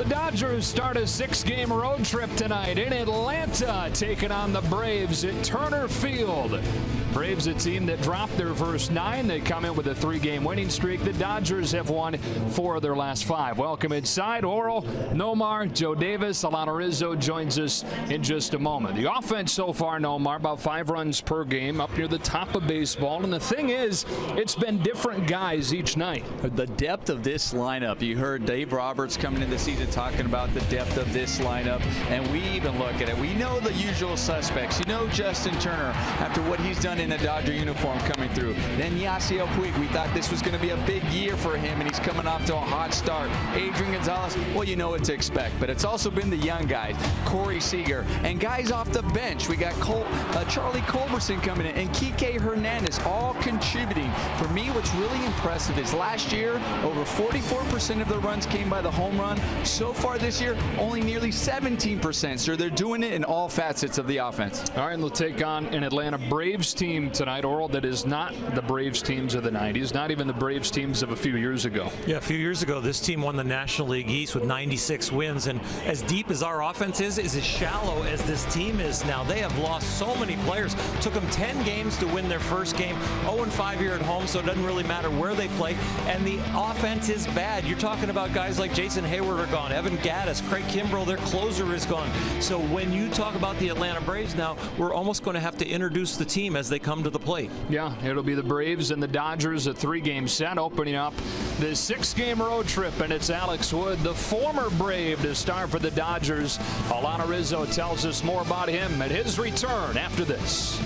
The Dodgers start a 6-game road trip tonight in Atlanta, taking on the Braves at Turner Field. Braves, a team that dropped their first 9. They come in with a 3-game winning streak. The Dodgers have won 4 of their last 5. Welcome inside. Oral, Nomar, Joe Davis, Alana Rizzo joins us in just a moment. The offense so far, Nomar, about 5 runs per game, up near the top of baseball. And the thing is, it's been different guys each night. The depth of this lineup. You heard Dave Roberts coming into the season talking about the depth of this lineup, and we even look at it. We know the usual suspects. You know Justin Turner, after what he's done in a Dodger uniform coming through. Then Yasiel Puig, we thought this was going to be a big year for him, and he's coming off to a hot start. Adrian Gonzalez, well, you know what to expect, but it's also been the young guys, Corey Seager, and guys off the bench. We got Charlie Culberson coming in, and Kike Hernandez, all contributing. For me, what's really impressive is last year, over 44% of the runs came by the home run. So far this year, only nearly 17%. So they're doing it in all facets of the offense. All right, and they'll take on an Atlanta Braves team tonight, Oral, that is not the Braves teams of the 90s, not even the Braves teams of a few years ago. Yeah, a few years ago, this team won the National League East with 96 wins, and as deep as our offense is as shallow as this team is now. They have lost so many players. Took them 10 games to win their first game, 0-5 here at home, so it doesn't really matter where they play, and the offense is bad. You're talking about guys like Jason Hayward are gone, Evan Gattis, Craig Kimbrell, their closer is gone. So when you talk about the Atlanta Braves now, we're almost going to have to introduce the team as they come to the plate. Yeah, it'll be the Braves and the Dodgers, a 3-game set, opening up the 6-game road trip, and it's Alex Wood, the former Brave, to start for the Dodgers. Alana Rizzo tells us more about him at his return after this.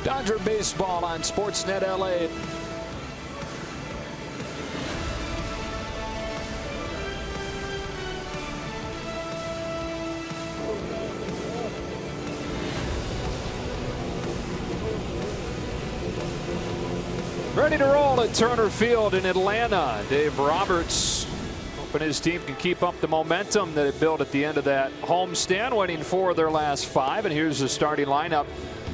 Dodger baseball on Sportsnet LA. Ready to roll at Turner Field in Atlanta. Dave Roberts hoping his team can keep up the momentum that it built at the end of that homestand, winning 4 of their last 5. And here's the starting lineup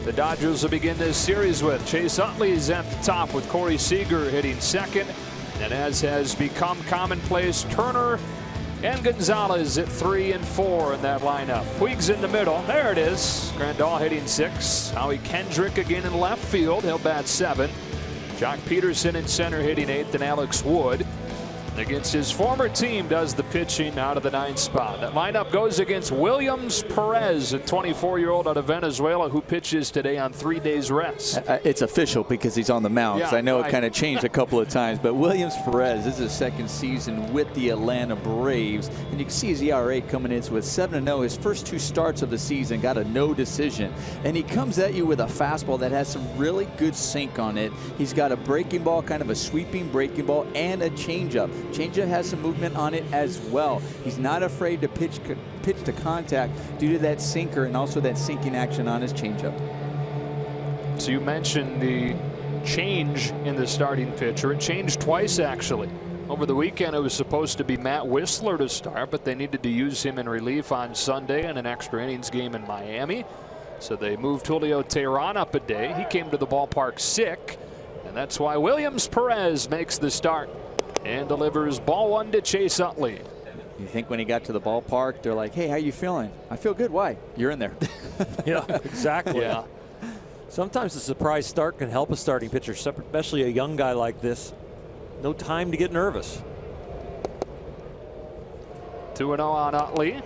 the Dodgers will begin this series with. Chase Utley's at the top with Corey Seager hitting second. And as has become commonplace, Turner and Gonzalez at 3 and 4 in that lineup. Puig's in the middle. There it is. Grandal hitting 6. Howie Kendrick again in left field. He'll bat 7. Joc Pederson in center hitting 8th, and Alex Wood against his former team does the pitching out of the 9th spot. That lineup goes against Williams Perez, a 24-year-old out of Venezuela who pitches today on 3 days rest. It's official because he's on the mound. Yeah, I know it kind of changed a couple of times, but Williams Perez, this is his second season with the Atlanta Braves, and you can see his ERA coming in with 7-0. His first 2 starts of the season got a no decision, and he comes at you with a fastball that has some really good sink on it. He's got a breaking ball, kind of a sweeping breaking ball, and a changeup. Changeup has some movement on it as well. He's not afraid to pitch to contact due to that sinker and also that sinking action on his changeup. So you mentioned the change in the starting pitcher. It changed twice actually. Over the weekend it was supposed to be Matt Whistler to start, but they needed to use him in relief on Sunday in an extra innings game in Miami. So they moved Julio Teheran up a day. He came to the ballpark sick, and that's why Williams Perez makes the start and delivers ball 1 to Chase Utley. You think when he got to the ballpark, they're like, hey, how you feeling? I feel good. Why? You're in there. Yeah, exactly. Yeah. Sometimes a surprise start can help a starting pitcher, especially a young guy like this. No time to get nervous. 2-0 on Utley.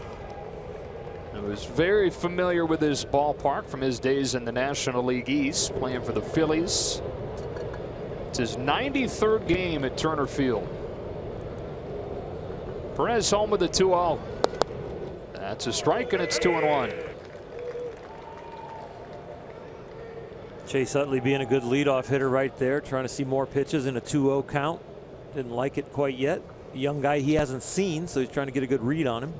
He was very familiar with this ballpark from his days in the National League East, playing for the Phillies. It's his 93rd game at Turner Field. Perez home with a 2-0. That's a strike, and it's 2-1. Chase Utley being a good leadoff hitter right there, trying to see more pitches in a 2-0 count. Didn't like it quite yet. A young guy he hasn't seen, so he's trying to get a good read on him.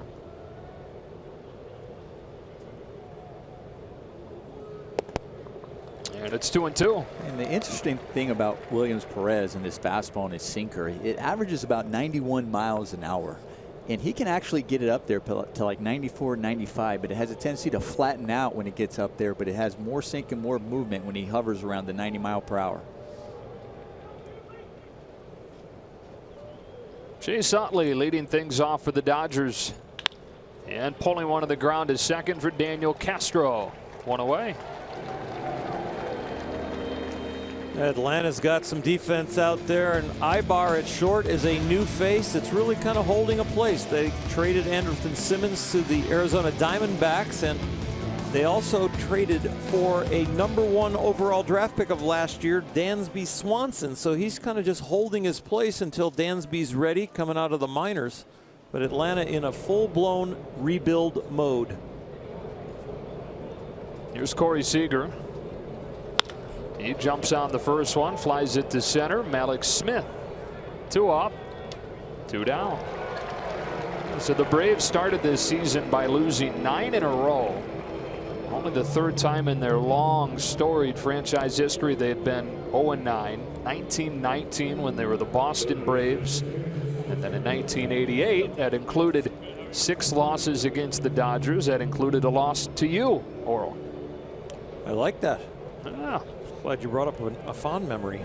And it's 2-2. And the interesting thing about Williams Perez and this fastball and his sinker, it averages about 91 miles an hour. And he can actually get it up there to like 94, 95, but it has a tendency to flatten out when it gets up there, but it has more sink and more movement when he hovers around the 90 mile per hour. Chase Utley leading things off for the Dodgers. And pulling one to the ground is second for Daniel Castro. 1 away. Atlanta's got some defense out there, and Ibar at short is a new face that's really kind of holding a place. They traded Andrelton Simmons to the Arizona Diamondbacks, and they also traded for a #1 overall draft pick of last year, Dansby Swanson. So he's kind of just holding his place until Dansby's ready, coming out of the minors. But Atlanta in a full-blown rebuild mode. Here's Corey Seager. He jumps on the first one, flies it to center. Malik Smith, 2 up, 2 down. So the Braves started this season by losing 9 in a row. Only the 3rd time in their long, storied franchise history they had been 0-9. 1919 when they were the Boston Braves. And then in 1988, that included 6 losses against the Dodgers. That included a loss to you, Oral. I like that. Yeah. Glad you brought up a fond memory.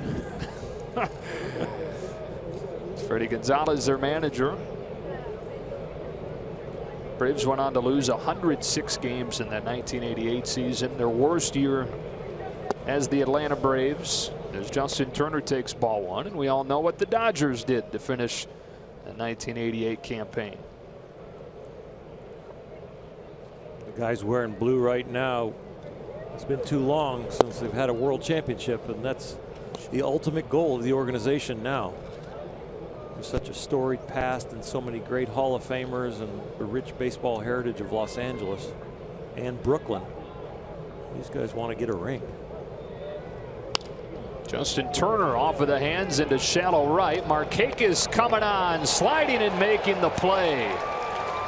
Freddie Gonzalez, their manager. Braves went on to lose 106 games in that 1988 season, their worst year as the Atlanta Braves. As Justin Turner takes ball 1, and we all know what the Dodgers did to finish the 1988 campaign. The guy's wearing blue right now. It's been too long since they've had a world championship, and that's the ultimate goal of the organization now. There's such a storied past and so many great Hall of Famers and the rich baseball heritage of Los Angeles and Brooklyn. These guys want to get a ring. Justin Turner off of the hands into shallow right. Markakis coming on, sliding and making the play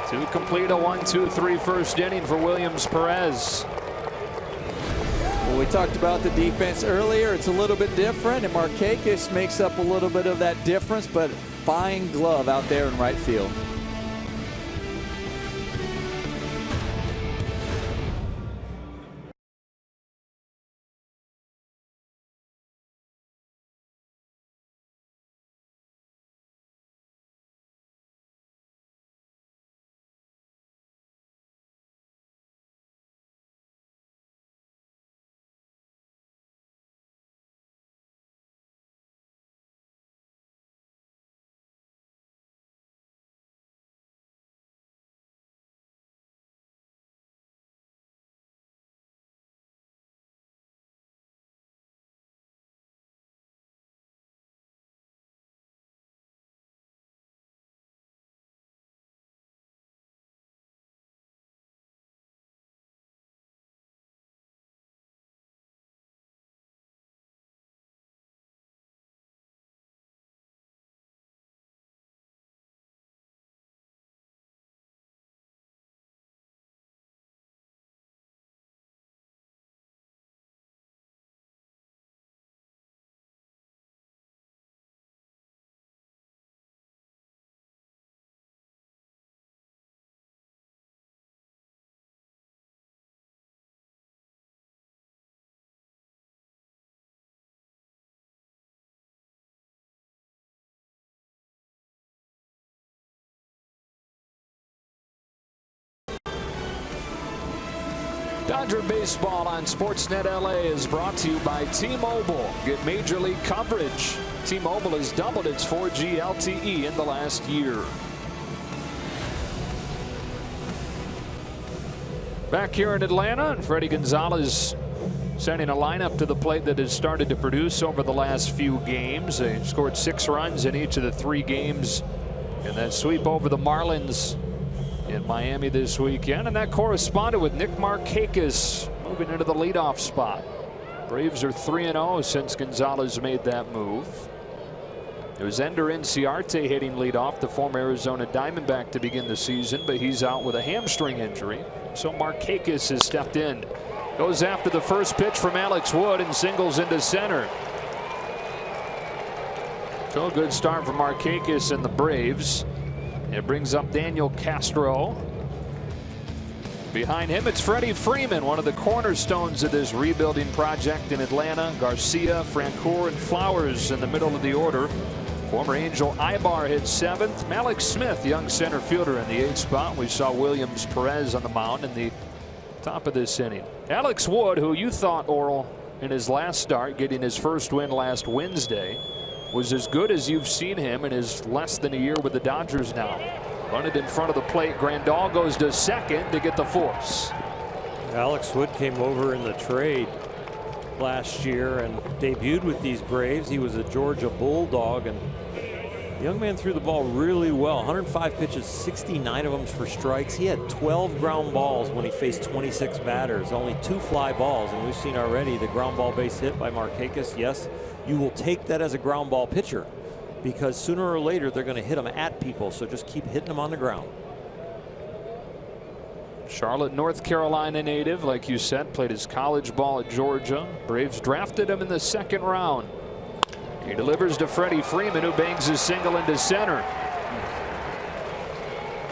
to complete a 1-2-3 first inning for Williams Perez. Well, we talked about the defense earlier. It's a little bit different, and Markakis makes up a little bit of that difference, but fine glove out there in right field. Dodger Baseball on Sportsnet LA is brought to you by T-Mobile. Get major league coverage. T-Mobile has doubled its 4G LTE in the last year. Back here in Atlanta, and Freddie Gonzalez sending a lineup to the plate that has started to produce over the last few games. They scored 6 runs in each of the 3 games in that sweep over the Marlins in Miami this weekend, and that corresponded with Nick Markakis moving into the leadoff spot. Braves are 3-0 since Gonzalez made that move. It was Ender Inciarte hitting leadoff, the former Arizona Diamondback, to begin the season, but he's out with a hamstring injury. So Markakis has stepped in. Goes after the first pitch from Alex Wood and singles into center. So a good start for Markakis and the Braves. It brings up Daniel Castro. Behind him, it's Freddie Freeman, one of the cornerstones of this rebuilding project in Atlanta. Garcia, Francoeur, and Flowers in the middle of the order. Former Angel Ibar hit 7th. Malik Smith, young center fielder, in the 8th spot. We saw Williams Perez on the mound in the top of this inning. Alex Wood, who you thought, Oral, in his last start, getting his first win last Wednesday, was as good as you've seen him in his less than a year with the Dodgers now. Run it in front of the plate. Grandal goes to second to get the force. Alex Wood came over in the trade last year and debuted with these Braves. He was a Georgia Bulldog, and the young man threw the ball really well. 105 pitches, 69 of them for strikes. He had 12 ground balls when he faced 26 batters, only 2 fly balls, and we've seen already the ground ball base hit by Markakis. Yes, you will take that as a ground ball pitcher, because sooner or later they're going to hit them at people, so just keep hitting them on the ground. Charlotte, North Carolina native, like you said, played his college ball at Georgia. Braves drafted him in the 2nd round. He delivers to Freddie Freeman, who bangs his single into center.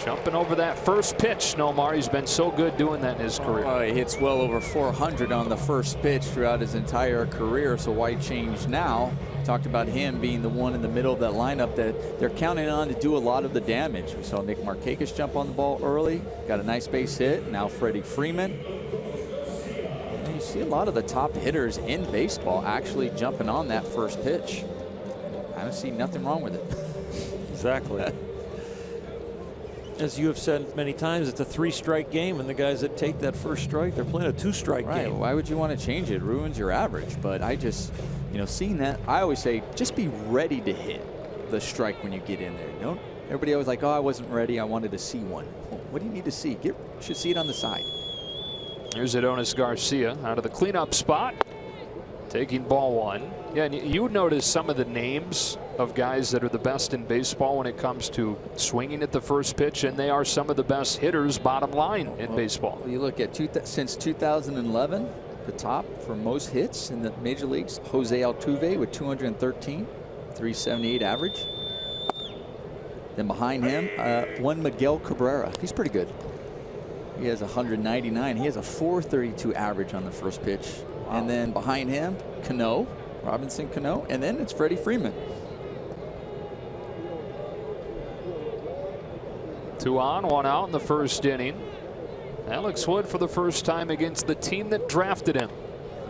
Jumping over that first pitch, Nomar. He's been so good doing that in his career. He hits well over 400 on the first pitch throughout his entire career, so why change now? Talked about him being the one in the middle of that lineup that they're counting on to do a lot of the damage. We saw Nick Markakis jump on the ball early, got a nice base hit. Now Freddie Freeman. And you see a lot of the top hitters in baseball actually jumping on that first pitch. I don't see nothing wrong with it. Exactly. As you have said many times, it's a 3-strike game, and the guys that take that first strike, they're playing a 2-strike game. Why would you want to change it? It ruins your average. But I just, seeing that, I always say just be ready to hit the strike when you get in there. Don't everybody always like, oh, I wasn't ready, I wanted to see one. Well, what do you need to see? You should see it on the side. Here's Adonis Garcia out of the cleanup spot. Taking ball one. Yeah, and you would notice some of the names of guys that are the best in baseball when it comes to swinging at the first pitch, and they are some of the best hitters bottom line in baseball. You look at since 2011, the top for most hits in the major leagues, Jose Altuve with 213, 378 average. Then behind him, one Miguel Cabrera. He's pretty good. He has 199. He has a 432 average on the first pitch. Wow. And then behind him, Cano, Robinson Cano, and then it's Freddie Freeman. 2 on, 1 out in the first inning. Alex Wood for the first time against the team that drafted him,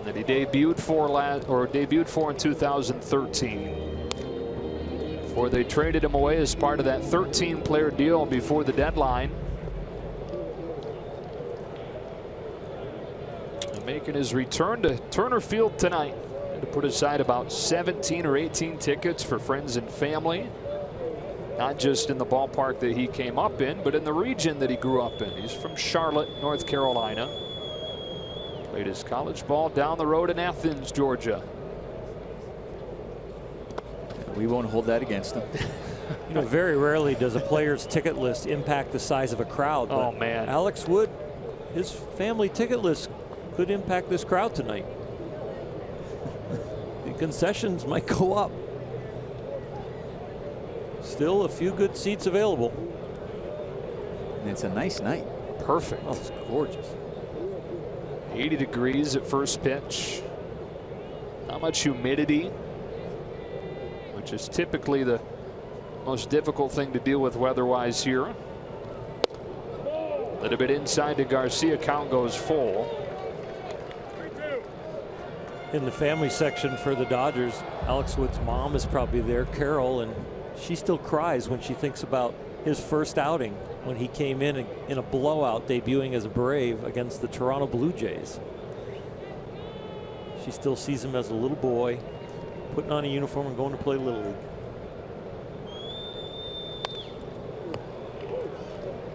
that he debuted for in 2013. Before they traded him away as part of that 13-player deal before the deadline. And making his return to Turner Field tonight, and to put aside about 17 or 18 tickets for friends and family. Not just in the ballpark that he came up in, but in the region that he grew up in. He's from Charlotte, North Carolina. Played his college ball down the road in Athens, Georgia. We won't hold that against him. You know, very rarely does a player's ticket list impact the size of a crowd. Oh, man. Alex Wood, his family ticket list could impact this crowd tonight. The concessions might go up. Still a few good seats available. And it's a nice night. Perfect. Oh, it's gorgeous. 80 degrees at first pitch. Not much humidity, which is typically the most difficult thing to deal with weather-wise here. A little bit inside to Garcia. Count goes full. In the family section for the Dodgers, Alex Wood's mom is probably there, Carol, and she still cries when she thinks about his first outing when he came in a blowout, debuting as a Brave against the Toronto Blue Jays. She still sees him as a little boy putting on a uniform and going to play Little League.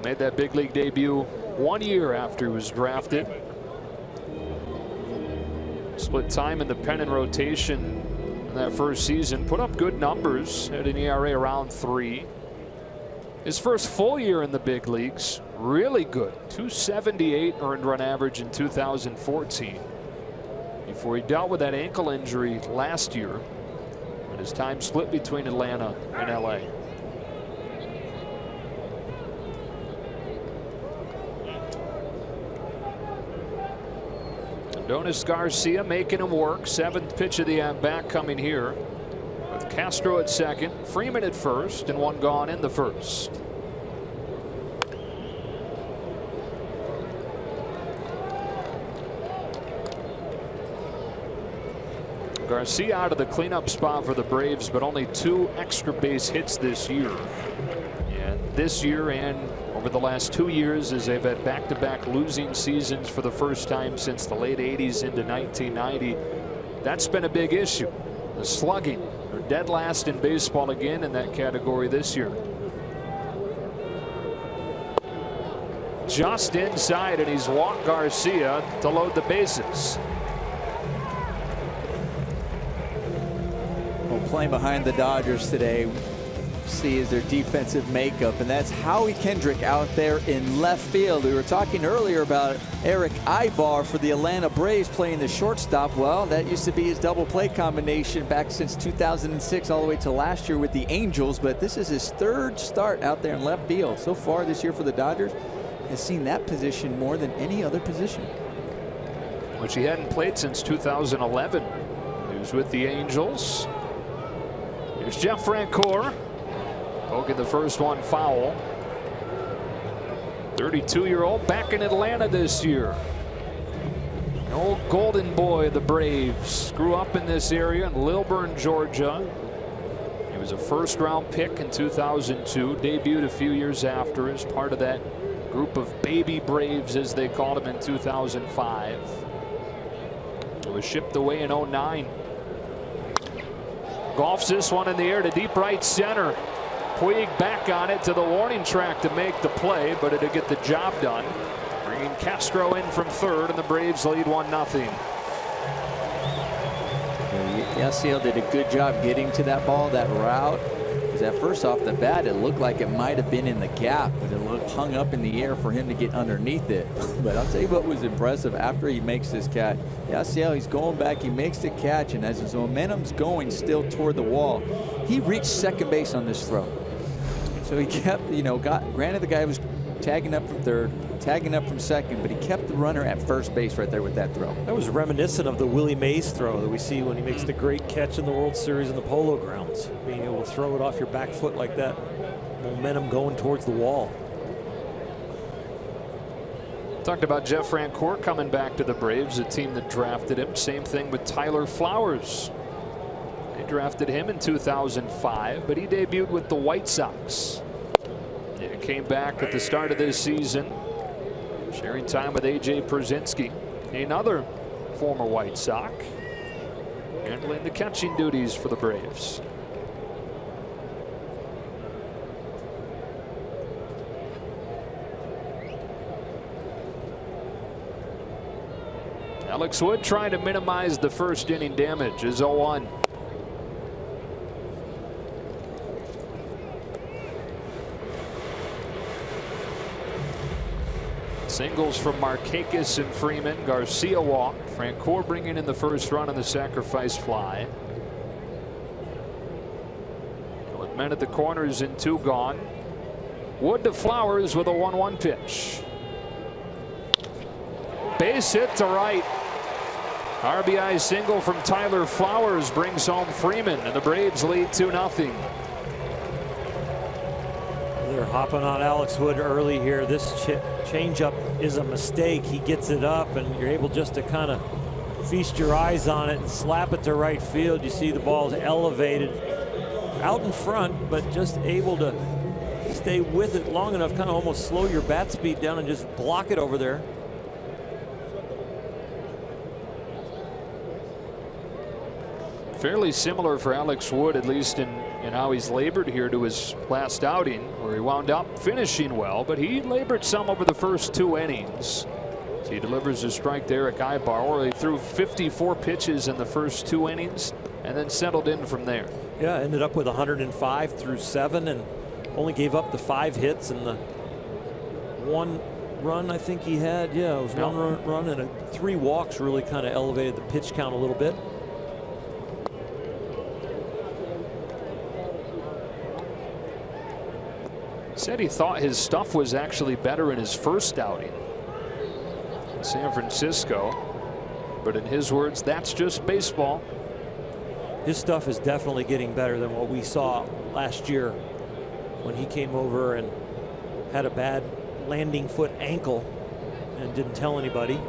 Made that big league debut 1 year after he was drafted. Split time in the pennant rotation in that first season. Put up good numbers. Had an ERA around 3. His first full year in the big leagues, really good. 278 earned run average in 2014. Before he dealt with that ankle injury last year. And his time split between Atlanta and LA. Adonis Garcia making him work. 7th pitch of the at-bat coming here, with Castro at second, Freeman at first, and 1 gone in the first. Garcia out of the cleanup spot for the Braves, but only 2 extra base hits this year. And this year and over the last 2 years, as they've had back-to-back losing seasons for the first time since the late 80s into 1990, that's been a big issue. The slugging. They're dead last in baseball again in that category this year. Just inside, and he's walked Garcia to load the bases. Well, playing behind the Dodgers today, see is their defensive makeup, and that's Howie Kendrick out there in left field. We were talking earlier about Eric Ibar for the Atlanta Braves playing the shortstop. Well, that used to be his double play combination back since 2006 all the way to last year with the Angels, but this is his 3rd start out there in left field. So far this year for the Dodgers, has seen that position more than any other position. Which he hadn't played since 2011. He was with the Angels. Here's Jeff Francoeur. Poking the first one foul. 32-year-old back in Atlanta this year. An old golden boy of the Braves. Grew up in this area in Lilburn, Georgia. He was a 1st-round pick in 2002. Debuted a few years after as part of that group of baby Braves, as they called him, in 2005. It was shipped away in 2009. Golfs this one in the air to deep right center. Puig back on it to the warning track to make the play, but it'll get the job done. Bringing Castro in from 3rd, and the Braves lead 1-0. Yasiel did a good job getting to that ball, that route. Because at first off the bat, it looked like it might have been in the gap, but it looked hung up in the air for him to get underneath it. But I'll tell you what was impressive after he makes this catch. Yasiel, he's going back, he makes the catch, and as his momentum's going still toward the wall, he reached second base on this throw. So he kept, granted the guy was tagging up from third, tagging up from second, but he kept the runner at first base right there with that throw. That was reminiscent of the Willie Mays throw that we see when he makes the great catch in the World Series in the Polo Grounds. Being able to throw it off your back foot like that, momentum going towards the wall. Talked about Jeff Francoeur coming back to the Braves, a team that drafted him. Same thing with Tyler Flowers. They drafted him in 2005, but he debuted with the White Sox. He came back at the start of this season, sharing time with A.J. Pierzynski, another former White Sox, handling the catching duties for the Braves. Alex Wood trying to minimize the first inning damage is 0-1. Singles from Markakis and Freeman. Garcia walked. Francoeur bringing in the first run on the sacrifice fly. With men at the corners and 2 gone. Wood to Flowers with a 1-1 pitch. Base hit to right. RBI single from Tyler Flowers brings home Freeman, and the Braves lead 2-0. They're hopping on Alex Wood early here. This changeup is a mistake. He gets it up, and you're able just to kind of feast your eyes on it and slap it to right field. You see the ball's elevated out in front, but just able to stay with it long enough, kind of almost slow your bat speed down and just block it over there. Fairly similar for Alex Wood, at least in how he's labored here, to his last outing, where he wound up finishing well, but he labored some over the first 2 innings. So he delivers a strike to Eric Ibar, where he threw 54 pitches in the first 2 innings and then settled in from there. Yeah, ended up with 105 through 7 and only gave up the 5 hits and the 1 run I think he had. Yeah, it was 1 run and 3 walks really kind of elevated the pitch count a little bit. Said he thought his stuff was actually better in his first outing in San Francisco, but in his words, that's just baseball. His stuff is definitely getting better than what we saw last year when he came over and had a bad landing foot ankle and didn't tell anybody.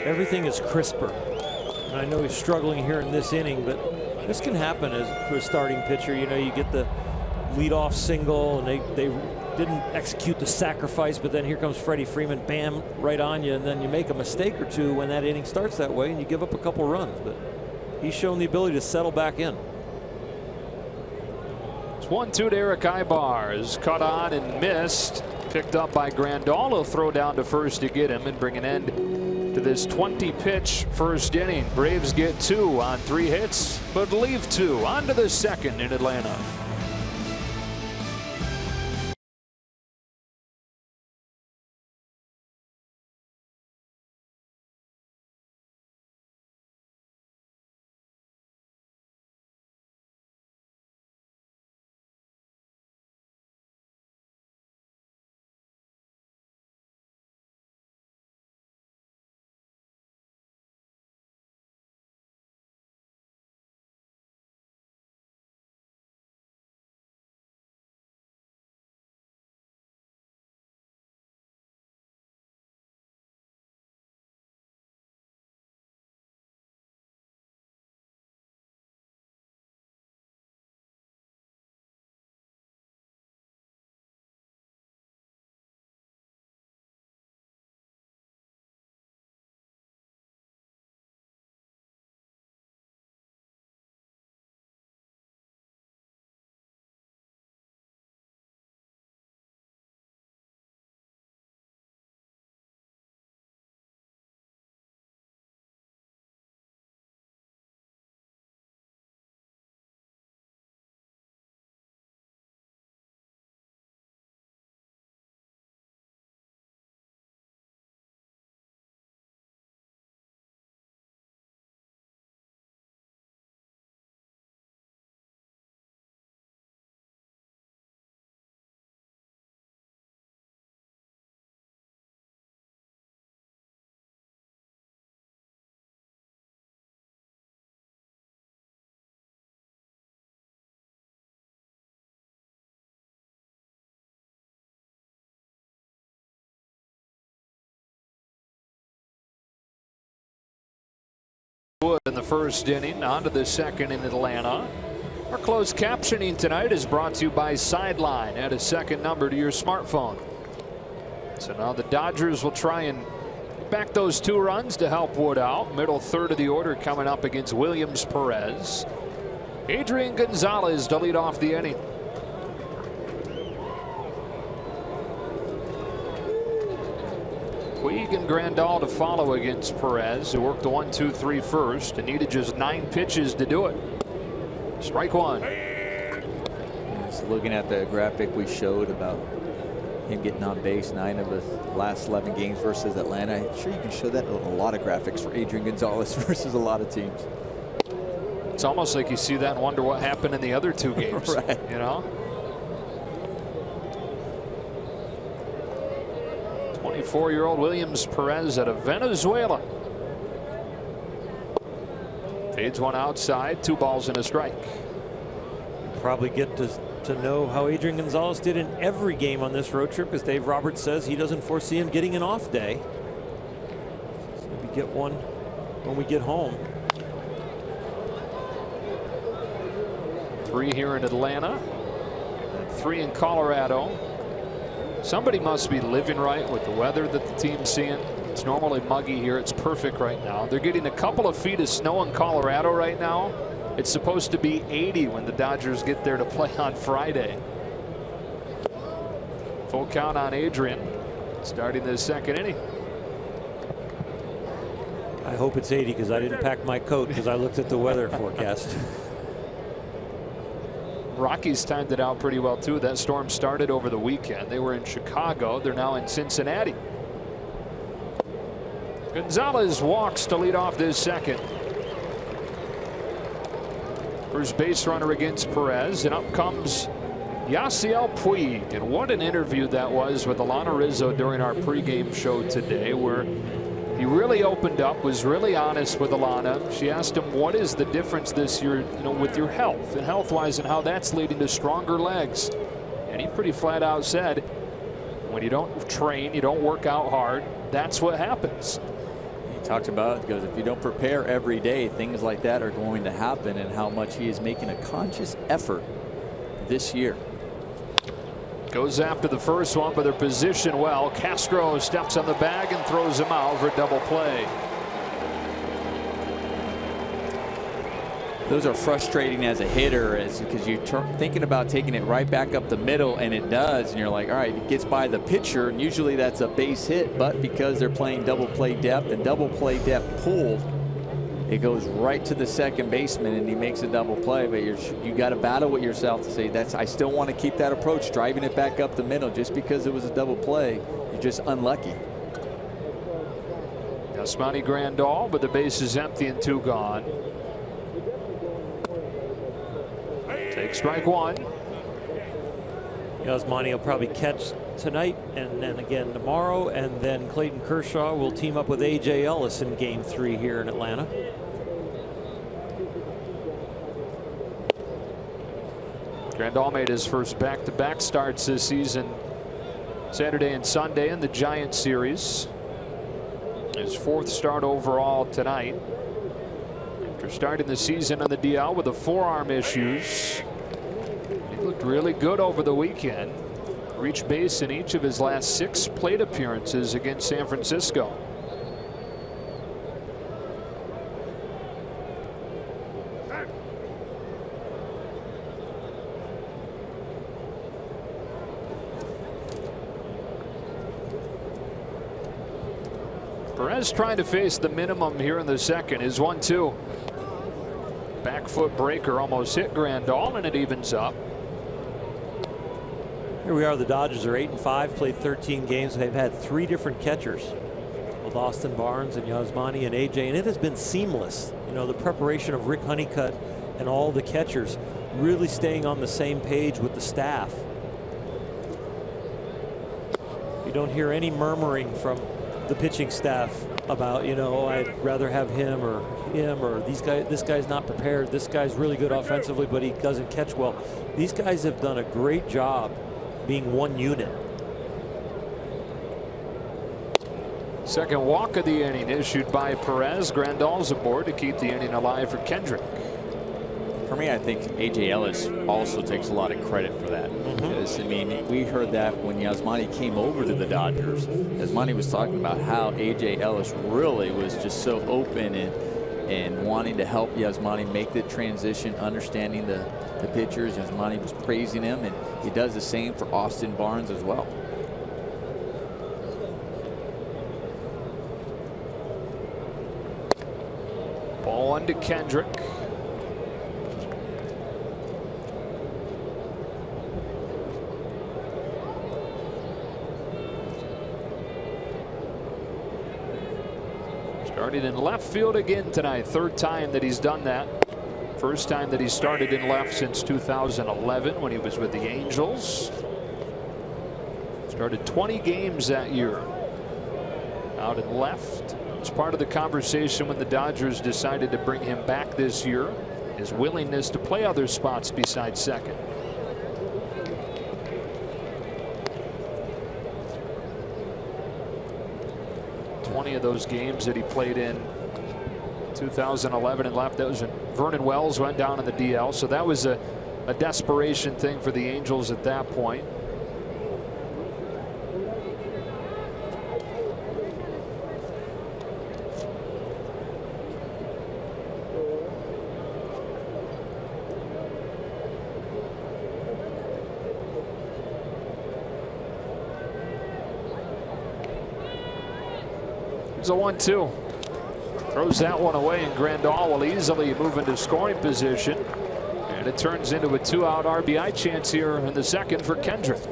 Everything is crisper, and I know he's struggling here in this inning, but this can happen as for a starting pitcher. You get the leadoff single, and they didn't execute the sacrifice, but then here comes Freddie Freeman, bam, right on you, and then you make a mistake or two when that inning starts that way, and you give up a couple runs. But he's shown the ability to settle back in. It's 1-2 to Eric Ibar, is caught on and missed, picked up by Grandal. Throw down to first to get him and bring an end to this 20-pitch first inning. Braves get 2 on 3 hits, but leave 2. On to the second in Atlanta. in the first inning, on to the second in Atlanta. Our closed captioning tonight is brought to you by Sideline. Add a second number to your smartphone. So now the Dodgers will try and back those 2 runs to help Wood out. Middle third of the order coming up against Williams Perez. Adrian Gonzalez to lead off the inning. Puig and Grandal to follow against Perez, who worked the 1-2-3 first and needed just 9 pitches to do it. Strike one. Just looking at the graphic we showed about him getting on base 9 of his last 11 games versus Atlanta. I'm sure you can show that in a lot of graphics for Adrian Gonzalez versus a lot of teams. It's almost like you see that and wonder what happened in the other 2 games. Right. You know? 24-year-old Williams Perez out of Venezuela. Fades one outside, 2 balls and a strike. Probably get to know how Adrian Gonzalez did in every game on this road trip, because Dave Roberts says he doesn't foresee him getting an off day. So maybe get one when we get home. 3 here in Atlanta, 3 in Colorado. Somebody must be living right with the weather that the team's seeing. It's normally muggy here. It's perfect right now. They're getting a couple of feet of snow in Colorado right now. It's supposed to be 80 when the Dodgers get there to play on Friday. Full count on Adrian starting the second inning. I hope it's 80, because I didn't pack my coat because I looked at the weather forecast. Rockies timed it out pretty well too. That storm started over the weekend. They were in Chicago. They're now in Cincinnati. Gonzalez walks to lead off this second. First base runner against Perez, and up comes Yasiel Puig. And what an interview that was with Alana Rizzo during our pregame show today, where he really opened up, was really honest with Alana. She asked him, what is the difference this year, with your health and health-wise, and how that's leading to stronger legs. And he pretty flat out said, when you don't train, you don't work out hard, that's what happens. He talked about it, because if you don't prepare every day, things like that are going to happen, and how much he is making a conscious effort this year. Goes after the first one, but they're positioned well. Castro steps on the bag and throws him out for a double play. Those are frustrating as a hitter, because you're thinking about taking it right back up the middle, and it does, and you're like, all right, it gets by the pitcher, and usually that's a base hit, but because they're playing double play depth and double play depth pulled, it goes right to the second baseman, and he makes a double play. But you got to battle with yourself to say, I still want to keep that approach, driving it back up the middle. Just because it was a double play, you're just unlucky. Yasmani Grandal, but the base is empty and 2 gone. Take strike 1. Yasmani will probably catch tonight, and then again tomorrow, and then Clayton Kershaw will team up with A.J. Ellis in Game 3 here in Atlanta. Grandal made his first back-to-back starts this season, Saturday and Sunday in the Giants series. His 4th start overall tonight. After starting the season on the DL with the forearm issues, he looked really good over the weekend. Reached base in each of his last 6 plate appearances against San Francisco. Perez trying to face the minimum here in the second. Is 1-2. Back foot breaker almost hit Grandal, and it evens up. Here we are. The Dodgers are 8-5, played 13 games. They've had 3 different catchers with Austin Barnes and Yasmani and AJ, and it has been seamless. The preparation of Rick Honeycutt and all the catchers really staying on the same page with the staff. You don't hear any murmuring from the pitching staff about, I'd rather have him or this guy's not prepared. This guy's really good offensively, but he doesn't catch well. These guys have done a great job being one unit. Second walk of the inning issued by Perez. Grandal's aboard to keep the inning alive for Kendrick. For me, I think A.J. Ellis also takes a lot of credit for that. Because, I mean, we heard that when Yasmani came over to the Dodgers. Yasmani was talking about how A.J. Ellis really was just so open and wanting to help Yasmani make the transition, understanding the pitchers. Yasmani was praising him, and he does the same for Austin Barnes as well. Ball on to Kendrick. Started in left field again tonight. Third time that he's done that. First time that he started in left since 2011 when he was with the Angels. Started 20 games that year out in left. It was part of the conversation when the Dodgers decided to bring him back this year. His willingness to play other spots besides second. Of those games that he played in 2011 and left, that was when Vernon Wells went down in the DL, so that was a desperation thing for the Angels at that point. It's a 1-2. Throws that one away, and Grandal will easily move into scoring position. And it turns into a 2-out RBI chance here in the second for Kendrick.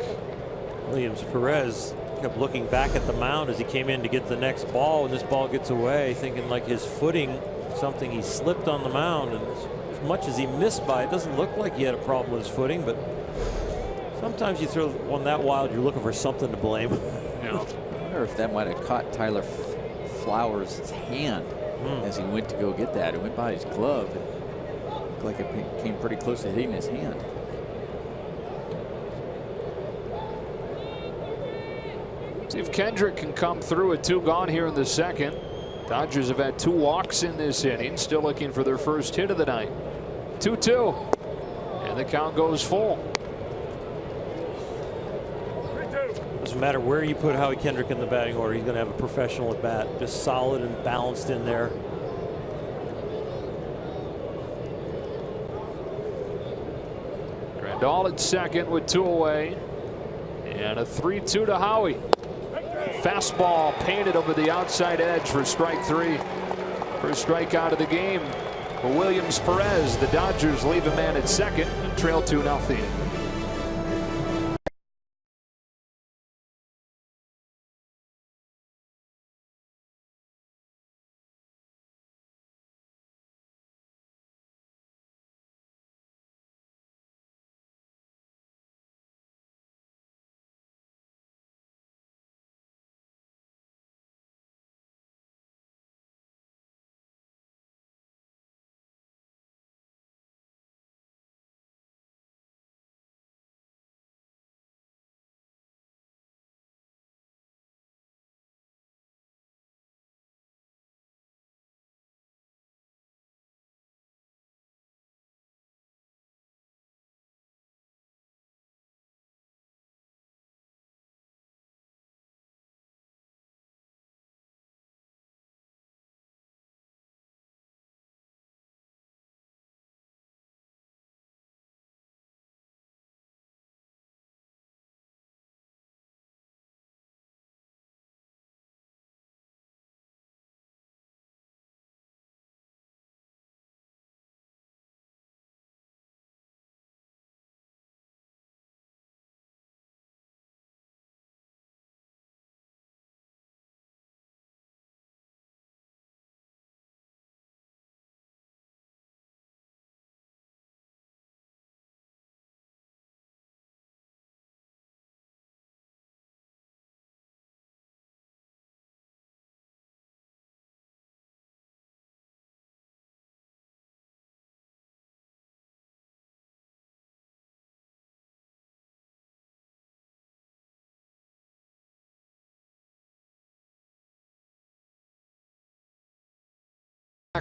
Williams Perez kept looking back at the mound as he came in to get the next ball, and this ball gets away, thinking like his footing, something he slipped on the mound. And as much as he missed by, it doesn't look like he had a problem with his footing, but sometimes you throw one that wild, you're looking for something to blame. Yeah. I wonder if that might have caught Tyler Flowers' hand as he went to go get that. It went by his glove. It looked like it came pretty close to hitting his hand. See if Kendrick can come through with 2 gone here in the second. Dodgers have had 2 walks in this inning, still looking for their first hit of the night. 2-2, and the count goes full. Doesn't matter where you put Howie Kendrick in the batting order, he's going to have a professional at bat, just solid and balanced in there. Grandal at second with 2 away, and a 3-2 to Howie. Fastball painted over the outside edge for strike 3. First strikeout of the game for Williams Perez. The Dodgers leave a man at second and trail 2-0.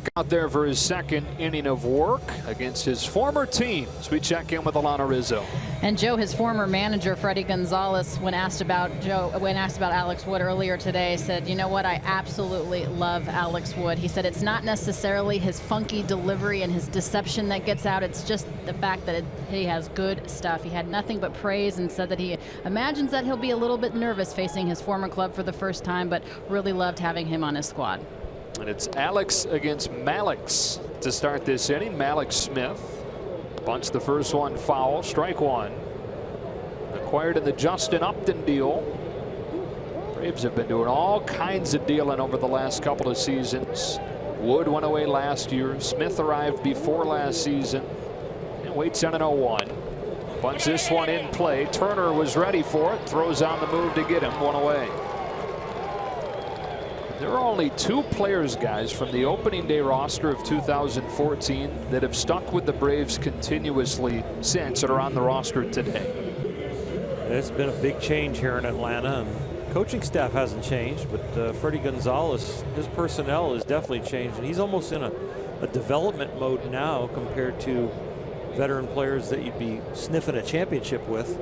back out there for his second inning of work against his former team as we check in with Alana Rizzo. And Joe, his former manager, Freddie Gonzalez, when asked about Alex Wood earlier today, said, you know what, I absolutely love Alex Wood. He said it's not necessarily his funky delivery and his deception that gets out. It's just the fact that he has good stuff. He had nothing but praise and said that he imagines that he'll be a little bit nervous facing his former club for the first time, but really loved having him on his squad. And it's Alex against Malix to start this inning. Malix Smith bunts the first one foul, strike one. Acquired in the Justin Upton deal. Braves have been doing all kinds of dealing over the last couple of seasons. Wood went away last year. Smith arrived before last season and waits on an 0-1. Bunts this one in play. Turner was ready for it. Throws on the move to get him. One away. There are only two players, guys, from the opening day roster of 2014 that have stuck with the Braves continuously since that are on the roster today. It's been a big change here in Atlanta, and coaching staff hasn't changed, but Freddie Gonzalez, his personnel has definitely changed, and he's almost in a development mode now compared to veteran players that you'd be sniffing a championship with.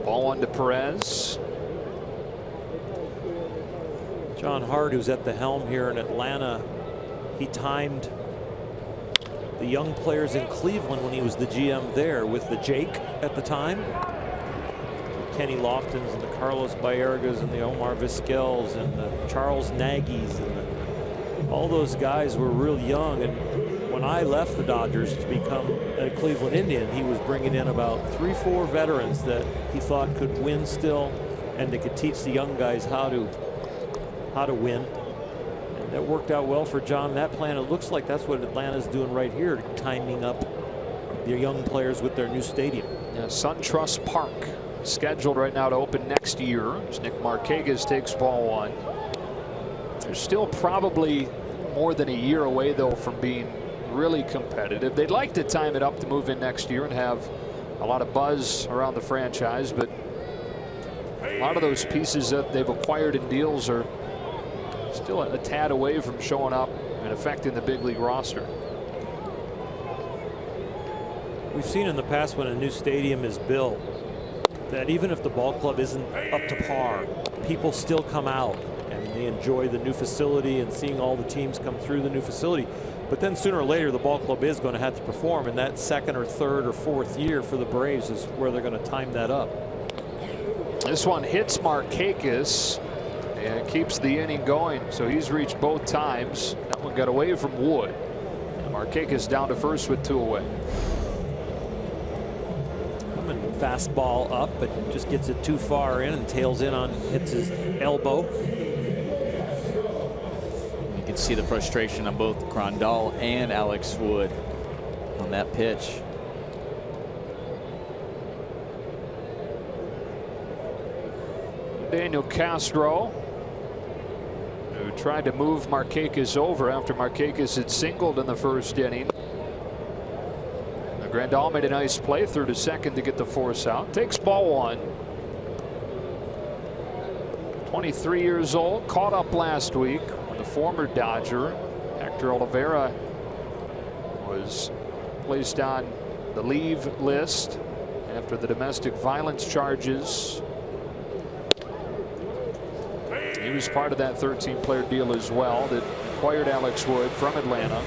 Ball one to Perez. John Hart, who's at the helm here in Atlanta, he timed the young players in Cleveland when he was the GM there with the Jake at the time. Kenny Loftons and the Carlos Baergas and the Omar Vizquels and the Charles Nagy's and all those guys were real young. And when I left the Dodgers to become a Cleveland Indian, he was bringing in about 3-4 veterans that he thought could win still and that could teach the young guys how to win. And that worked out well for John. That plan, it looks like that's what Atlanta's doing right here, timing up their young players with their new stadium. Yeah, SunTrust Park scheduled right now to open next year as Nick Markakis takes ball one. They're still probably more than a year away, though, from being really competitive. They'd like to time it up to move in next year and have a lot of buzz around the franchise, but a lot of those pieces that they've acquired in deals are still a tad away from showing up and affecting the big league roster. We've seen in the past when a new stadium is built that even if the ball club isn't up to par, people still come out and they enjoy the new facility and seeing all the teams come through the new facility. But then sooner or later the ball club is going to have to perform, and that second or third or fourth year for the Braves is where they're going to time that up. This one hits Markakis and keeps the inning going, so he's reached both times. That one got away from Wood. Markakis down to first with 2 away. Fastball up, but just gets it too far in and tails in on, hits his elbow. You can see the frustration on both Grandal and Alex Wood on that pitch. Daniel Castro, who tried to move Markakis over after Markakis had singled in the first inning. Grandal made a nice play through to second to get the force out. Takes ball one. 23 years old, caught up last week when the former Dodger Hector Olivera was placed on the leave list after the domestic violence charges. He was part of that 13-player deal as well that acquired Alex Wood from Atlanta.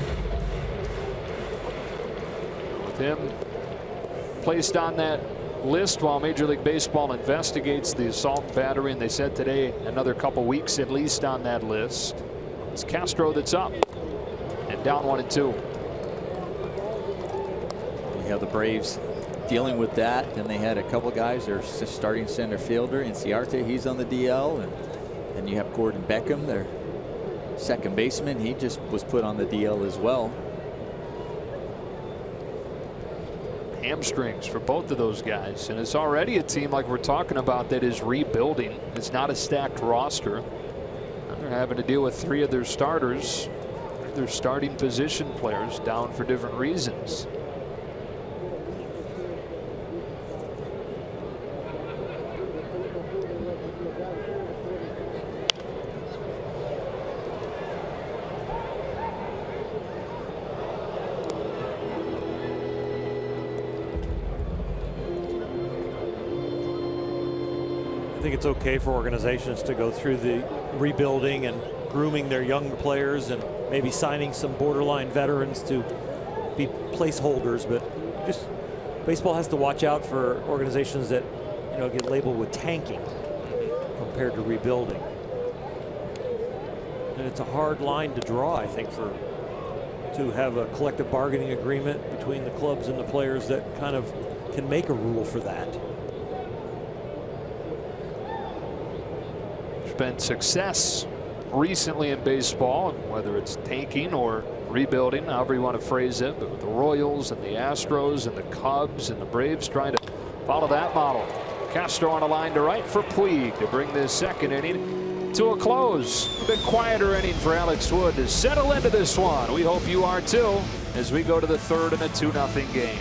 Him placed on that list while Major League Baseball investigates the assault and battery, and they said today another couple weeks at least on that list. It's Castro that's up and down 1-2. You have the Braves dealing with that. Then they had a couple guys. Their starting center fielder Inciarte, he's on the DL, and you have Gordon Beckham, their second baseman. He just was put on the DL as well. Hamstrings for both of those guys, and it's already a team like we're talking about that is rebuilding. It's not a stacked roster. And they're having to deal with 3 of their starters, their starting position players, down for different reasons. I think it's okay for organizations to go through the rebuilding and grooming their young players and maybe signing some borderline veterans to be placeholders, but just baseball has to watch out for organizations that, you know, get labeled with tanking compared to rebuilding. And it's a hard line to draw, I think, to have a collective bargaining agreement between the clubs and the players that kind of can make a rule for that. There's been success recently in baseball, whether it's tanking or rebuilding, however you want to phrase it, but with the Royals and the Astros and the Cubs and the Braves trying to follow that model. Castro on a line to right for Puig to bring this second inning to a close. A bit quieter inning for Alex Wood to settle into this one. We hope you are too, as we go to the third in a 2-0 game.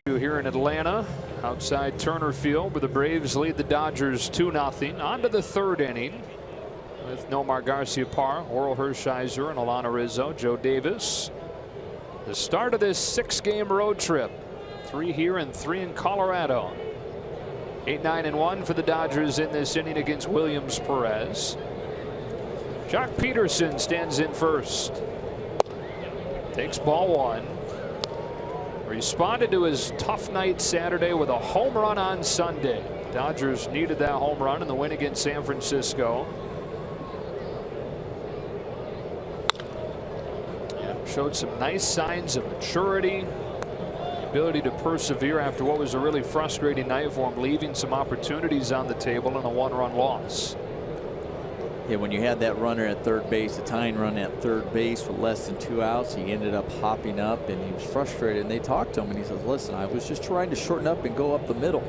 Here in Atlanta, outside Turner Field, where the Braves lead the Dodgers 2-0. On to the third inning with Nomar Garciaparra, Oral Hershiser, and Alana Rizzo, Joe Davis. The start of this 6-game road trip. 3 here and 3 in Colorado. 8-9-1 for the Dodgers in this inning against Williams Perez. Joc Pederson stands in first. Takes ball 1. Responded to his tough night Saturday with a home run on Sunday. Dodgers needed that home run in the win against San Francisco. And showed some nice signs of maturity, the ability to persevere after what was a really frustrating night for him, leaving some opportunities on the table in a 1-run loss. Yeah, when you had that runner at third base, the tying run at third base with less than 2 outs, he ended up hopping up and he was frustrated. And they talked to him and he says, listen, I was just trying to shorten up and go up the middle.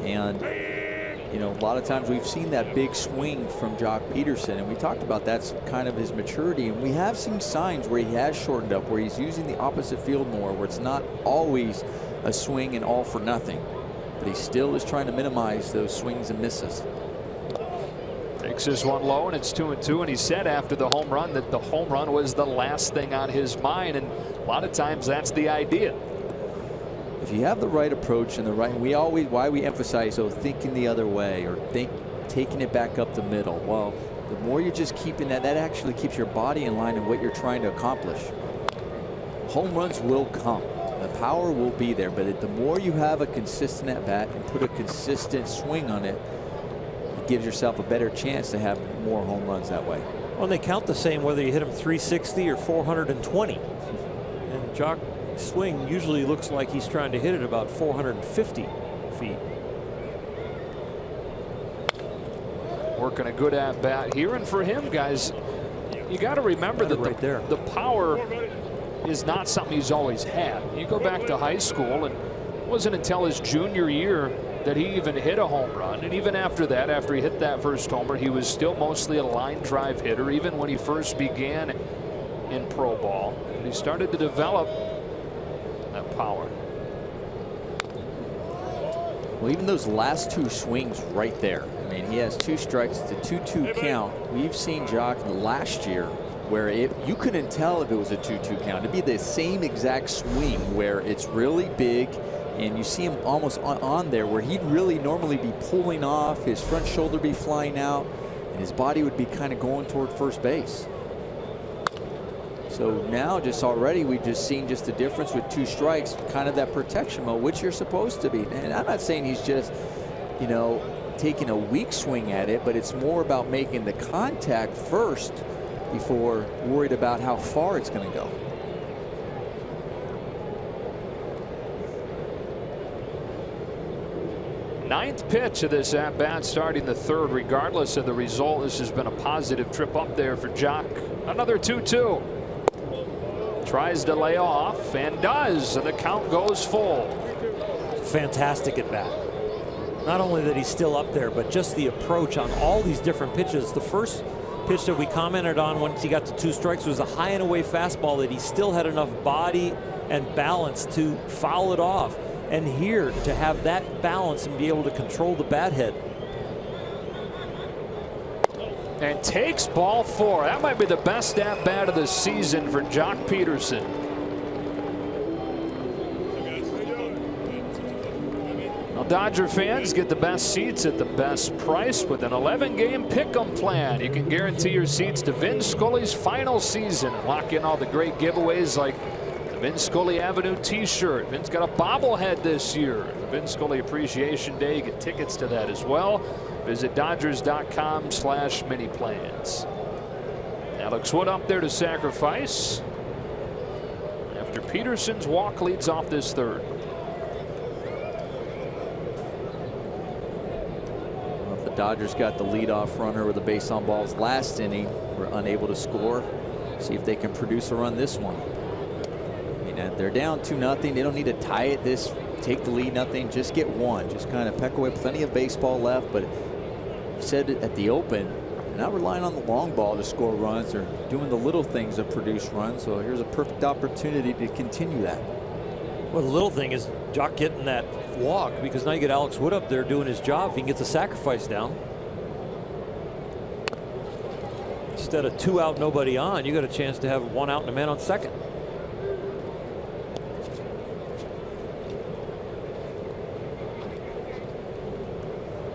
And, you know, a lot of times we've seen that big swing from Joc Pederson, and we talked about that's kind of his maturity. And we have seen signs where he has shortened up, where he's using the opposite field more, where it's not always a swing and all for nothing. But he still is trying to minimize those swings and misses. Takes this one low, and it's 2-2. And he said after the home run that the home run was the last thing on his mind. And a lot of times that's the idea. If you have the right approach and the right, why we emphasize thinking the other way or taking it back up the middle. Well, the more you're just keeping that actually keeps your body in line of what you're trying to accomplish. Home runs will come. The power will be there, but the more you have a consistent at bat and put a consistent swing on it, it gives yourself a better chance to have more home runs that way. Well, they count the same whether you hit them 360 or 420. And Joc swing usually looks like he's trying to hit it about 450 feet. Working a good at bat here, and for him, guys, you got to remember that the power is not something he's always had. You go back to high school, and it wasn't until his junior year that he even hit a home run. And even after that, after he hit that first homer, he was still mostly a line drive hitter, even when he first began in pro ball. And he started to develop that power. Well, even those last two swings right there. I mean, he has 2 strikes. It's a 2-2 count. We've seen Joc last year where you couldn't tell if it was a 2-2 count. It'd be the same exact swing where it's really big, and you see him almost on there where he'd really normally be pulling off, his front shoulder be flying out, and his body would be kind of going toward first base. So now just already we've just seen just the difference with 2 strikes, kind of that protection mode, which you're supposed to be. And I'm not saying he's just, you know, taking a weak swing at it, but it's more about making the contact first before worried about how far it's going to go. Ninth pitch of this at-bat, starting the 3rd. Regardless of the result, this has been a positive trip up there for Joc. Another 2-2. Tries to lay off and does, and the count goes full. Fantastic at bat. Not only that he's still up there, but just the approach on all these different pitches. The first pitch that we commented on once he got to 2 strikes was a high and away fastball that he still had enough body and balance to foul it off. And here, to have that balance and be able to control the bat head. And takes ball 4. That might be the best at bat of the season for Joc Pederson. Well, Dodger fans get the best seats at the best price with an 11-game pick'em plan. You can guarantee your seats to Vin Scully's final season. Lock in all the great giveaways like the Vin Scully Avenue t-shirt. Vin's got a bobblehead this year. The Vin Scully Appreciation Day. You get tickets to that as well. Visit Dodgers.com/mini-plans. Alex Wood up there to sacrifice after Pederson's walk leads off this 3rd. Well, if the Dodgers got the leadoff runner with the base on balls last inning, were unable to score. See if they can produce a run this one. I mean, they're down 2-0. They don't need to tie it this. Take the lead, nothing. Just get 1. Just kind of peck away. Plenty of baseball left, but said it at the open, not relying on the long ball to score runs. They're doing the little things to produce runs. So here's a perfect opportunity to continue that. Well, the little thing is Joc getting that walk, because now you get Alex Wood up there doing his job. If he can get the sacrifice down, instead of 2 out, nobody on, you got a chance to have 1 out and a man on second.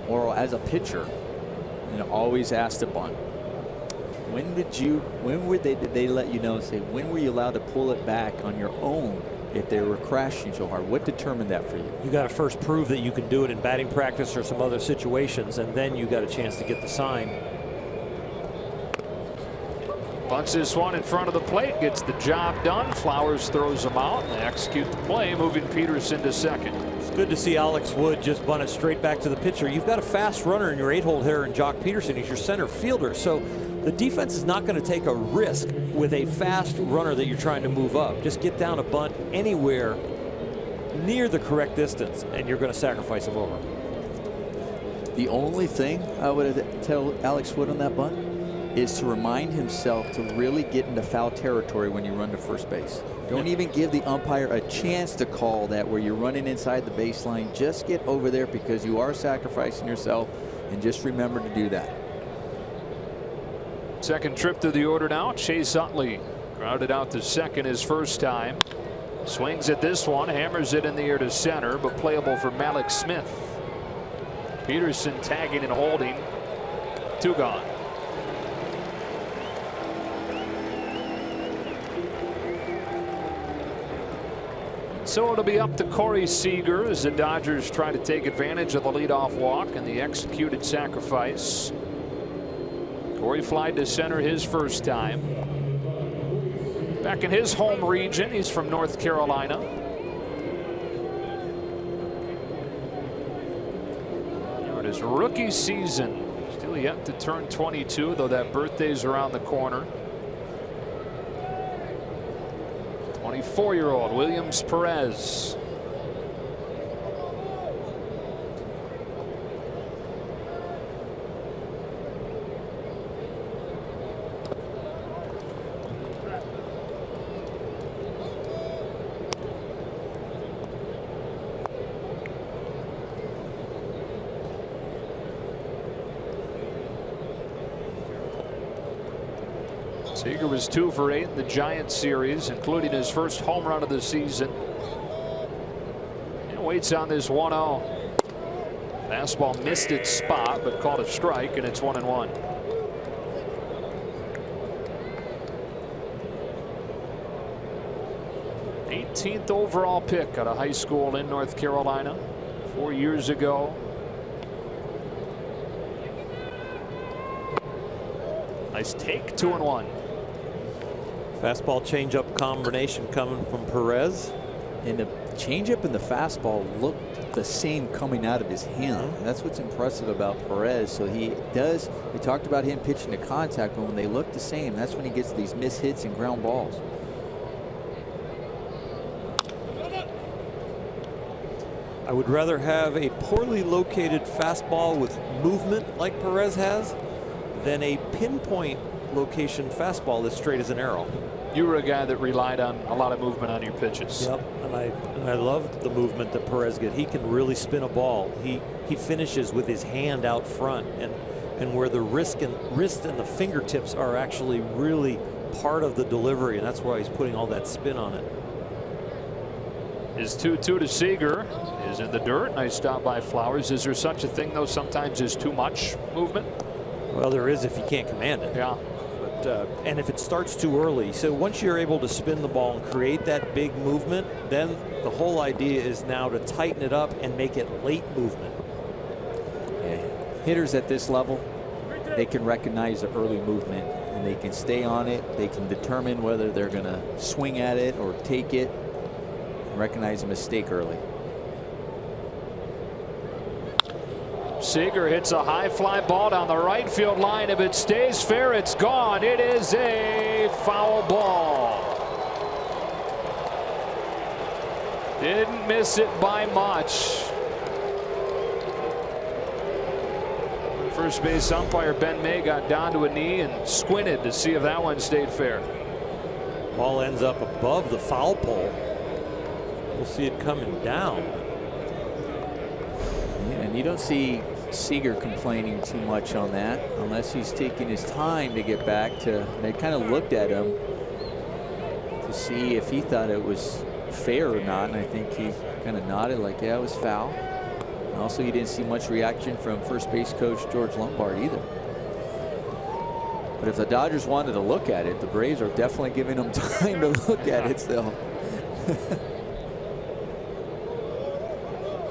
Or as a pitcher, you know, always ask to bunt. When did they let you know, say, when were you allowed to pull it back on your own if they were crashing so hard? What determined that for you? You got to first prove that you can do it in batting practice or some other situations, and then you got a chance to get the sign. Bunts this one in front of the plate, gets the job done. Flowers throws him out, and they execute the play, moving Pederson to second. It's good to see Alex Wood just bunt it straight back to the pitcher. You've got a fast runner in your 8-hole hitter in Joc Pederson. He's your center fielder, so the defense is not going to take a risk with a fast runner that you're trying to move up. Just get down a bunt anywhere near the correct distance, and you're going to sacrifice him over. The only thing I would tell Alex Wood on that bunt is to remind himself to really get into foul territory when you run to first base. Don't even give the umpire a chance to call that where you're running inside the baseline. Just get over there, because you are sacrificing yourself, and just remember to do that. Second trip to the order now. Chase Utley grounded out to second his first time. Swings at this one, hammers it in the air to center, but playable for Malik Smith. Pederson tagging and holding. 2 gone. So it'll be up to Corey Seager as the Dodgers try to take advantage of the leadoff walk and the executed sacrifice. Corey flied to center his first time. Back in his home region, he's from North Carolina. Here it is, rookie season. Still yet to turn 22, though that birthday's around the corner. 24-year-old Williams Perez. Seager was 2 for 8 in the Giants series, including his first home run of the season. And waits on this 1-0. Fastball missed its spot, but caught a strike, and it's 1-1. '18th overall pick out of high school in North Carolina 4 years ago. Nice take, 2-1. Fastball changeup combination coming from Perez. And the changeup and the fastball looked the same coming out of his hand. That's what's impressive about Perez. So he does, we talked about him pitching to contact, but when they look the same, that's when he gets these miss hits and ground balls. I would rather have a poorly located fastball with movement like Perez has than a pinpoint location fastball that's straight as an arrow. You were a guy that relied on a lot of movement on your pitches. Yep, and I love the movement that Perez gets. He can really spin a ball. He finishes with his hand out front, and where the wrist and the fingertips are actually really part of the delivery, and that's why he's putting all that spin on it. His 2-2 to Seager is in the dirt. Nice stop by Flowers. Is there such a thing, though, sometimes is too much movement? Well, there is if you can't command it. Yeah. And if it starts too early. So once you're able to spin the ball and create that big movement, then the whole idea is now to tighten it up and make it late movement. Yeah. Hitters at this level, they can recognize the early movement and they can stay on it. They can determine whether they're going to swing at it or take it and recognize a mistake early. Seager hits a high fly ball down the right field line. If it stays fair, it's gone. It is a foul ball. Didn't miss it by much. First base umpire Ben May got down to a knee and squinted to see if that one stayed fair. Ball ends up above the foul pole. We'll see it coming down. Yeah, and you don't see Seager complaining too much on that unless he's taking his time to get back to. They kind of looked at him to see if he thought it was fair or not, and I think he kind of nodded like, yeah, it was foul. And also, you didn't see much reaction from first base coach George Lombard either. But if the Dodgers wanted to look at it, the Braves are definitely giving them time to look at it still.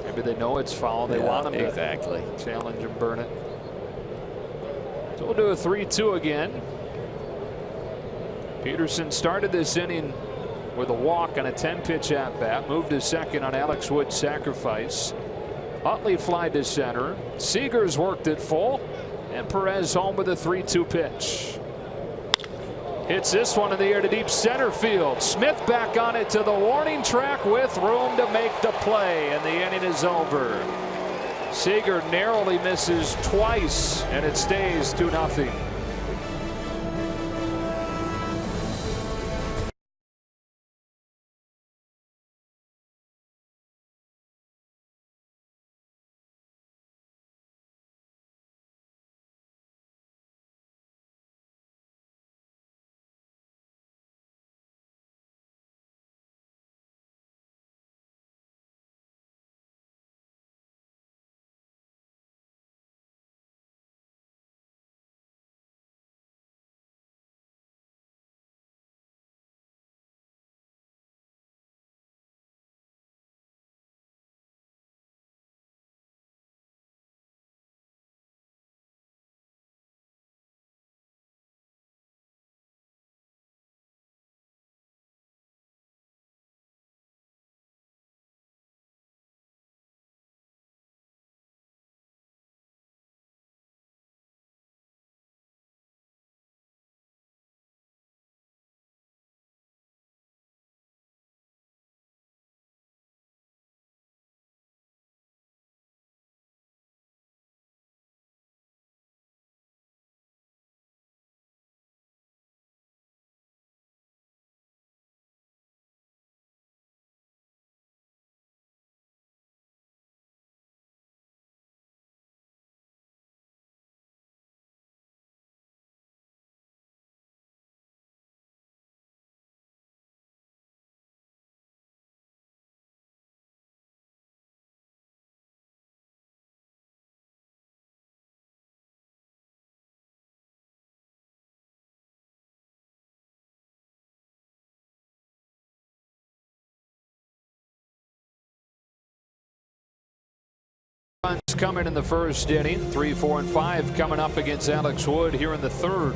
Maybe they know it's foul. They want him to exactly challenge and burn it. So we'll do a 3-2 again. Pederson started this inning with a walk on a 10-pitch at bat. Moved to second on Alex Wood's sacrifice. Utley flied to center. Seager's worked it full, and Perez home with a 3-2 pitch. Hits this one in the air to deep center field. Smith back on it to the warning track with room to make the play, and the inning is over. Seager narrowly misses twice, and it stays 2-0. runs coming in the first inning. 3, 4, and 5 coming up against Alex Wood here in the third.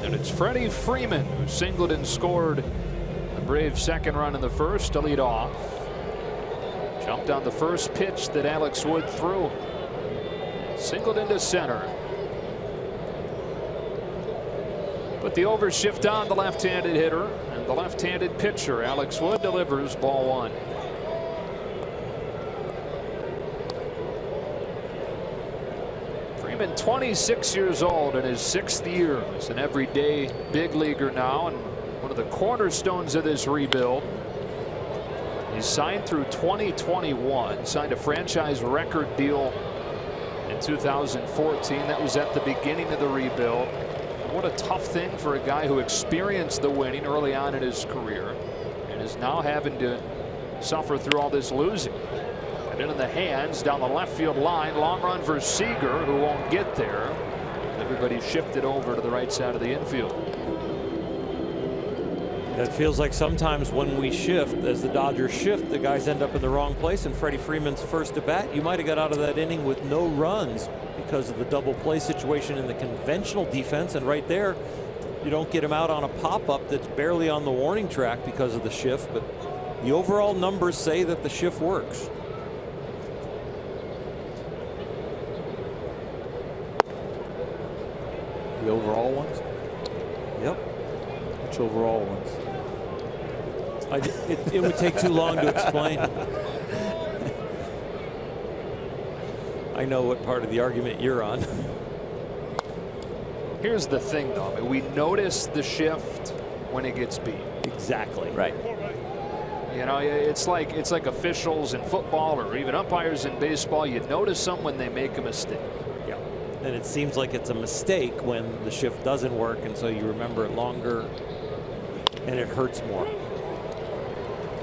And it's Freddie Freeman who singled and scored the Braves' second run in the first to lead off. Jumped on the first pitch that Alex Wood threw. Singled into center. Put the overshift on the left-handed hitter, and the left-handed pitcher Alex Wood delivers ball one. Freeman, 26 years old, in his 6th year as an everyday big leaguer now, and one of the cornerstones of this rebuild. He's signed through 2021, signed a franchise record deal in 2014. That was at the beginning of the rebuild. What a tough thing for a guy who experienced the winning early on in his career and is now having to suffer through all this losing. And in the hands down the left field line. Long run for Seager, who won't get there. Everybody shifted over to the right side of the infield. It feels like sometimes when we shift, as the Dodgers shift, the guys end up in the wrong place. And Freddie Freeman's first at bat, you might have got out of that inning with no runs because of the double play situation in the conventional defense. And right there, you don't get him out on a pop-up that's barely on the warning track because of the shift. But the overall numbers say that the shift works. The overall ones? Yep. Which overall ones? It would take too long to explain. I know what part of the argument you're on. Here's the thing, though. I mean, we notice the shift when it gets beat. Exactly. Right. You know, it's like officials in football or even umpires in baseball. You notice them when they make a mistake. Yeah. And it seems like it's a mistake when the shift doesn't work, and so you remember it longer and it hurts more.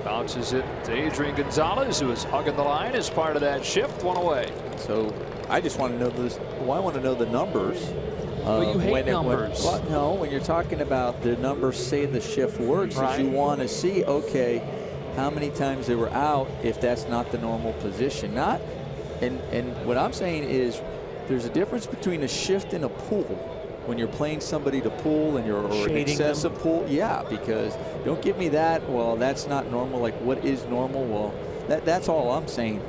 Bounces it to Adrian Gonzalez, who is hugging the line as part of that shift. One away. So I just want to know this. Well, I want to know the numbers. Well, you hate numbers. No, when you're talking about the numbers say the shift works, right. You want to see, okay, how many times they were out if that's not the normal position. Not, and what I'm saying is there's a difference between a shift and a pull. When you're playing somebody to pull and you're an excessive pull, yeah, because don't give me that. Well, that's not normal. Like, what is normal? Well, that's all I'm saying.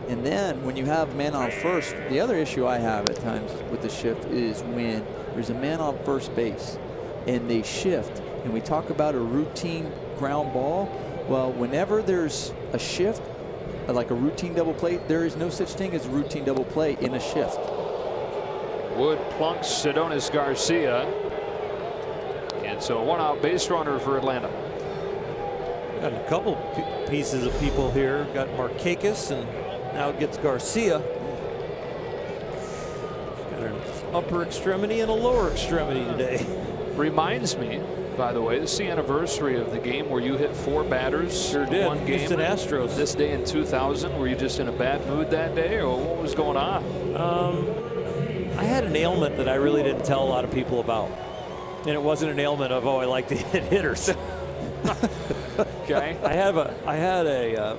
And then when you have men on first, the other issue I have at times with the shift is when there's a man on first base and they shift, and we talk about a routine ground ball. Well, whenever there's a shift, like a routine double play, there is no such thing as a routine double play in a shift. Wood plunks Adonis Garcia. And so one out base runner for Atlanta. Got a couple pieces of people here. Got Markakis, and now it gets Garcia. Got an upper extremity and a lower extremity today. Reminds me, by the way, this is the anniversary of the game where you hit 4 batters in one game. Houston Astros. This day in 2000. Were you just in a bad mood that day, or what was going on? I had an ailment that I really didn't tell a lot of people about. And it wasn't an ailment of, oh, I like to hit hitters. Okay. I had a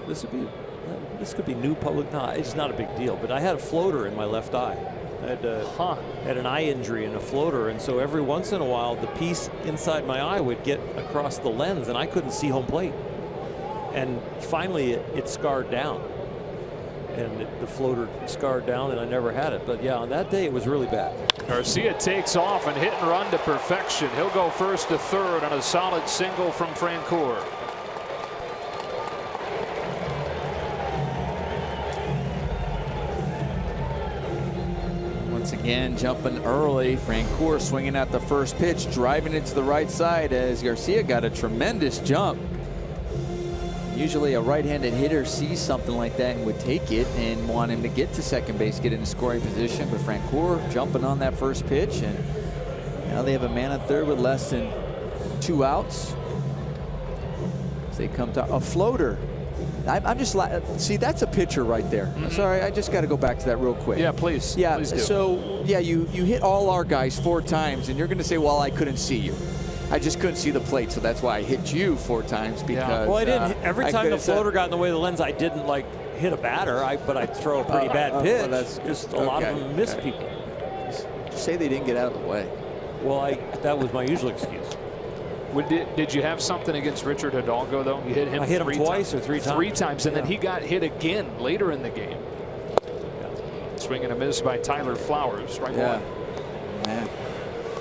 this could be new public. No, it's not a big deal, but I had a floater in my left eye. I had an eye injury and a floater, and so every once in a while the piece inside my eye would get across the lens and I couldn't see home plate. And finally it scarred down. And the floater scarred down, and I never had it. But yeah, on that day it was really bad. Garcia takes off and hit and run to perfection. He'll go first to third on a solid single from Francoeur. Once again, jumping early. Francoeur swinging at the first pitch, driving it to the right side as Garcia got a tremendous jump. Usually a right-handed hitter sees something like that and would take it and want him to get to second base, get in a scoring position. But Francoeur jumping on that first pitch, and now they have a man at third with less than 2 outs. As they come to a floater. I'm just see, that's a pitcher right there. I'm sorry, I just got to go back to that real quick. Yeah, please. Yeah, please do. So yeah, you hit all our guys 4 times, and you're going to say, well, I couldn't see you. I just couldn't see the plate, so that's why I hit you 4 times, because well, I didn't. Every time the floater got in the way of the lens, I didn't like hit a batter, but I'd throw a pretty bad pitch. Well, that's just a lot of them miss people. Just say they didn't get out of the way. Well, that was my usual excuse. Did you have something against Richard Hidalgo, though? You hit him. I hit him twice or three times. 3 times, and then he got hit again later in the game. Swing and a miss by Tyler Flowers. Right. Yeah. Man.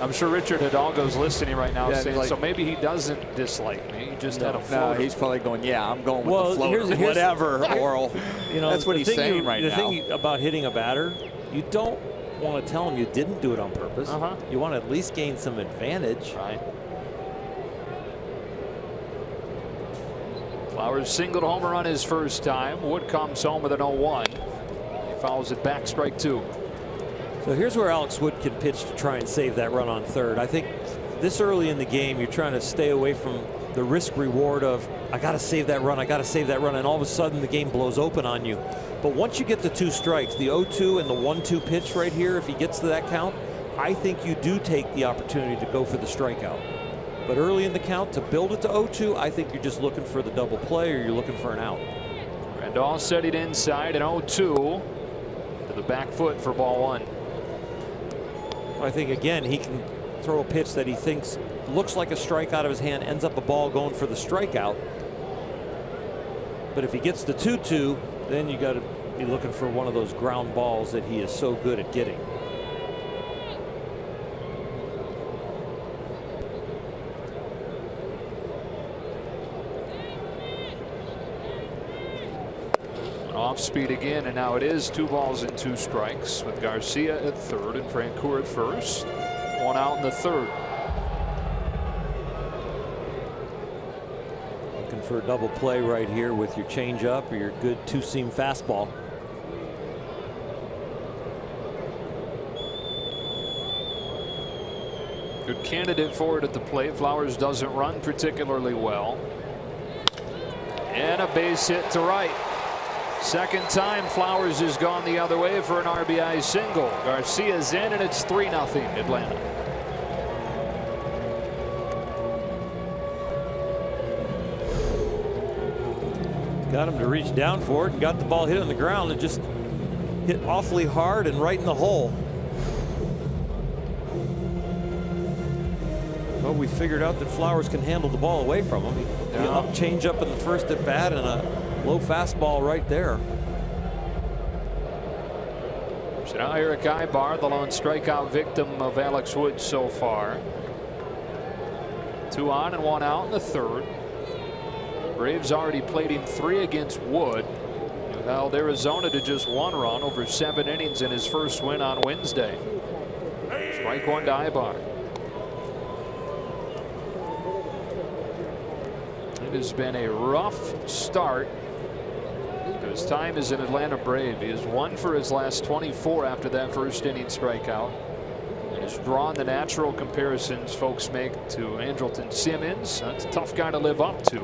I'm sure Richard Hidalgo's listening right now, saying, like, so maybe he doesn't dislike me. He just had a floater. No, he's probably going, yeah, I'm going with the floater. Here's whatever, Oral. That's what he's saying right now. The thing about hitting a batter, you don't want to tell him you didn't do it on purpose. You want to at least gain some advantage. Right. Flowers singled homer on his first time. Wood comes home with an 0-1. He fouls it back, strike 2. So here's where Alex Wood can pitch to try and save that run on third. I think this early in the game, you're trying to stay away from the risk reward of, I got to save that run, I got to save that run, and all of a sudden the game blows open on you. But once you get the 2 strikes, the 0-2 and the 1-2 pitch right here, if he gets to that count, I think you do take the opportunity to go for the strikeout. But early in the count, to build it to 0-2, I think you're just looking for the double play or you're looking for an out. Randall set it inside, and 0-2 to the back foot for ball 1. I think, again, he can throw a pitch that he thinks looks like a strike out of his hand, ends up a ball going for the strikeout. But if he gets the 2-2, then you got to be looking for one of those ground balls that he is so good at getting. Off speed again, and now it is 2 balls and 2 strikes with Garcia at third and Francoeur at first. 1 out in the third. Looking for a double play right here with your changeup or your good 2-seam fastball. Good candidate for it at the plate. Flowers doesn't run particularly well. And a base hit to right. Second time Flowers has gone the other way for an RBI single. Garcia's in, and it's 3-0 Atlanta. Got him to reach down for it and got the ball hit on the ground. It just hit awfully hard and right in the hole. Well, we figured out that Flowers can handle the ball away from him. He change up in the first at bat and a low fastball right there. So now Eric Ibar, the lone strikeout victim of Alex Wood so far. 2 on and 1 out in the third. Braves already played him 3 against Wood. He held Arizona to just 1 run over 7 innings in his first win on Wednesday. Strike 1 to Ibar. It has been a rough start. His time as an Atlanta Brave. He has 1 for his last 24 after that first inning strikeout. And has drawn the natural comparisons folks make to Andrelton Simmons. That's a tough guy to live up to.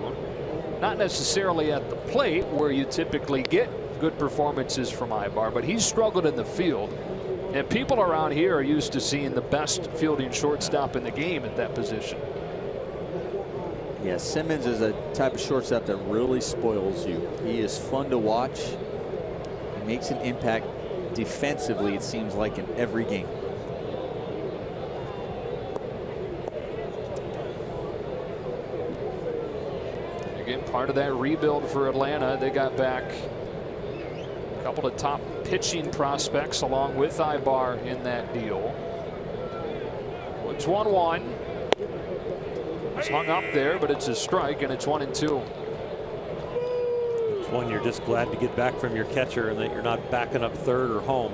Not necessarily at the plate where you typically get good performances from Ibar, but he's struggled in the field. And people around here are used to seeing the best fielding shortstop in the game at that position. Yeah, Simmons is a type of shortstop that really spoils you. He is fun to watch. He makes an impact defensively, it seems like, in every game. Again, part of that rebuild for Atlanta. They got back a couple of top pitching prospects along with Ibar in that deal. It's 1-1. It's hung up there, but it's a strike, and it's 1-2. It's one you're just glad to get back from your catcher and that you're not backing up third or home.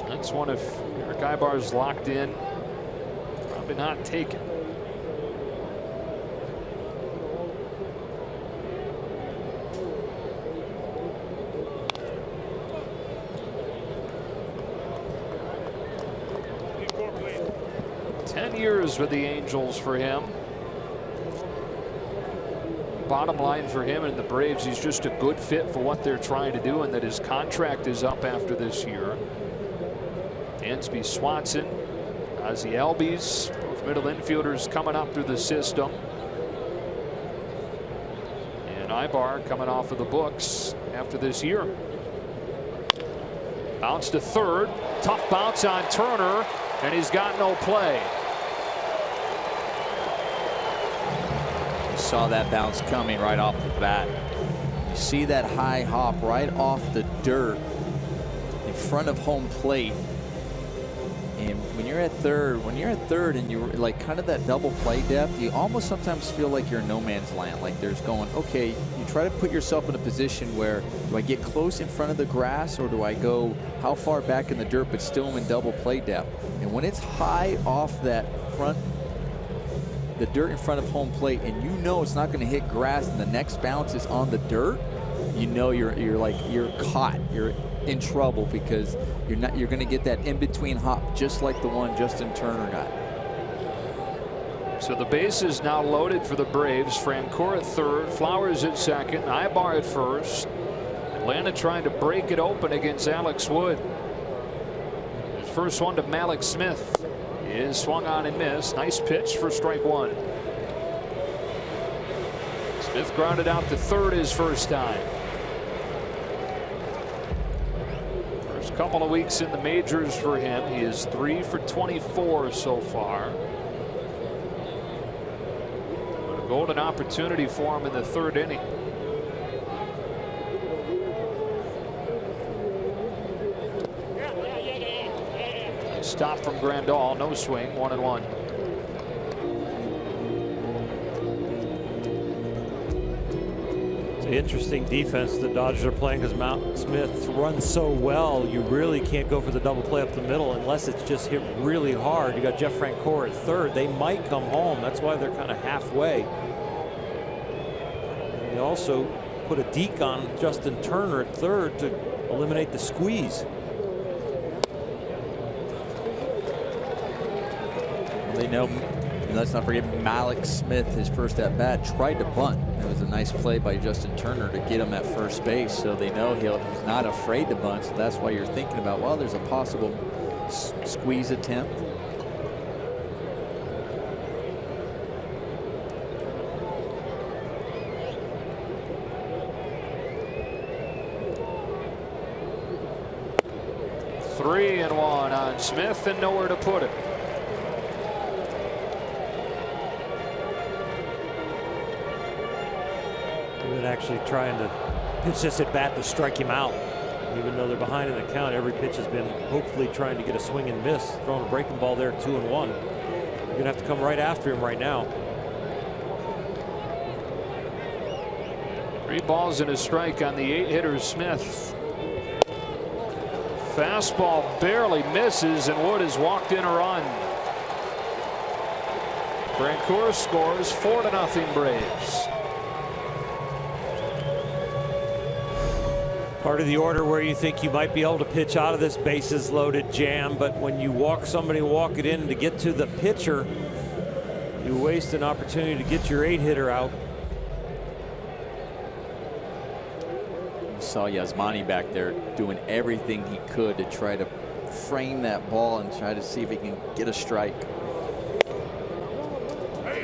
That's one if Eric Ibar's locked in. Probably not taken. Years with the Angels for him. Bottom line for him and the Braves, he's just a good fit for what they're trying to do, and that his contract is up after this year. Dansby Swanson, Ozzie Albies middle infielders coming up through the system. And Ibar coming off of the books after this year. Bounce to third. Tough bounce on Turner, and he's got no play. You saw that bounce coming right off the bat. You see that high hop right off the dirt in front of home plate. And when you're at third and you're like kind of that double play depth, you almost sometimes feel like you're in no man's land. Like there's going, okay, you try to put yourself in a position where, do I get close in front of the grass, or do I go how far back in the dirt but still in double play depth? And when it's high off that front, the dirt in front of home plate, and you know it's not going to hit grass, and the next bounce is on the dirt, you know you're caught. You're in trouble, because you're going to get that in between hop, just like the one Justin Turner got. So the base is now loaded for the Braves. Francoeur at third, Flowers at second, Ibar at first. Atlanta trying to break it open against Alex Wood. His first one to Malik Smith is swung on and missed. Nice pitch for strike one. Smith grounded out to third his first time. First couple of weeks in the majors for him. He is 3 for 24 so far. But a golden opportunity for him in the third inning. Stop from Grandal, no swing, 1-1. It's an interesting defense the Dodgers are playing, because Mount Smith runs so well. You really can't go for the double play up the middle unless it's just hit really hard. You got Jeff Francoeur at third. They might come home. That's why they're kind of halfway. They also put a deke on Justin Turner at third to eliminate the squeeze. They know, let's not forget, Malik Smith, his first at bat, tried to bunt. It was a nice play by Justin Turner to get him at first base, so they know he's not afraid to bunt. So that's why you're thinking about, well, there's a possible squeeze attempt. Three and one on Smith, and nowhere to put it. Actually trying to pitch this at bat to strike him out. Even though they're behind in the count, every pitch has been hopefully trying to get a swing and miss. Throwing a breaking ball there, 2-1. You're going to have to come right after him right now. 3 balls and a strike on the 8-hitter Smith. Fastball barely misses, and Wood has walked in a run. Francoeur scores, 4-0 Braves. Part of the order where you think you might be able to pitch out of this bases loaded jam, but when you walk it in to get to the pitcher, you waste an opportunity to get your 8-hitter out. You saw Yasmani back there doing everything he could to try to frame that ball and try to see if he can get a strike.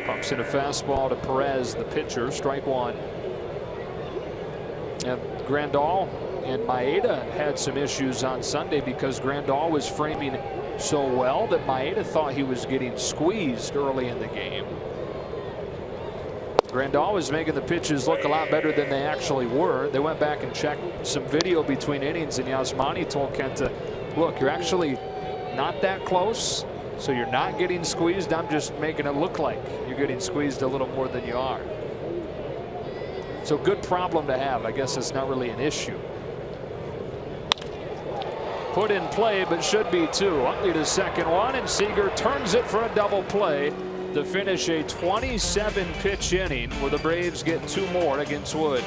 Pumps in a fastball to Perez, the pitcher, strike one. And Grandal and Maeda had some issues on Sunday because Grandal was framing so well that Maeda thought he was getting squeezed early in the game. Grandal was making the pitches look a lot better than they actually were. They went back and checked some video between innings, and Yasmani told Kenta, look, you're actually not that close, so you're not getting squeezed. I'm just making it look like you're getting squeezed a little more than you are. So good problem to have. I guess it's not really an issue. Put in play, but should be two. Utley to second one, and Seager turns it for a double play to finish a 27 pitch inning where the Braves get 2 more against Wood.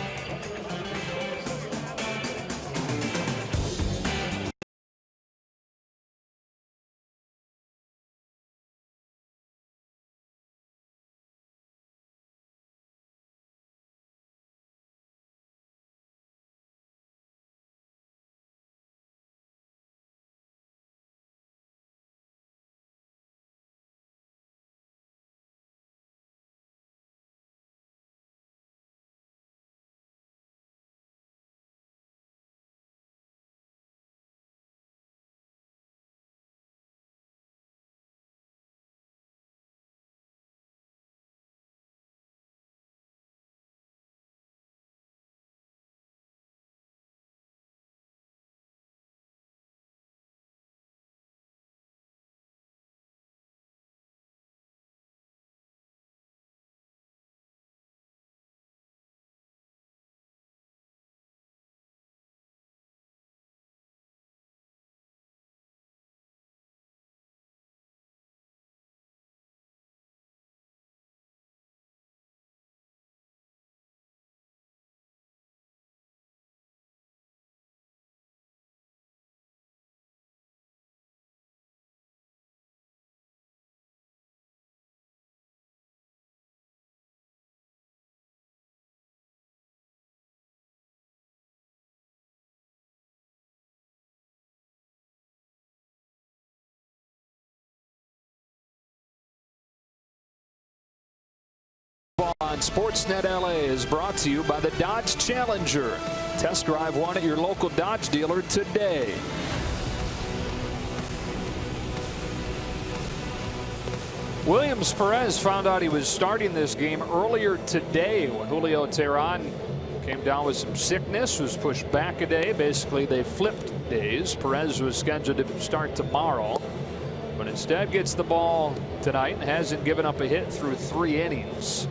On Sportsnet LA is brought to you by the Dodge Challenger. Test drive one at your local Dodge dealer today. Williams Perez found out he was starting this game earlier today when Julio Teheran came down with some sickness, was pushed back a day. Basically, they flipped days. Perez was scheduled to start tomorrow, but instead gets the ball tonight and hasn't given up a hit through 3 innings.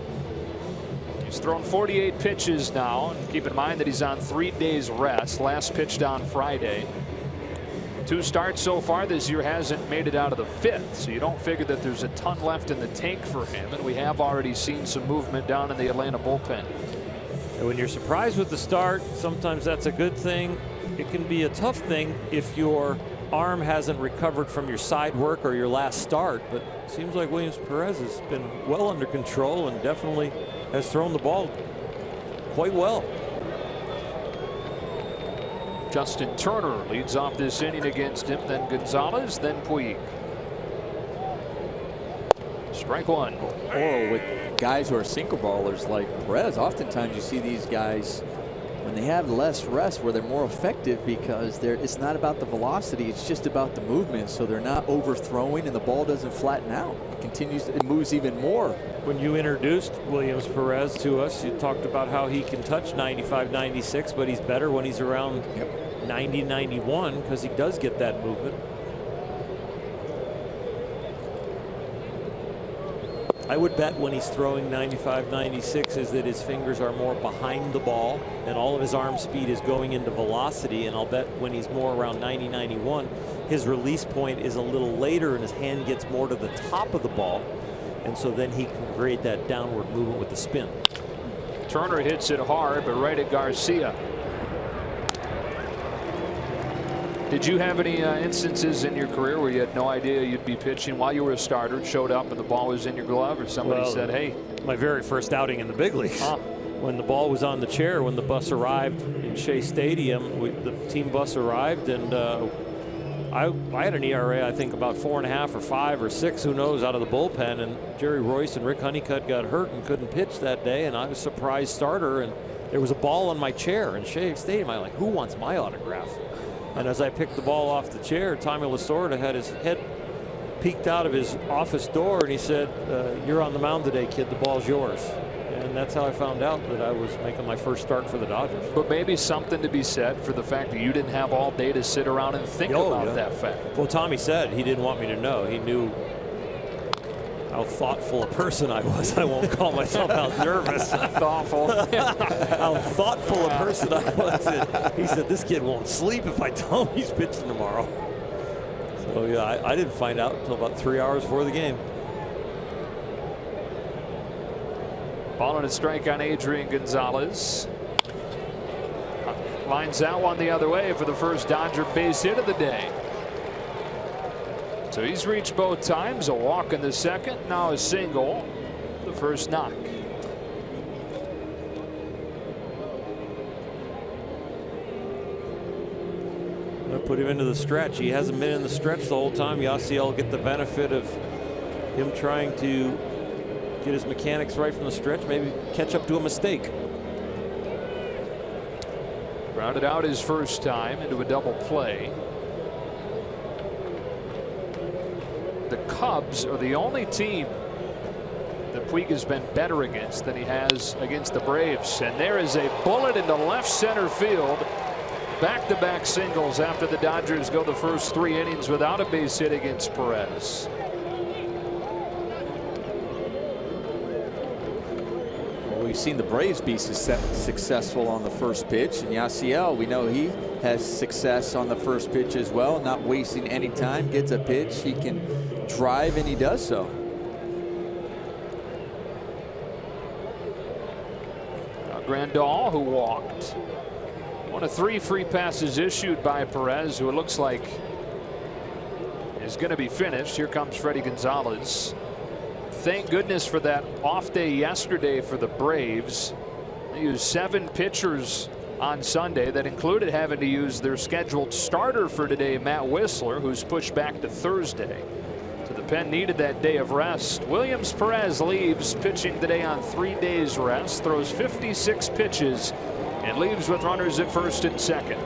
He's thrown 48 pitches now, and keep in mind that he's on 3 days rest. Last pitched on Friday. 2 starts so far this year, hasn't made it out of the 5th, so you don't figure that there's a ton left in the tank for him, and we have already seen some movement down in the Atlanta bullpen. And when you're surprised with the start, sometimes that's a good thing. It can be a tough thing if your arm hasn't recovered from your side work or your last start, but it seems like Williams Perez has been well under control and definitely has thrown the ball quite well. Justin Turner leads off this inning against him, then Gonzalez, then Puig. Strike one. Or with guys who are sinker ballers like Perez, oftentimes you see these guys when they have less rest where they're more effective because it's not about the velocity, it's just about the movement, so they're not overthrowing and the ball doesn't flatten out. It moves even more. When you introduced Williams Perez to us, you talked about how he can touch 95, 96, but he's better when he's around 90, 91 because he does get that movement. I would bet when he's throwing 95, 96 is that his fingers are more behind the ball and all of his arm speed is going into velocity, and I'll bet when he's more around 90, 91 his release point is a little later and his hand gets more to the top of the ball, and so then he can create that downward movement with the spin. Turner hits it hard, but right at Garcia. Did you have any instances in your career where you had no idea you'd be pitching while you were a starter, showed up and the ball was in your glove, or somebody said, hey? My very first outing in the big leagues. When the ball was on the chair, when the bus arrived in Shea Stadium, the team bus arrived, and I had an ERA, I think about 4.5 or 5 or 6, who knows, out of the bullpen, and Jerry Royce and Rick Honeycutt got hurt and couldn't pitch that day, and I was a surprise starter, and there was a ball on my chair in Shea Stadium. I'm like, who wants my autograph? And as I picked the ball off the chair, Tommy Lasorda had his head peeked out of his office door, and he said, you're on the mound today, kid, the ball's yours. And that's how I found out that I was making my first start for the Dodgers. But maybe something to be said for the fact that you didn't have all day to sit around and think about that fact. Well, Tommy said he didn't want me to know. He knew how thoughtful a person I was. I won't call myself out nervous. Thoughtful. How thoughtful a person I was. And he said, this kid won't sleep if I tell him he's pitching tomorrow. So, yeah, I didn't find out until about 3 hours before the game. Ball and a strike on Adrian Gonzalez. Lines that one the other way for the first Dodger base hit of the day. So he's reached both times. A walk in the second, now a single, the first knock. I put him into the stretch. He hasn't been in the stretch the whole time. Yasiel will get the benefit of him trying to get his mechanics right from the stretch, maybe catch up to a mistake. Grounded out his first time into a double play. The Cubs are the only team that Puig has been better against than he has against the Braves. And there is a bullet into left center field. Back-to-back singles after the Dodgers go the first 3 innings without a base hit against Perez. Well, we've seen the Braves be successful on the first pitch, and Yasiel, we know he has success on the first pitch as well, not wasting any time, gets a pitch, he can drive, and he does so. Grandal, who walked. One of 3 free passes issued by Perez, who it looks like is going to be finished. Here comes Freddie Gonzalez. Thank goodness for that off day yesterday for the Braves. They used 7 pitchers on Sunday. That included having to use their scheduled starter for today, Matt Whistler, who's pushed back to Thursday. So the bullpen needed that day of rest. Williams Perez leaves, pitching today on 3 days rest, throws 56 pitches and leaves with runners at first and second.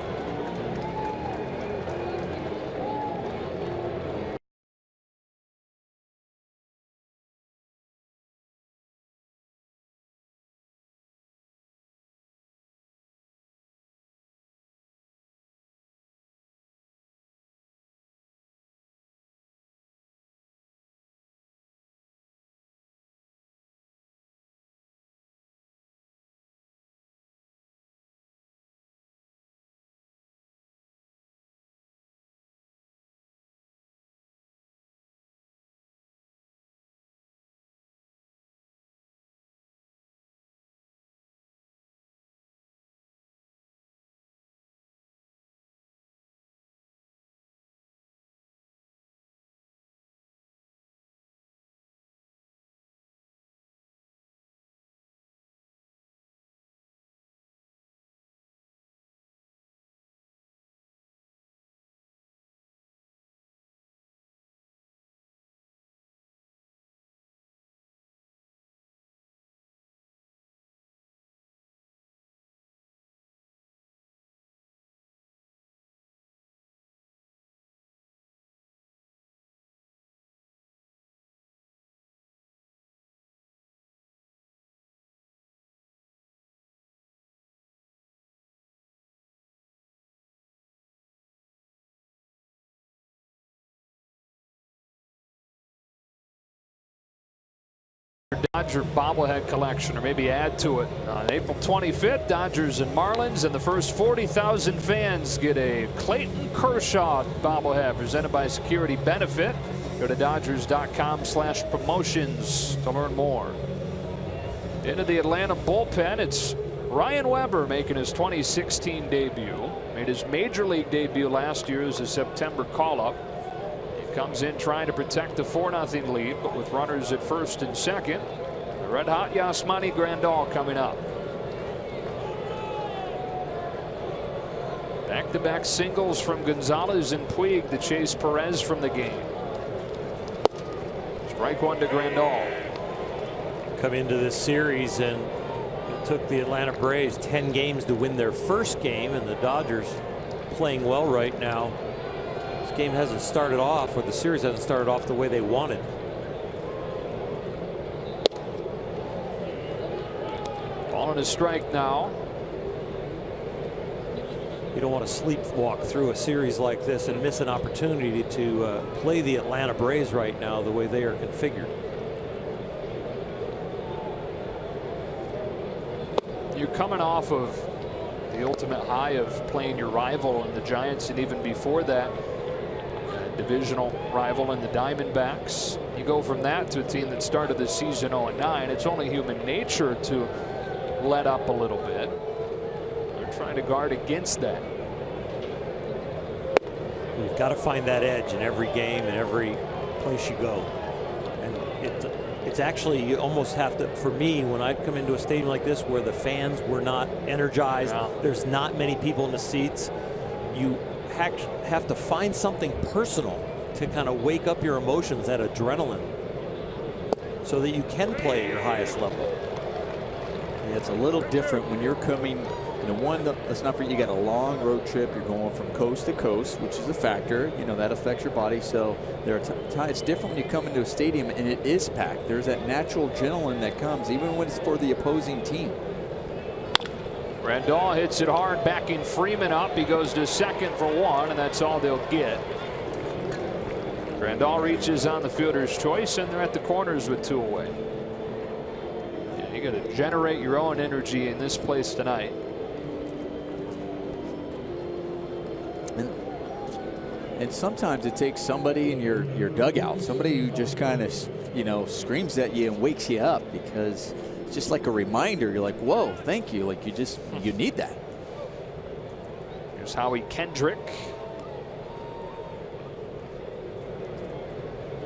Dodger bobblehead collection, or maybe add to it. On April 25th, Dodgers and Marlins, and the first 40,000 fans get a Clayton Kershaw bobblehead presented by Security Benefit. Go to Dodgers.com/promotions to learn more. Into the Atlanta bullpen, it's Ryan Weber making his 2016 debut. Made his major league debut last year as a September call-up. Comes in trying to protect the 4-0 lead, but with runners at first and second. The red-hot Yasmani Grandal coming up. Back-to-back singles from Gonzalez and Puig to chase Perez from the game. Strike one to Grandal. Come into this series, and it took the Atlanta Braves 10 games to win their first game, and the Dodgers playing well right now. Game hasn't started off, or the series hasn't started off the way they wanted. Ball and a strike now. You don't want to sleepwalk through a series like this and miss an opportunity to play the Atlanta Braves right now the way they are configured. You're coming off of the ultimate high of playing your rival in the Giants, and even before that, divisional rival in the Diamondbacks. You go from that to a team that started the season 0-9. It's only human nature to let up a little bit. They're trying to guard against that. You've got to find that edge in every game and every place you go. And it's actually, you almost have to, for me, when I come into a stadium like this where the fans were not energized, there's not many people in the seats, you have to find something personal to kind of wake up your emotions, that adrenaline, so that you can play at your highest level. Yeah, it's a little different when you're coming, let's not forget, you got a long road trip. You're going from coast to coast, which is a factor. That affects your body. So there are it's different when you come into a stadium and it is packed. There's that natural adrenaline that comes, even when it's for the opposing team. Grandal hits it hard, backing Freeman up. He goes to second for one, and that's all they'll get. Grandal reaches on the fielder's choice, and they're at the corners with 2 away. Yeah, you got to generate your own energy in this place tonight. And sometimes it takes somebody in your dugout, somebody who just kind of, screams at you and wakes you up, because it's just like a reminder. You're like, whoa, thank you. Like, you need that. Here's Howie Kendrick.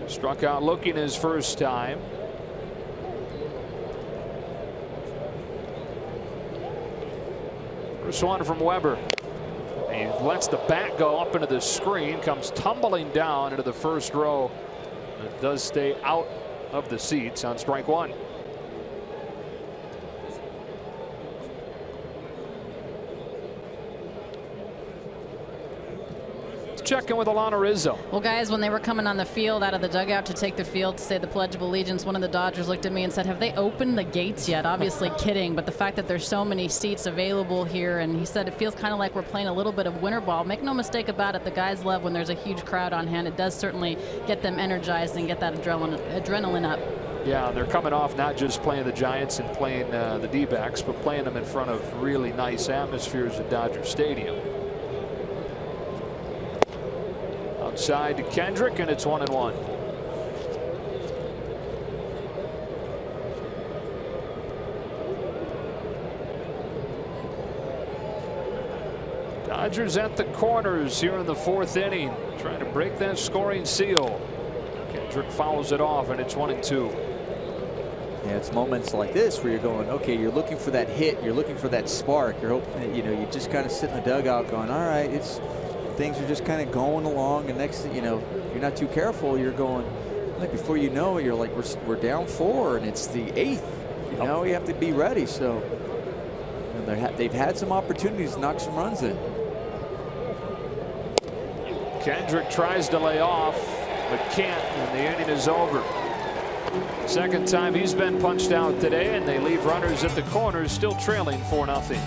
Struck out looking his first time. First one from Weber. He lets the bat go up into the screen, comes tumbling down into the first row It does stay out of the seats on strike one. Check in with Alana Rizzo. Well, guys, when they were coming on the field out of the dugout to take the field to say the Pledge of Allegiance, one of the Dodgers looked at me and said, have they opened the gates yet? Obviously kidding, but the fact that there's so many seats available here, and he said it feels kind of like we're playing a little bit of winter ball. Make no mistake about it, the guys love when there's a huge crowd on hand. It does certainly get them energized and get that adrenaline up. Yeah, they're coming off not just playing the Giants and playing the D-backs, but playing them in front of really nice atmospheres at Dodger Stadium. Outside to Kendrick, and it's 1-1. Dodgers at the corners here in the fourth inning, trying to break that scoring seal. Kendrick fouls it off, and it's 1-2. Yeah, it's moments like this where you're going, okay, you're looking for that hit, you're looking for that spark, you're hoping that, you just kind of sit in the dugout going, all right, things are just kind of going along, and next thing you know, if you're not too careful, you're going, like, before you know it, you're like, we're down 4 and it's the 8th. Now you have to be ready. So they've had some opportunities to knock some runs in. Kendrick tries to lay off, but can't, and the inning is over. Second time he's been punched out today, and they leave runners at the corners, still trailing 4-0.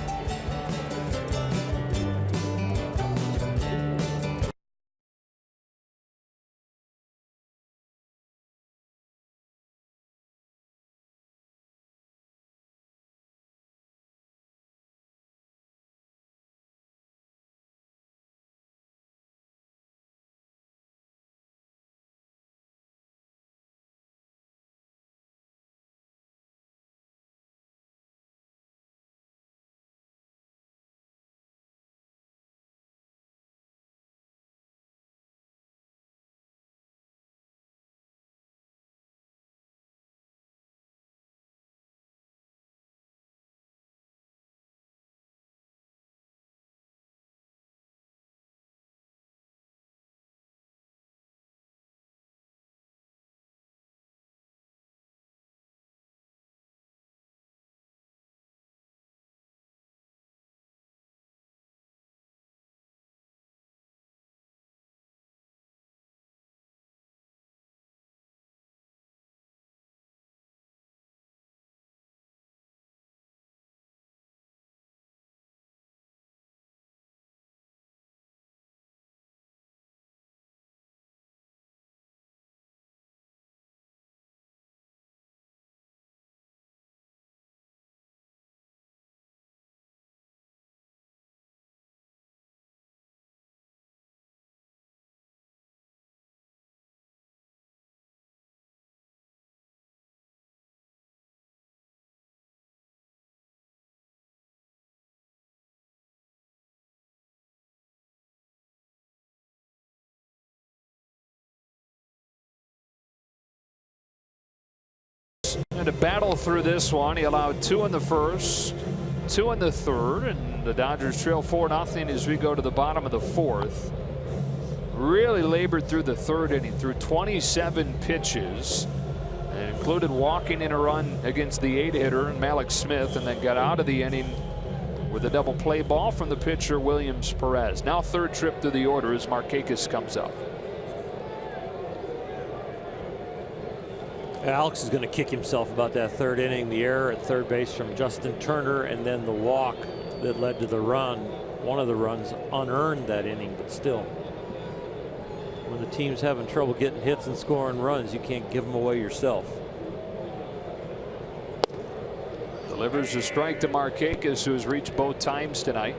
And to battle through this one, he allowed 2 in the first, 2 in the third, and the Dodgers trail 4-0 as we go to the bottom of the fourth. Really labored through the third inning, through 27 pitches, and included walking in a run against the 8-hitter Malik Smith, and then got out of the inning with a double play ball from the pitcher Williams Perez. Now third trip through the order as Markakis comes up. Alex is going to kick himself about that third inning, the error at third base from Justin Turner, and then the walk that led to the run. One of the runs unearned that inning, but still, when the team's having trouble getting hits and scoring runs, you can't give them away yourself. Delivers a strike to Markakis, who has reached both times tonight.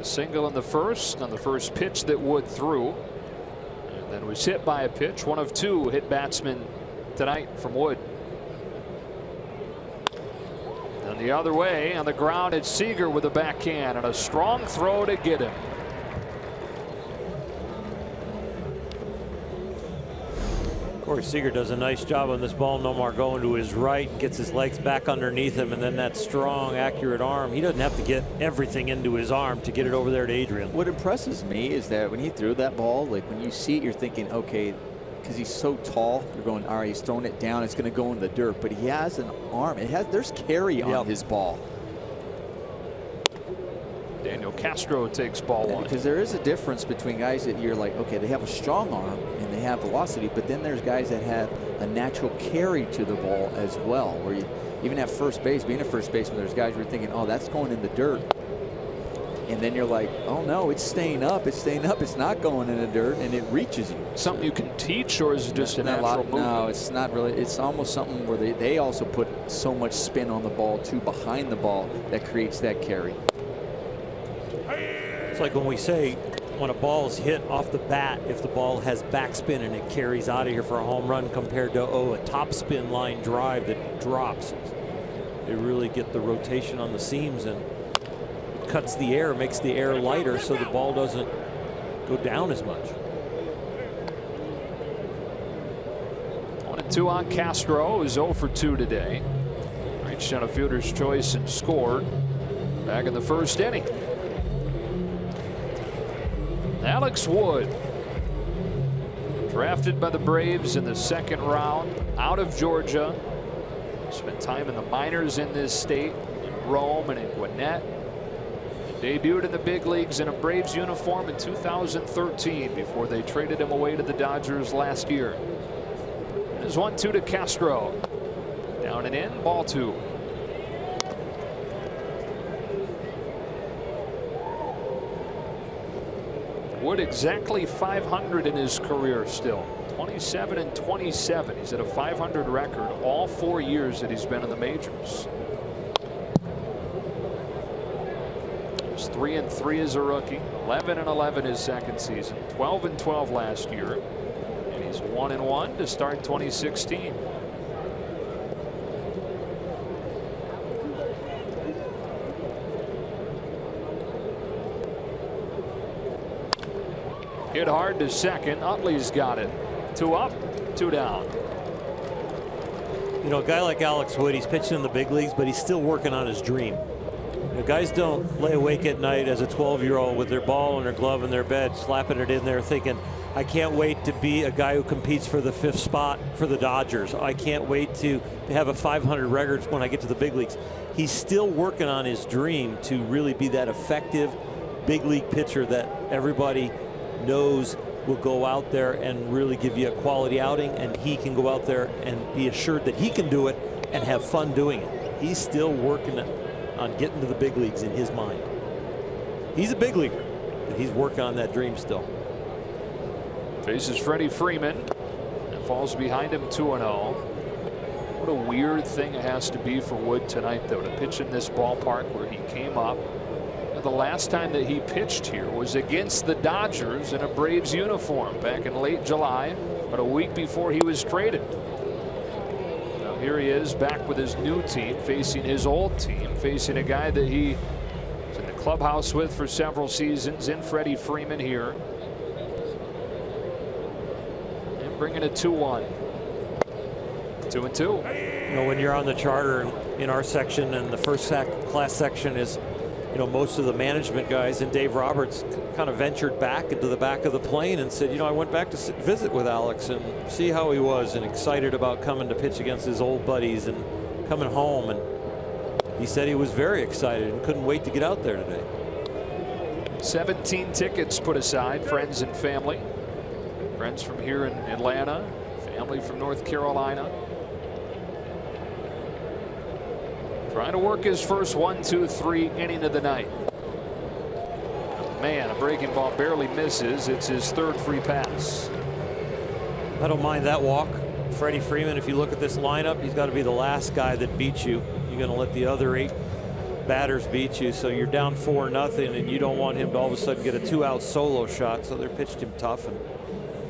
A single in the first on the first pitch that Wood threw, and then was hit by a pitch. 1 of 2 hit batsmen tonight from Wood. And the other way on the ground, it's Seager with a backhand and a strong throw to get him. Corey Seager does a nice job on this ball. Nomar going to his right, gets his legs back underneath him, and then that strong, accurate arm. He doesn't have to get everything into his arm to get it over there to Adrian. What impresses me is that when he threw that ball, like when you see it, you're thinking, okay, because he's so tall, you're going, all right, he's throwing it down, it's going to go in the dirt. But he has an arm. There's carry on his ball. Daniel Castro takes ball one. Because there is a difference between guys that you're like, okay, they have a strong arm and they have velocity, but then there's guys that have a natural carry to the ball as well, where you even at first base, being a first baseman, there's guys where you're thinking, oh, that's going in the dirt. And then you're like, oh no, it's staying up, it's not going in the dirt, and it reaches you. Something you can teach, or is it just a natural movement? No, it's not really. It's almost something where they also put so much spin on the ball too, behind the ball, that creates that carry. It's like when we say when a ball is hit off the bat, if the ball has backspin and it carries out of here for a home run, compared to a topspin line drive that drops. They really get the rotation on the seams and cuts the air, makes the air lighter, so the ball doesn't go down as much. 1-2 on Castro, who's 0 for 2 today. Reached on a fielder's choice and scored back in the first inning. Alex Wood, drafted by the Braves in the 2nd round, out of Georgia. Spent time in the minors in this state, in Rome and in Gwinnett. Debuted in the big leagues in a Braves uniform in 2013 before they traded him away to the Dodgers last year. There's 1-2 to Castro. Down and in, ball 2. Wood exactly 500 in his career still. 27 and 27. He's at a 500 record all 4 years that he's been in the majors. He's 3 and 3 as a rookie. 11 and 11 his second season. 12 and 12 last year. And he's 1 and 1 to start 2016. Hit hard to second. Utley's got it. 2 up, 2 down. You know, a guy like Alex Wood, he's pitching in the big leagues, but he's still working on his dream. You know, guys don't lay awake at night as a 12-year-old with their ball and their glove in their bed, slapping it in there, thinking, I can't wait to be a guy who competes for the 5th spot for the Dodgers. I can't wait to have a 500 record when I get to the big leagues. He's still working on his dream to really be that effective big league pitcher that everybody knows will go out there and really give you a quality outing, and he can go out there and be assured that he can do it and have fun doing it. He's still working on getting to the big leagues in his mind. He's a big leaguer, but he's working on that dream still. Faces Freddie Freeman and falls behind him 2-0. What a weird thing it has to be for Wood tonight, though, to pitch in this ballpark where he came up. The last time that he pitched here was against the Dodgers in a Braves uniform back in late July, but a week before he was traded. Now here he is back with his new team, facing his old team, facing a guy that he was in the clubhouse with for several seasons, in Freddie Freeman here. And bringing a 2-1. 2-2. You know, when you're on the charter in our section, and the first class section is, you know, most of the management guys, and Dave Roberts kind of ventured back into the back of the plane and said, you know, I went back to visit with Alex and see how he was, and excited about coming to pitch against his old buddies and coming home. And he said he was very excited and couldn't wait to get out there today. 17 tickets put aside, friends and family. Friends from here in Atlanta, family from North Carolina. Trying to work his first 1-2-3 inning of the night. Man, a breaking ball barely misses. It's his 3rd free pass. I don't mind that walk. Freddie Freeman, if you look at this lineup, he's got to be the last guy that beats you. You're going to let the other 8 batters beat you, so you're down 4-0, and you don't want him to all of a sudden get a 2-out solo shot, so they pitched him tough and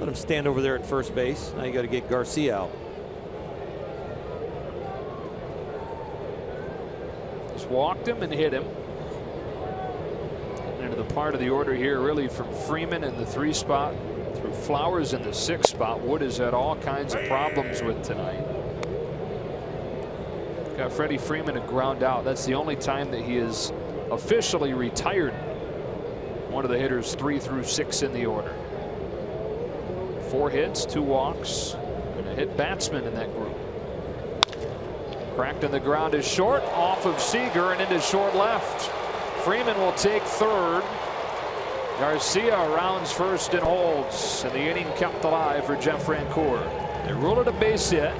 let him stand over there at first base. Now you got to get Garcia out. Walked him and hit him. Into the part of the order here, really, from Freeman in the 3 spot through Flowers in the 6 spot. Wood has had all kinds of problems with tonight. Got Freddie Freeman to ground out. That's the only time that he is officially retired one of the hitters 3 through 6 in the order. 4 hits, 2 walks, and a hit batsman in that group. Cracked in the ground is short, off of Seager and into short left. Freeman will take third. Garcia rounds first and holds, and the inning kept alive for Jeff Francoeur. They rule it a base hit.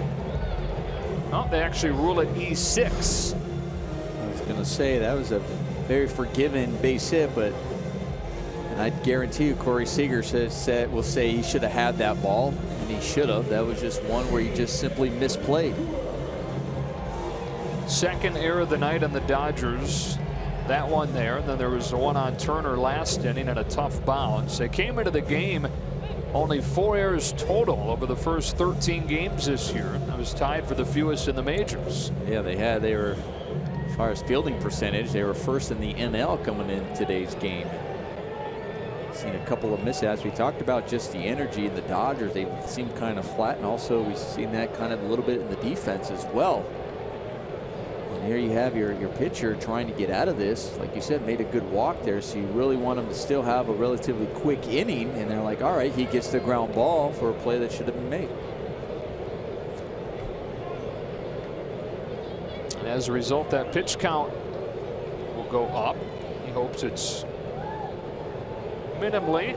No, they actually rule it E6. I was going to say that was a very forgiving base hit, but I guarantee you Corey Seager will say he should have had that ball, and he should have. That was just one where he just simply misplayed. Second error of the night on the Dodgers. That one there, and then there was the one on Turner last inning and a tough bounce. They came into the game only 4 errors total over the first 13 games this year. That was tied for the fewest in the majors. Yeah, they were, as far as fielding percentage, they were first in the NL coming in today's game. Seen a couple of mishaps. We talked about just the energy in the Dodgers. They seem kind of flat, and also we've seen that kind of a little bit in the defense as well. And here you have your pitcher trying to get out of this. Like you said, made a good walk there, so you really want him to still have a relatively quick inning, and they're like, all right, he gets the ground ball for a play that should have been made. And as a result, that pitch count will go up. He hopes it's minimally.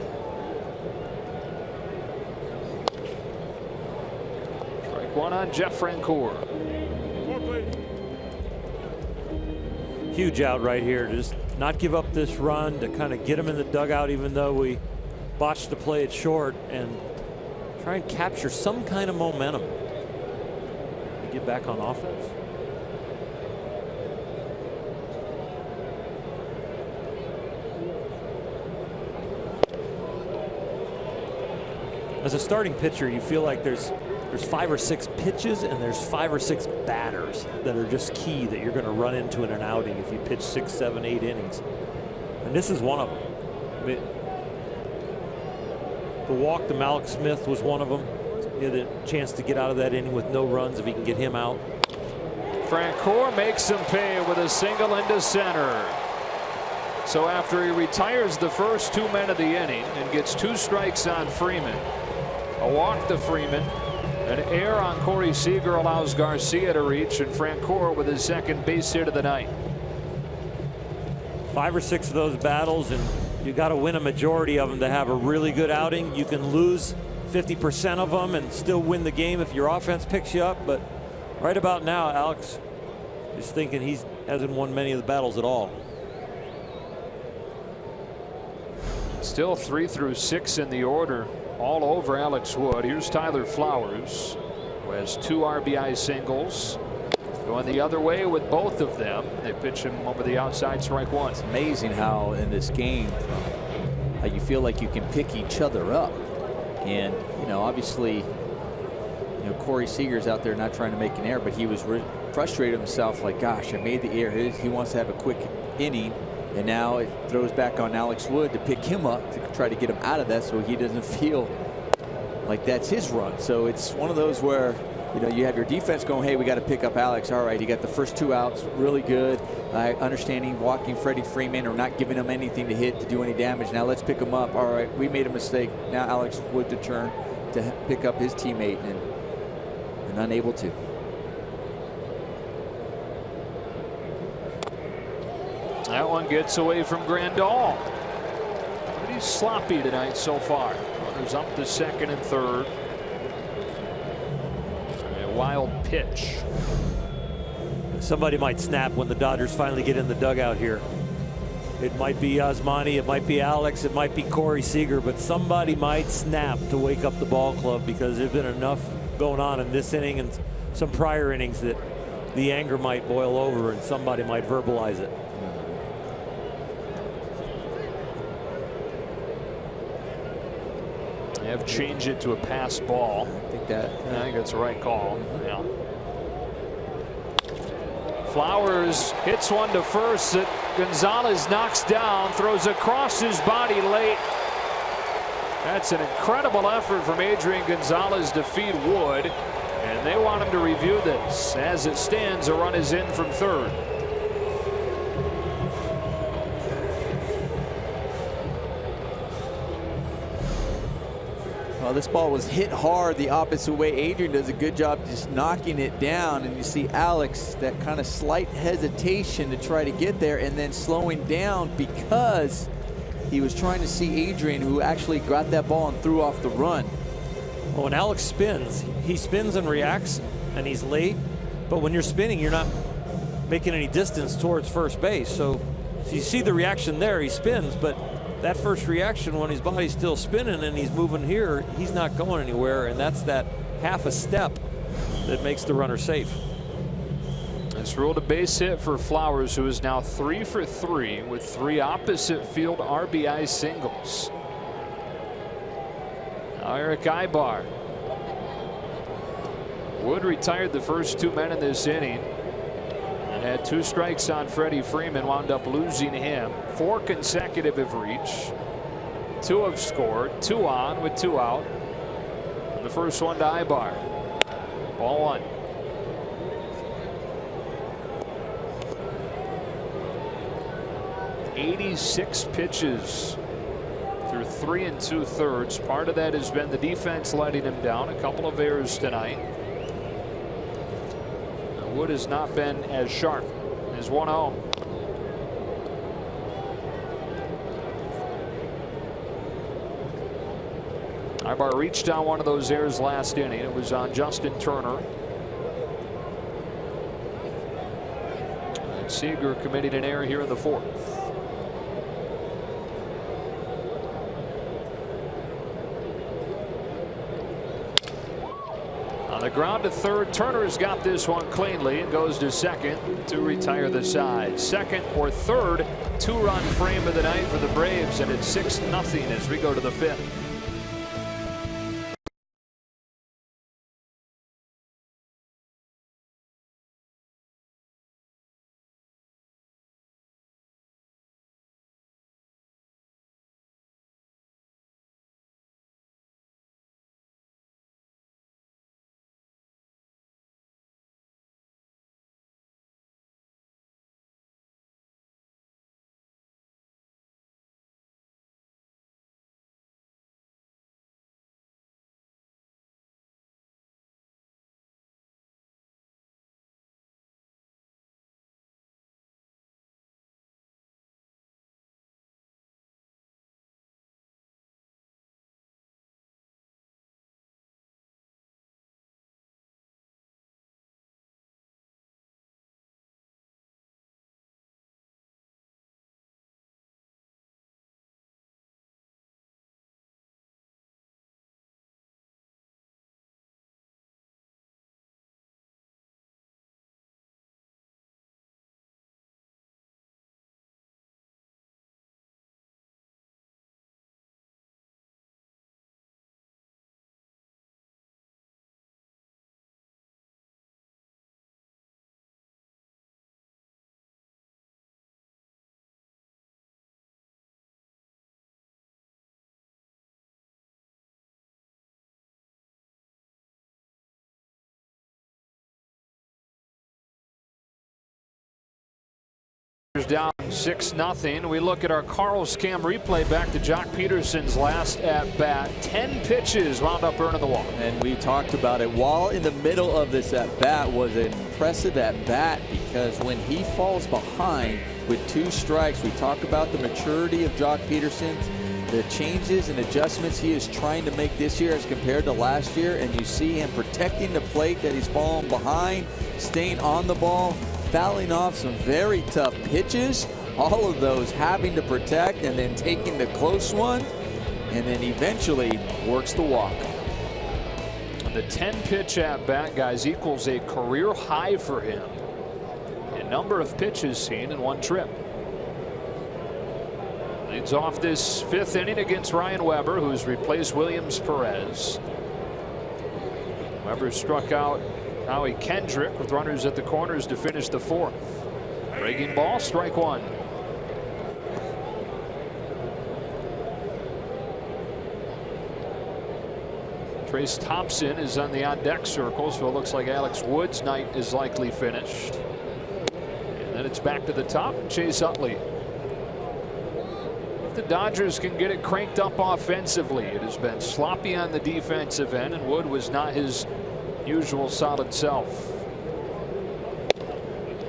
Strike one on Jeff Francoeur. Huge out right here. Just not give up this run to kind of get him in the dugout, even though we botched the play at short, and try and capture some kind of momentum to get back on offense. As a starting pitcher, you feel like there's 5 or 6 pitches and there's 5 or 6 batters that are just key that you're going to run into in an outing if you pitch 6, 7, 8 innings. And this is one of them. I mean, the walk to Malik Smith was one of them. He had a chance to get out of that inning with no runs if he can get him out. Francoeur makes him pay with a single into center. So after he retires the first 2 men of the inning and gets 2 strikes on Freeman, a walk to Freeman, an error on Corey Seager allows Garcia to reach, and Francoeur with his second base hit of the night. 5 or 6 of those battles, and you got to win a majority of them to have a really good outing. You can lose 50% of them and still win the game if your offense picks you up. But right about now, Alex is thinking he hasn't won many of the battles at all. Still 3 through 6 in the order, all over Alex Wood. Here's Tyler Flowers, who has 2 RBI singles. Going the other way with both of them. They pitch him over the outside, strike one. It's amazing how in this game, how you feel like you can pick each other up. And, you know, obviously, you know, Corey Seager's out there not trying to make an error, but he was frustrated himself, like, gosh, I made the error. He wants to have a quick inning. And now it throws back on Alex Wood to pick him up to try to get him out of that so he doesn't feel like that's his run. So it's one of those where, you know, you have your defense going, hey, we got to pick up Alex. All right, he got the first 2 outs, really good. Understanding walking Freddie Freeman or not giving him anything to hit to do any damage. Now let's pick him up. All right, we made a mistake. Now Alex Wood to turn to pick up his teammate and unable to. That one gets away from Grandal. But he's sloppy tonight so far. Runners up to second and third. A wild pitch. Somebody might snap when the Dodgers finally get in the dugout here. It might be Yasmani, it might be Alex, it might be Corey Seager, but somebody might snap to wake up the ball club, because there's been enough going on in this inning and some prior innings that the anger might boil over and somebody might verbalize it. Have changed it to a pass ball. I think that's the right call. Yeah. Flowers hits one to first that Gonzalez knocks down, throws across his body late. That's an incredible effort from Adrian Gonzalez to feed Wood, and they want him to review this. As it stands, a run is in from third. Well, this ball was hit hard the opposite way. Adrian does a good job just knocking it down, and you see Alex, that kind of slight hesitation to try to get there and then slowing down because he was trying to see Adrian, who actually got that ball and threw off the run. Well, when Alex spins, he spins and reacts, and he's late. But when you're spinning, you're not making any distance towards first base. So you see the reaction there. He spins, but that first reaction when his body's still spinning and he's moving here, he's not going anywhere, and that's that half a step that makes the runner safe. It's ruled a base hit for Flowers, who is now 3 for 3 with 3 opposite field RBI singles. Now Eric Ibar. Wood retired the first 2 men in this inning and had 2 strikes on Freddie Freeman, wound up losing him. 4 consecutive have reached. 2 have scored. 2 on with 2 out. And the first one to Ibar. Ball 1. "86 pitches through 3 2/3. Part of that has been the defense letting him down. A couple of errors tonight. Wood has not been as sharp as 1-0. Ibar reached on one of those errors last inning. It was on Justin Turner. And Seager committed an error here in the 4th. On the ground to 3rd, Turner's got this one cleanly and goes to 2nd to retire the side. 2nd or 3rd 2-run frame of the night for the Braves, and it's 6-0 as we go to the 5th. Down 6-0. We look at our Carl's Cam replay back to Joc Pederson's last at bat. 10 pitches wound up earning the walk. And we talked about it. While in the middle of this at bat was an impressive at bat, because when he falls behind with 2 strikes, we talk about the maturity of Joc Pederson, the changes and adjustments he is trying to make this year as compared to last year, and you see him protecting the plate that he's fallen behind, staying on the ball, fouling off some very tough pitches, all of those having to protect and then taking the close one, and then eventually works the walk. The 10-pitch at bat, guys, equals a career high for him in number of pitches seen in one trip. Leads off this 5th inning against Ryan Weber, who's replaced Williams Perez. Weber struck out Howie Kendrick with runners at the corners to finish the 4th. Breaking ball, strike 1. Trace Thompson is on the on-deck circle, so it looks like Alex Wood's night is likely finished. And then it's back to the top, Chase Utley. the Dodgers can get it cranked up offensively. It has been sloppy on the defensive end, and Wood was not his usual solid self.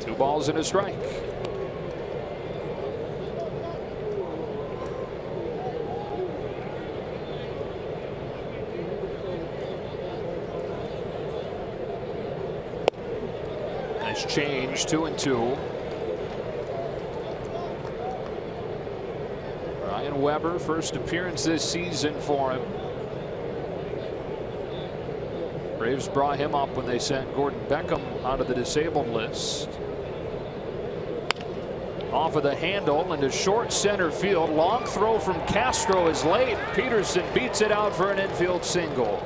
2 balls and a strike. Nice change, 2-2. Ryan Weber, first appearance this season for him. Braves brought him up when they sent Gordon Beckham out of the disabled list. Off of the handle into short center field. Long throw from Castro is late. Pederson beats it out for an infield single.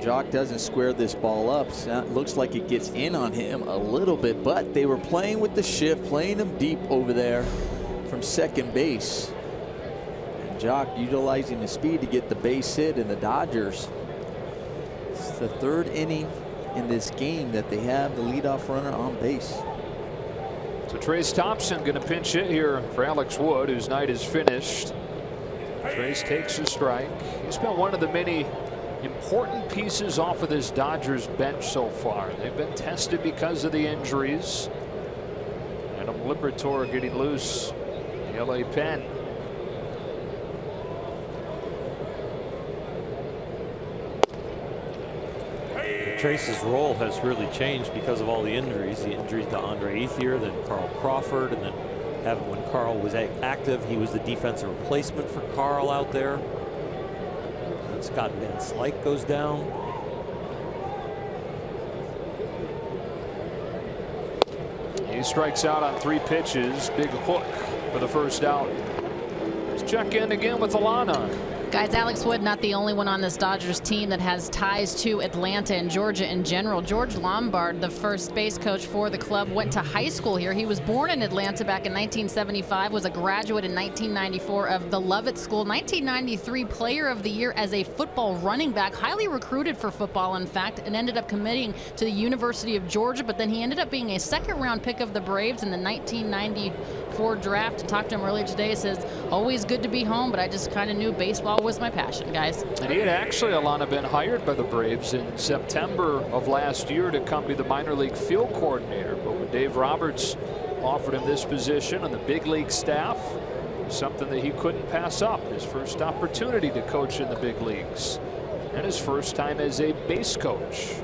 Joc doesn't square this ball up. So it looks like it gets in on him a little bit, but they were playing with the shift, playing him deep over there from second base. And Joc utilizing the speed to get the base hit, and the Dodgers. It's the 3rd inning in this game that they have the leadoff runner on base. So Trace Thompson going to pinch hit here for Alex Wood, whose night is finished. Trace takes a strike. He's been one of the many important pieces off of this Dodgers bench so far. They've been tested because of the injuries. Adam Liberatore getting loose. The LA pen. Trace's role has really changed because of all the injuries. The injuries to Andre Ethier, then Carl Crawford, and then when Carl was active, he was the defensive replacement for Carl out there. Scott Van Slyke goes down. He strikes out on 3 pitches. Big hook for the first out. Let's check in again with Alana. Guys, Alex Wood not the only one on this Dodgers team that has ties to Atlanta and Georgia in general. George Lombard, the first base coach for the club, went to high school here. He was born in Atlanta back in 1975, was a graduate in 1994 of the Lovett School, 1993 Player of the Year as a football running back, highly recruited for football, in fact, and ended up committing to the University of Georgia, but then he ended up being a 2nd-round pick of the Braves in the 1994 draft. I talked to him earlier today. He says, always good to be home, but I just kind of knew baseball was my passion, guys. And he had actually, Alana, been hired by the Braves in September of last year to come be the minor league field coordinator. But when Dave Roberts offered him this position on the big league staff, something that he couldn't pass up. His first opportunity to coach in the big leagues, and his first time as a base coach.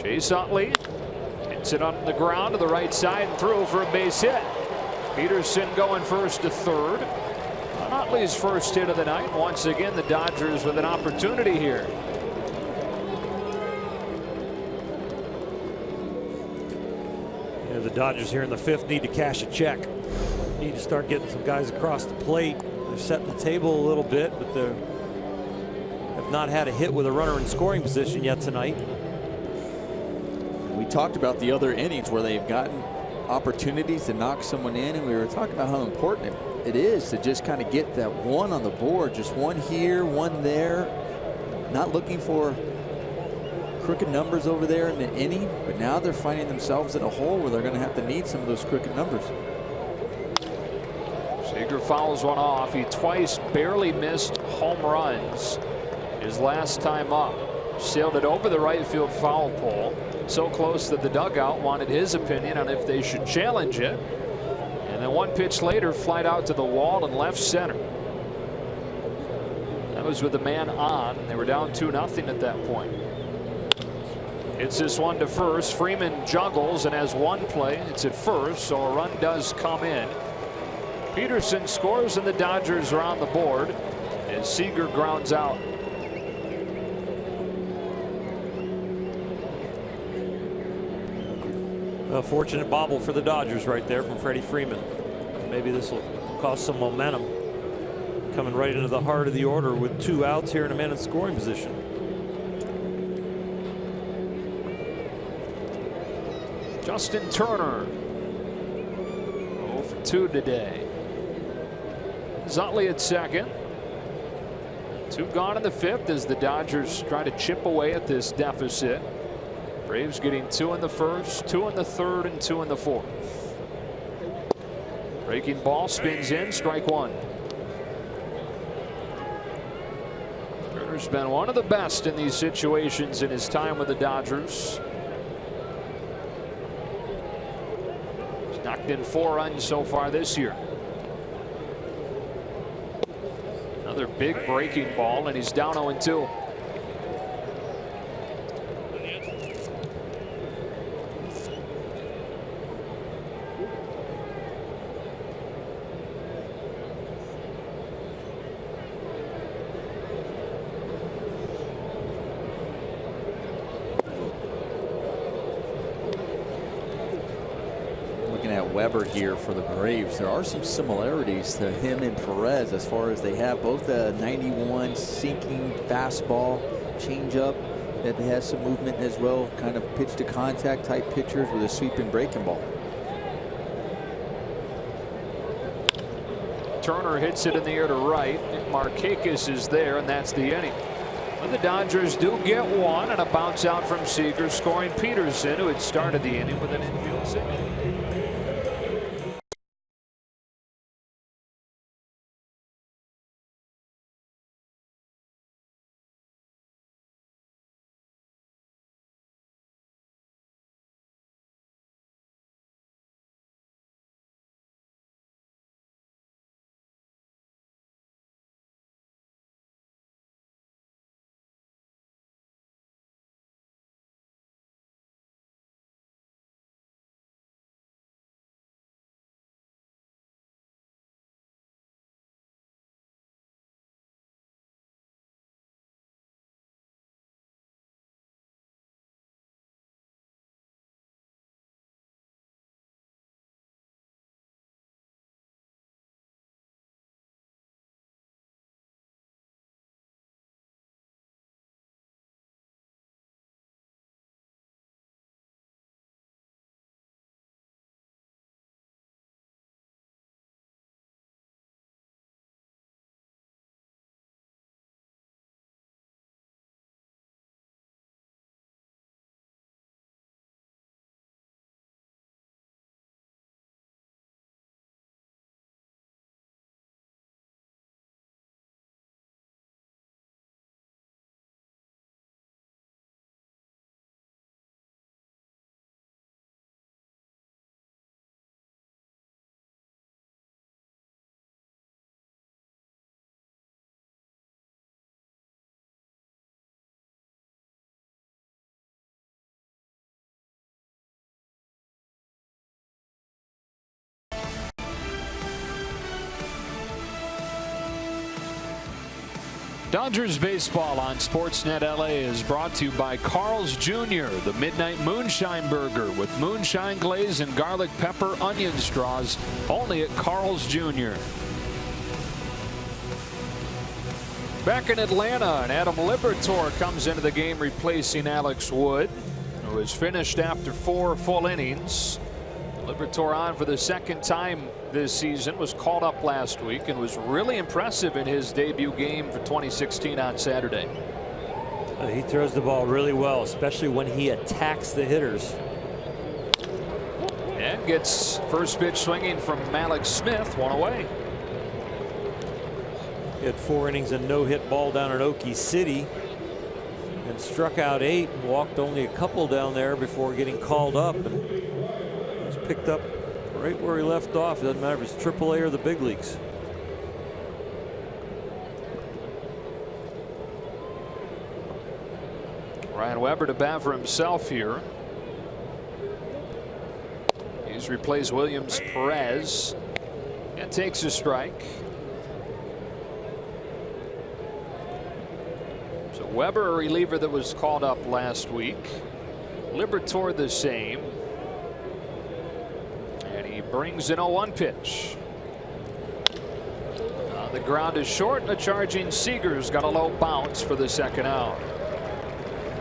Chase Utley hits it on the ground to the right side and through for a base hit. Pederson going first to third. Utley's first hit of the night. Once again, the Dodgers with an opportunity here. Yeah, the Dodgers here in the 5th need to cash a check. Need to start getting some guys across the plate. They're setting the table a little bit, but they have not had a hit with a runner in scoring position yet tonight. We talked about the other innings where they've gotten opportunities to knock someone in, and we were talking about how important it is to just kind of get that one on the board, just one here, one there, not looking for crooked numbers over there in the inning, but now they're finding themselves in a hole where they're going to have to need some of those crooked numbers. Seager fouls one off. He twice barely missed home runs his last time up. Sailed it over the right field foul pole, so close that the dugout wanted his opinion on if they should challenge it. And then 1 pitch later, flied out to the wall and left center. That was with the man on. They were down 2-0 at that point. It's this one to first. Freeman juggles and has one play. It's at first, so a run does come in. Pederson scores and the Dodgers are on the board as Seager grounds out. A fortunate bobble for the Dodgers right there from Freddie Freeman. Maybe this will cause some momentum. Coming right into the heart of the order with 2 outs here and a man in scoring position. Justin Turner 0 for 2 today. Utley at second. Two gone in the fifth as the Dodgers try to chip away at this deficit. Braves getting 2 in the first, 2 in the third, and 2 in the fourth. Breaking ball spins in, strike one. Turner's been one of the best in these situations in his time with the Dodgers. He's knocked in 4 runs so far this year. Another big breaking ball, and he's down 0-2. Weber here for the Braves. There are some similarities to him and Perez as far as they have both a 91 sinking fastball, changeup that has some movement as well, kind of pitch to contact type pitchers with a sweeping breaking ball. Turner hits it in the air to right. Markakis is there, and that's the inning. But the Dodgers do get one, and a bounce out from Seager, scoring Pederson, who had started the inning with an infield single. Dodgers baseball on Sportsnet LA is brought to you by Carl's Jr., the Midnight Moonshine Burger with moonshine glaze and garlic pepper onion straws, only at Carl's Jr. Back in Atlanta, and Adam Liberatore comes into the game replacing Alex Wood, who has finished after 4 full innings. Liberatore on for the second time this season, was called up last week and was really impressive in his debut game for 2016 on Saturday. He throws the ball really well, especially when he attacks the hitters. And gets first pitch swinging from Alex Smith, 1 away. He had 4 innings and no hit ball down in Okie City and struck out 8 and walked only a couple down there before getting called up, and was picked up right where he left off. It doesn't matter if it's AAA or the big leagues. Ryan Weber to bat for himself here. He's replaced Williams Perez and takes a strike. So Weber, a reliever that was called up last week. Liberatore the same. And he brings an 0-1 pitch. The ground is short, and the charging Seager's got a low bounce for the second out.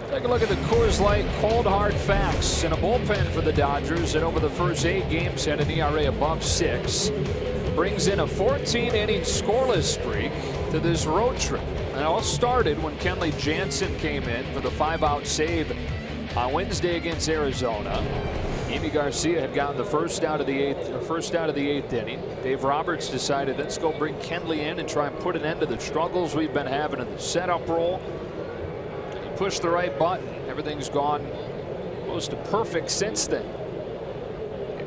Take a look at the Coors Light cold hard facts. In a bullpen for the Dodgers that over the first 8 games had an ERA above 6. Brings in a 14-inning scoreless streak to this road trip. And it all started when Kenley Jansen came in for the 5-out save on Wednesday against Arizona. Amy Garcia had gotten the first out of the eighth inning. Dave Roberts decided, let's go bring Kenley in and try and put an end to the struggles we've been having in the setup role. He pushed the right button. Everything's gone close to perfect since then.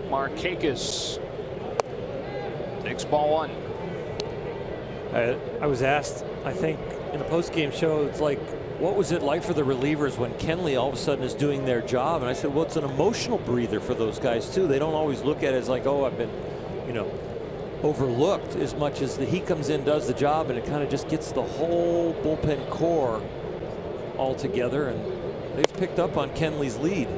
Markakis takes ball one. I was asked, I think, in a post-game show, it's like, what was it like for the relievers when Kenley all of a sudden is doing their job? And I said, well, it's an emotional breather for those guys too. They don't always look at it as like, oh, I've been, overlooked, as much as he comes in, does the job, and it kind of just gets the whole bullpen core all together. And they've picked up on Kenley's lead.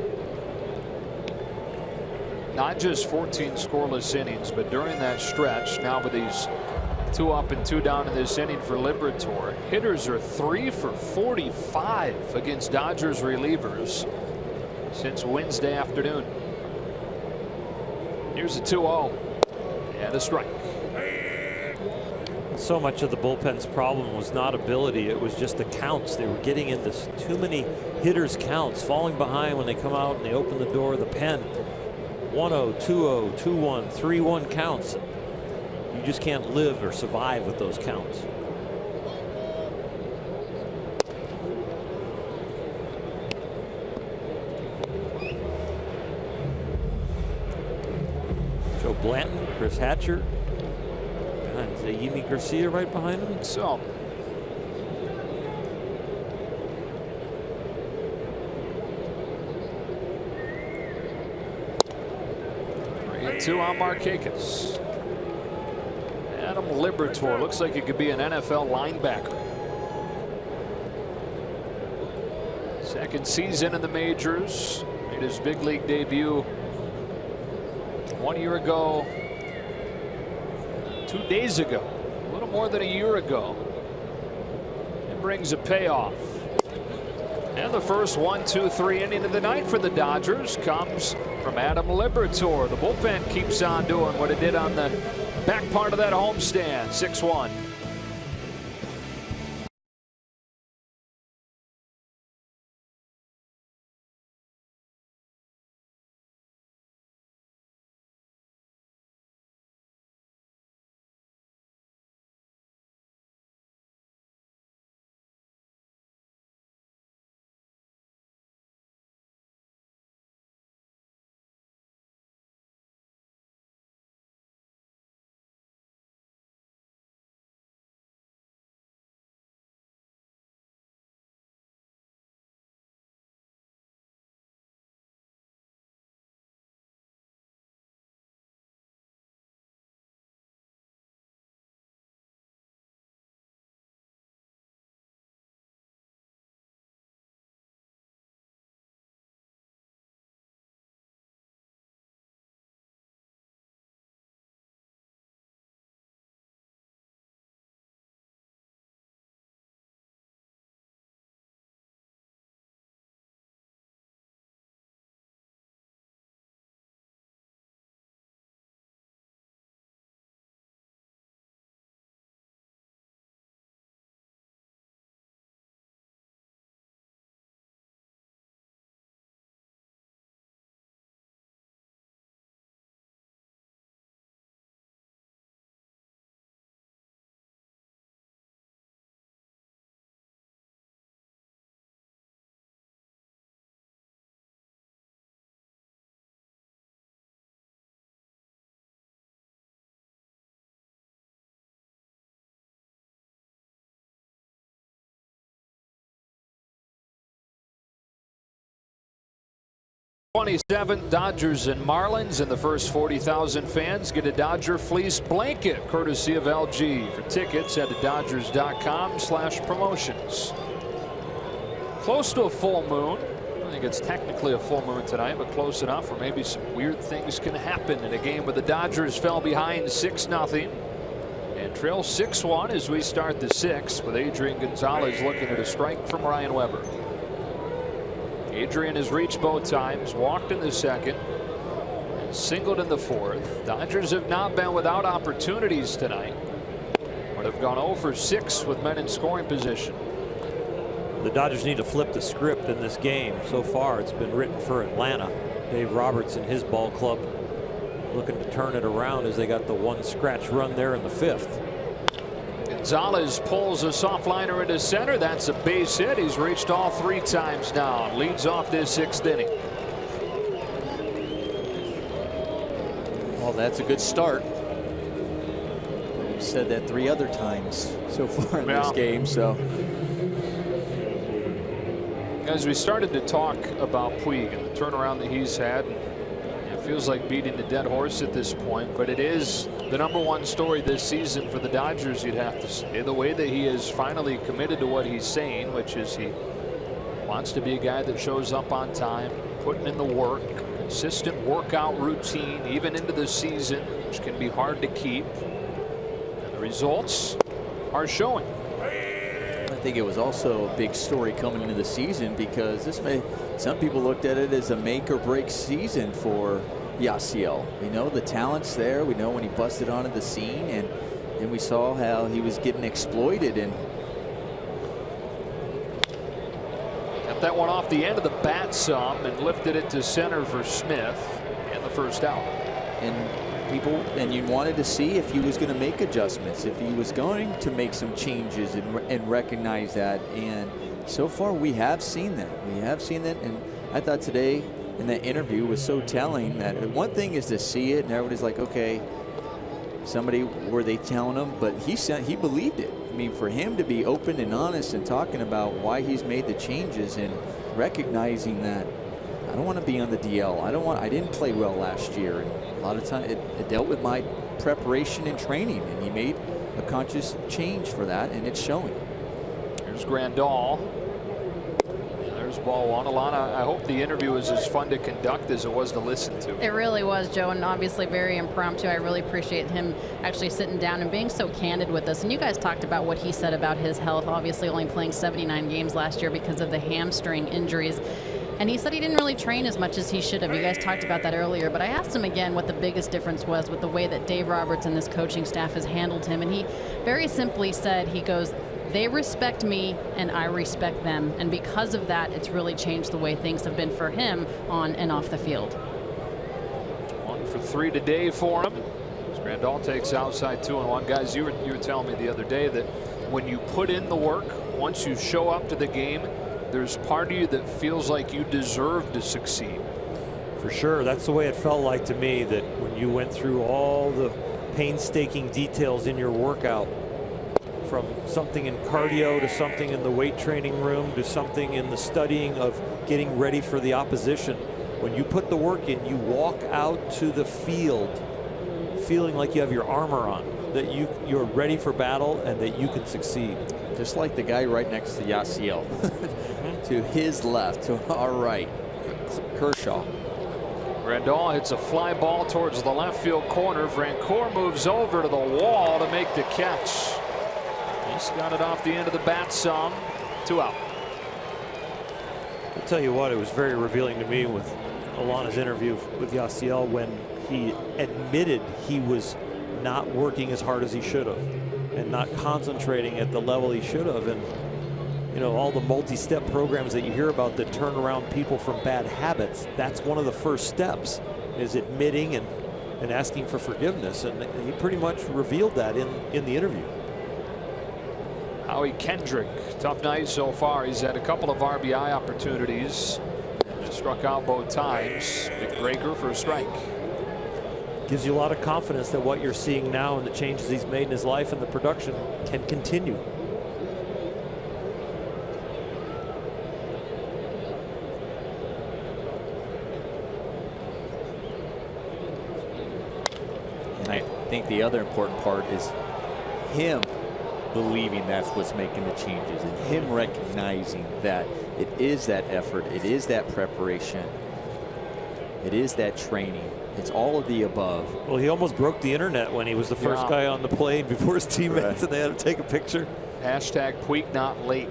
Not just 14 scoreless innings, but during that stretch, now with these 2 up and 2 down in this inning for Liberatore, hitters are 3 for 45 against Dodgers relievers since Wednesday afternoon. Here's a 2-0 and a strike. So much of the bullpen's problem was not ability, it was just the counts. They were getting into too many hitters' counts, falling behind when they come out and they open the door of the pen. 1-0, 2-0, 2-1, 3-1 counts. You just can't live or survive with those counts. Joe Blanton, Chris Hatcher. Is Yimi Garcia right behind him? So. Two on Markakis. Adam Liberatore looks like he could be an NFL linebacker. Second season in the majors. Made his big league debut 1 year ago. 2 days ago. A little more than a year ago. It brings a payoff. And the first 1-2-3 inning of the night for the Dodgers comes from Adam Liberatore. The bullpen keeps on doing what it did on the back part of that homestand. 6-1. '27 Dodgers and Marlins, and the first 40,000 fans get a Dodger fleece blanket courtesy of LG. For tickets, head to Dodgers.com/promotions. Close to a full moon. I think it's technically a full moon tonight, but close enough where maybe some weird things can happen in a game where the Dodgers fell behind 6-0 and trail 6-1 as we start the 6th, with Adrian Gonzalez looking at a strike from Ryan Weber. Adrian has reached both times, walked in the second, and singled in the fourth. Dodgers have not been without opportunities tonight. but have gone 0 for 6 with men in scoring position. The Dodgers need to flip the script in this game. So far, it's been written for Atlanta. Dave Roberts and his ball club looking to turn it around as they got the 1 scratch run there in the 5th. Gonzalez pulls a soft liner into center. That's a base hit. He's reached all 3 times now. Leads off this 6th inning. Well, that's a good start. We've said that 3 other times so far in this game. So, as we started to talk about Puig and the turnaround that he's had, it feels like beating the dead horse at this point, but it is the #1 story this season for the Dodgers, you'd have to say. The way that he is finally committed to what he's saying, which is he wants to be a guy that shows up on time, putting in the work, consistent workout routine, even into the season, which can be hard to keep. And the results are showing. I think it was also a big story coming into the season because some people looked at it as a make or break season for Yasiel. We know the talent's there. We know when he busted onto the scene, and then we saw how he was getting exploited. And got that one off the end of the bat some and lifted it to center for Smith and the first out. And you wanted to see if he was going to make adjustments, if he was going to make some changes and recognize that. And so far we have seen that. We have seen that. And I thought today in that interview was so telling that one thing is to see it and everybody's like, okay, were they telling him? But he believed it. I mean, for him to be open and honest and talking about why he's made the changes and recognizing that I don't want to be on the DL. I didn't play well last year. And a lot of times it dealt with my preparation and training, and he made a conscious change for that, and it's showing. Here's Grandal. There's ball 1. Alana, I hope the interview was as fun to conduct as it was to listen to. It really was, Joe, and obviously very impromptu. I really appreciate him actually sitting down and being so candid with us. And you guys talked about what he said about his health, obviously only playing 79 games last year because of the hamstring injuries. And he said he didn't really train as much as he should have. You guys talked about that earlier, but I asked him again what the biggest difference was with the way that Dave Roberts and this coaching staff has handled him. And he very simply said, he goes, they respect me and I respect them. And because of that, it's really changed the way things have been for him on and off the field. 1 for 3 today for him. Grandal takes outside 2-1. Guys, you were telling me the other day that when you put in the work, once you show up to the game, there's part of you that feels like you deserve to succeed. For sure. That's the way it felt like to me, that when you went through all the painstaking details in your workout, from something in cardio to something in the weight training room to something in the studying of getting ready for the opposition. When you put the work in, you walk out to the field feeling like you have your armor on, that you're ready for battle and that you can succeed. Just like the guy right next to Yasiel. To his left, to our right, Kershaw. Grandal hits a fly ball towards the left field corner. Francoeur moves over to the wall to make the catch. He's got it off the end of the bat some. 2 out. I'll tell you what, it was very revealing to me with Alana's interview with Yasiel when he admitted he was not working as hard as he should have and not concentrating at the level he should have. And you know, all the multi-step programs that you hear about that turn around people from bad habits, that's one of the first steps, is admitting and asking for forgiveness. And he pretty much revealed that in the interview. Howie Kendrick, tough night so far. He's had a couple of RBI opportunities. Struck out both times. Big breaker for a strike. Gives you a lot of confidence that what you're seeing now and the changes he's made in his life and the production can continue. And I think the other important part is him believing that's what's making the changes, and him recognizing that it is that effort, it is that preparation, it is that training. It's all of the above. Well, he almost broke the internet when he was the first guy on the plane before his teammates, and they had to take a picture. Hashtag Puig not late.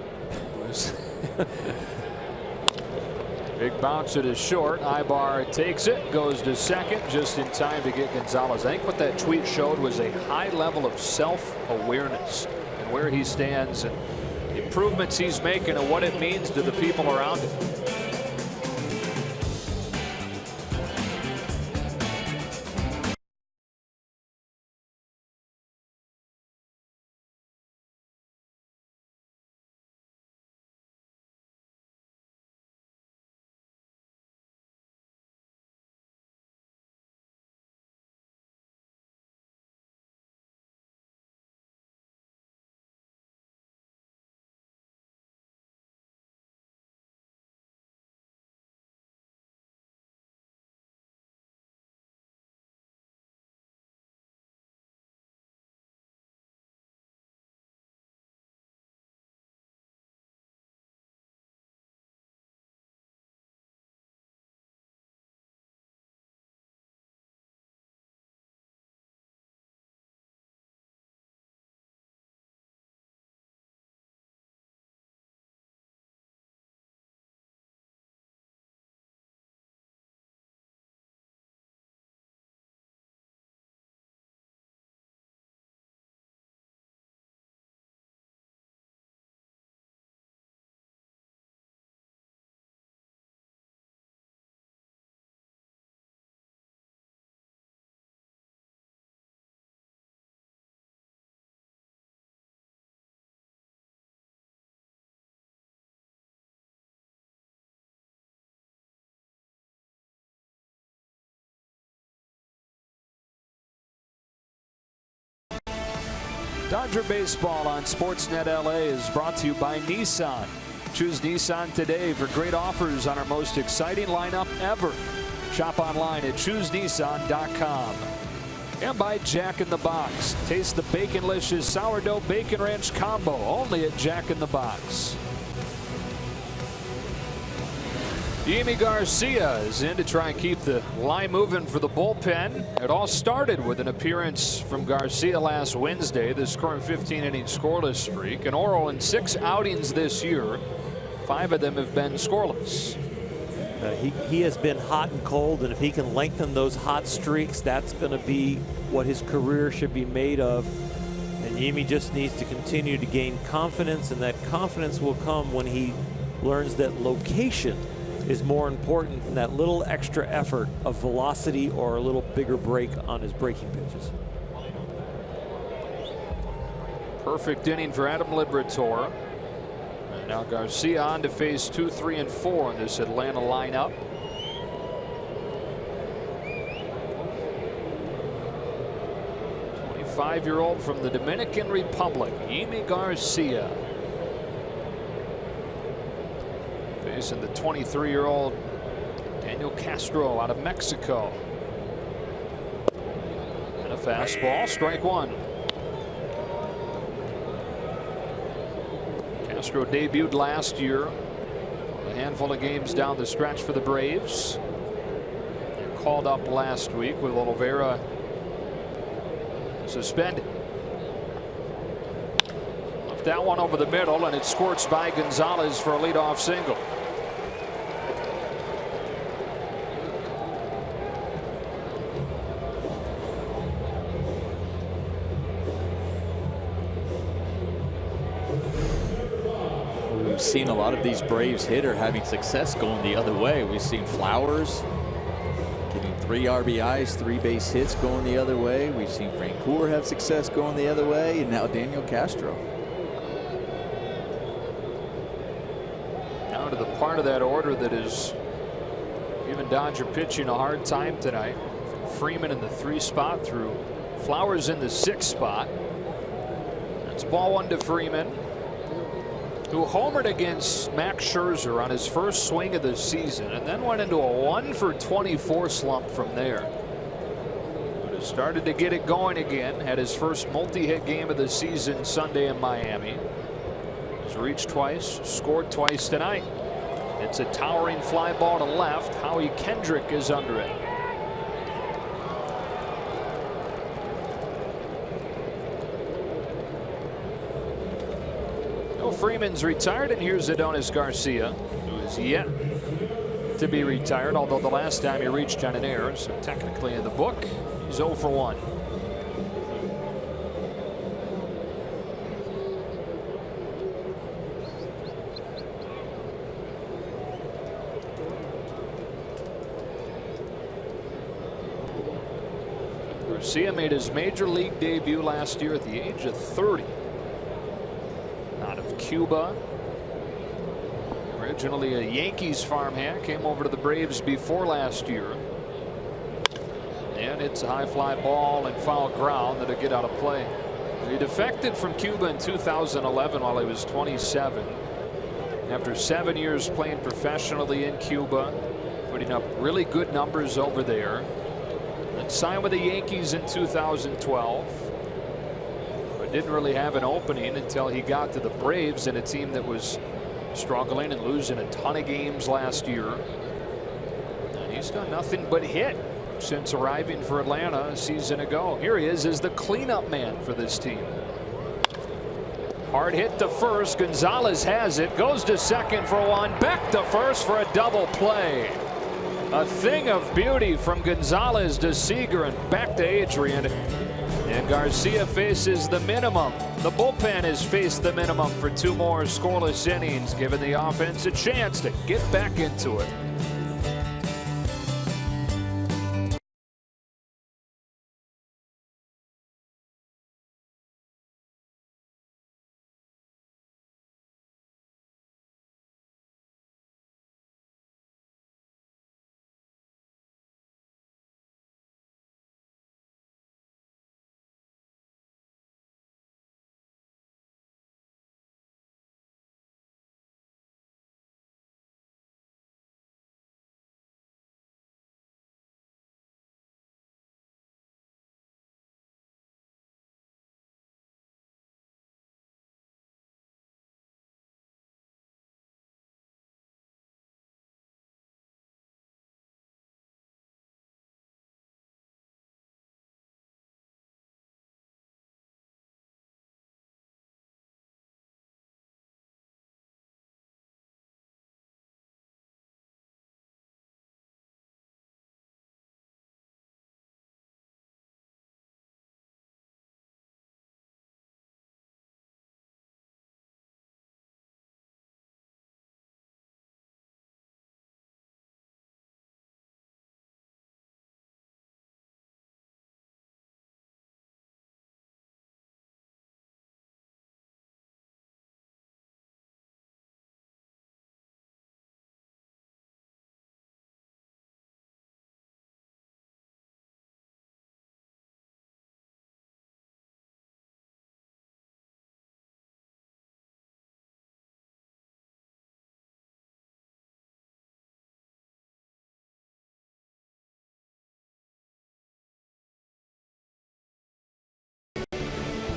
Big bounce it is short. Ibar takes it, goes to second just in time to get Gonzalez. I think what that tweet showed was a high level of self-awareness and where he stands and the improvements he's making and what it means to the people around him. Dodger Baseball on Sportsnet LA is brought to you by Nissan. Choose Nissan today for great offers on our most exciting lineup ever. Shop online at choosenissan.com. And by Jack in the Box. Taste the Baconlicious Sourdough Bacon Ranch Combo only at Jack in the Box. Yimi Garcia is in to try and keep the line moving for the bullpen. It all started with an appearance from Garcia last Wednesday, the scoring 15-inning scoreless streak. An Oro in 6 outings this year, 5 of them have been scoreless. He has been hot and cold, and if he can lengthen those hot streaks, that's going to be what his career should be made of. And Yimi just needs to continue to gain confidence, and that confidence will come when he learns that location is more important than that little extra effort of velocity or a little bigger break on his breaking pitches. Perfect inning for Adam Liberatore. And now Garcia on to face 2, 3, and 4 in this Atlanta lineup. The 25-year-old from the Dominican Republic, Yimi Garcia. Facing the 23-year-old Daniel Castro out of Mexico. And a fastball, strike one. Castro debuted last year. A handful of games down the stretch for the Braves. They're called up last week with Oliveira suspended. Left that one over the middle, and it's scorched by Gonzalez for a leadoff single. We've seen a lot of these Braves hitter having success going the other way. We've seen Flowers getting 3 RBIs, 3 base hits going the other way. We've seen Francoeur have success going the other way, and now Daniel Castro. Now to the part of that order that is giving Dodger pitching a hard time tonight. Freeman in the 3 spot through Flowers in the 6 spot. That's ball 1 to Freeman, who homered against Max Scherzer on his first swing of the season and then went into a 1-for-24 slump from there. But has started to get it going again. Had his first multi-hit game of the season Sunday in Miami. Has reached twice, scored twice tonight. It's a towering fly ball to left. Howie Kendrick is under it. Freeman's retired, and here's Adonis Garcia, who is yet to be retired, although the last time he reached on an error, so technically in the book, he's 0 for 1. Garcia made his major league debut last year at the age of 30. Out of Cuba. Originally a Yankees farmhand, came over to the Braves before last year. And it's a high fly ball and foul ground that'll get out of play. He defected from Cuba in 2011 while he was 27. After 7 years playing professionally in Cuba, putting up really good numbers over there. Then signed with the Yankees in 2012. But didn't really have an opening until he got to the Braves, and a team that was struggling and losing a ton of games last year. And he's done nothing but hit since arriving for Atlanta a season ago. Here he is as the cleanup man for this team. Hard hit to first. Gonzalez has it. Goes to second for one. Back to first for a double play. A thing of beauty from Gonzalez to Seager and back to Adrian. And Garcia faces the minimum. The bullpen has faced the minimum for 2 more scoreless innings, giving the offense a chance to get back into it.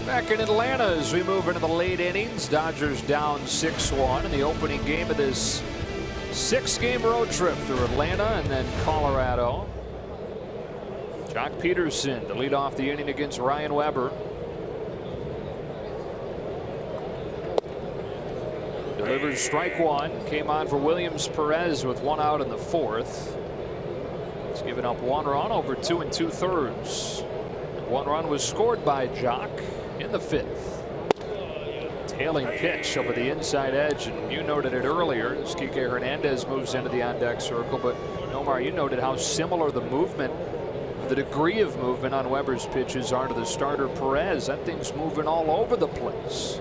Back in Atlanta as we move into the late innings. Dodgers down 6-1 in the opening game of this 6-game road trip through Atlanta and then Colorado. Joc Pederson to lead off the inning against Ryan Weber. Delivers strike one. Came on for Williams Perez with 1 out in the 4th. He's given up 1 run over 2 2/3. 1 run was scored by Joc in the 5th. Tailing pitch over the inside edge, and you noted it earlier as Kike Hernandez moves into the on-deck circle. But Nomar, you noted how similar the movement, the degree of movement on Weber's pitches are to the starter Perez. That thing's moving all over the place.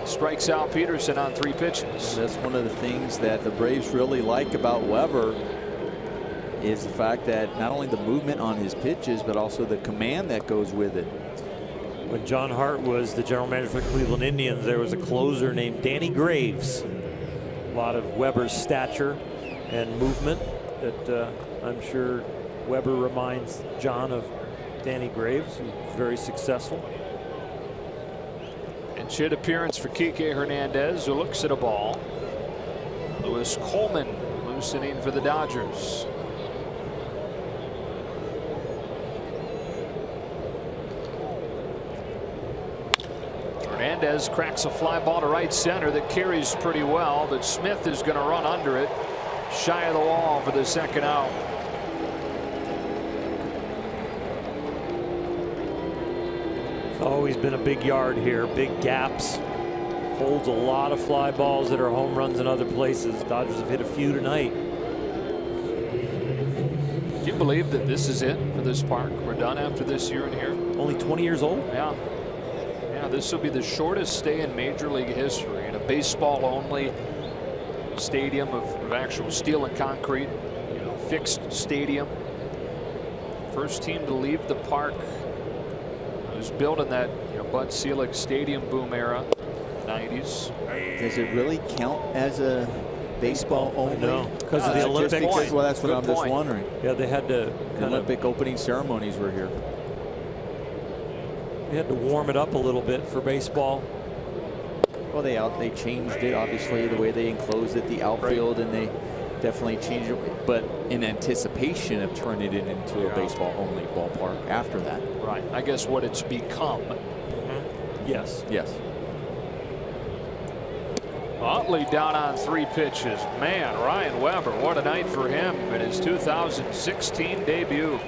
Strikes out Pederson on 3 pitches. That's one of the things that the Braves really like about Weber, is the fact that not only the movement on his pitches, but also the command that goes with it. When John Hart was the general manager for the Cleveland Indians, there was a closer named Danny Graves. A lot of Weber's stature and movement that I'm sure Weber reminds John of Danny Graves, who's very successful. And shit appearance for Kike Hernandez, who looks at a ball. Lewis Coleman loosening for the Dodgers. Hernandez cracks a fly ball to right center that carries pretty well, but Smith is going to run under it, shy of the wall for the second out. It's always been a big yard here, big gaps. Holds a lot of fly balls that are home runs in other places. Dodgers have hit a few tonight. Do you believe that this is it for this park? We're done after this year in here? Only 20 years old? Yeah. Yeah, this will be the shortest stay in Major League history in a baseball-only stadium of actual steel and concrete, fixed stadium. First team to leave the park. It was built in that Bud Selig stadium boom era, 90s. Does it really count as a baseball only? No, because of the Olympics. Well, that's what I'm just wondering. Yeah, they had to Olympic opening ceremonies were here. They had to warm it up a little bit for baseball. Well, they changed it, obviously, the way they enclosed it, the outfield, and they definitely changed it, but in anticipation of turning it into a baseball-only ballpark after that. Right. I guess what it's become. Yes. Yes. Utley down on 3 pitches. Man, Ryan Weber, what a night for him in his 2016 debut.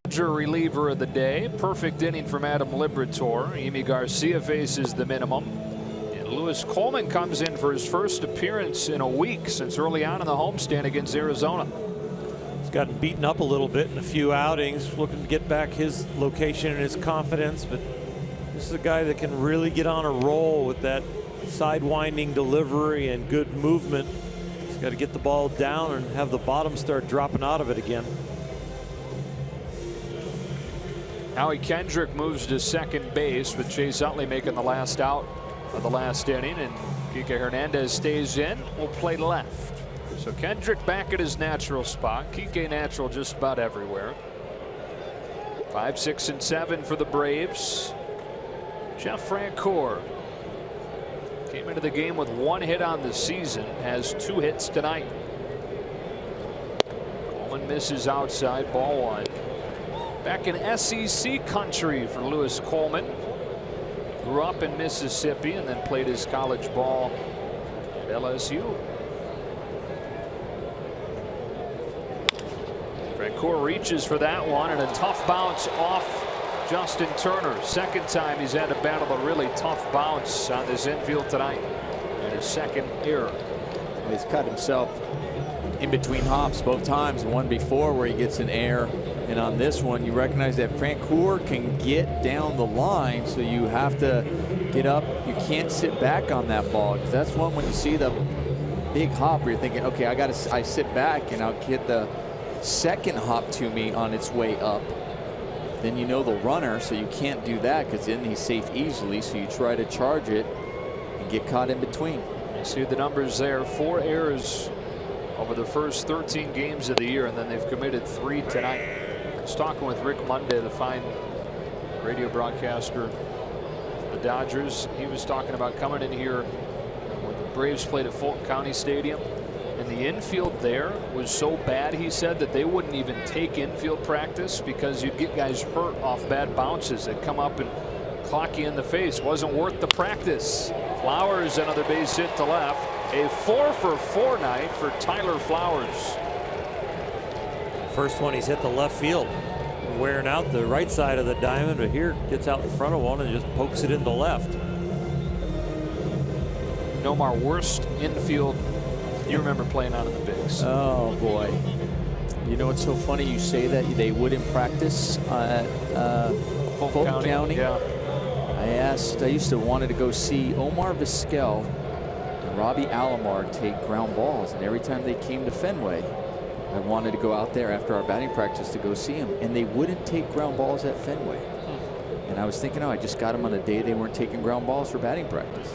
Dodger reliever of the day. Perfect inning from Adam Liberatore. Amy Garcia faces the minimum. And Lewis Coleman comes in for his first appearance in a week since early on in the homestand against Arizona. He's gotten beaten up a little bit in a few outings, looking to get back his location and his confidence. But this is a guy that can really get on a roll with that sidewinding delivery and good movement. He's got to get the ball down and have the bottom start dropping out of it again. Howie Kendrick moves to second base with Chase Utley making the last out of the last inning, and Kike Hernandez stays in. Will play left. So Kendrick back at his natural spot. Kike natural just about everywhere. 5, 6, and 7 for the Braves. Jeff Francoeur came into the game with 1 hit on the season, has 2 hits tonight. Coleman misses outside, ball 1. Back in SEC country for Lewis Coleman. Grew up in Mississippi and then played his college ball at LSU. Francoeur reaches for that one, and a tough bounce off Justin Turner. Second time he's had to battle a really tough bounce on this infield tonight. And his second error. He's cut himself in between hops both times. One before where he gets an error And on this one, you recognize that Francoeur can get down the line, so you have to get up. You can't sit back on that ball, because that's one when you see the big hop where you're thinking, okay, I sit back and I'll get the second hop to me on its way up. Then you know the runner, so you can't do that because then he's safe easily. So you try to charge it and get caught in between. You see the numbers there: 4 errors over the first 13 games of the year, and then they've committed 3 tonight. I was talking with Rick Monday, the fine radio broadcaster for the Dodgers. He was talking about coming in here when the Braves played at Fulton County Stadium, and the infield there was so bad, he said, that they wouldn't even take infield practice because you'd get guys hurt off bad bounces. They'd come up and clock you in the face. Wasn't worth the practice. Flowers, another base hit to left. A 4-for-4 night for Tyler Flowers. First one he's hit the left field, wearing out the right side of the diamond, but here gets out in front of one and just pokes it into left. Nomar, worst infield you remember playing out in the bigs? Oh boy, you know what's so funny you say that? They wouldn't practice at Fulton County. Yeah. I used to wanted to go see Omar Vizquel and Robbie Alomar take ground balls, and every time they came to Fenway, I wanted to go out there after our batting practice to go see them, and they wouldn't take ground balls at Fenway. And I was thinking, oh, I just got them on a day they weren't taking ground balls for batting practice.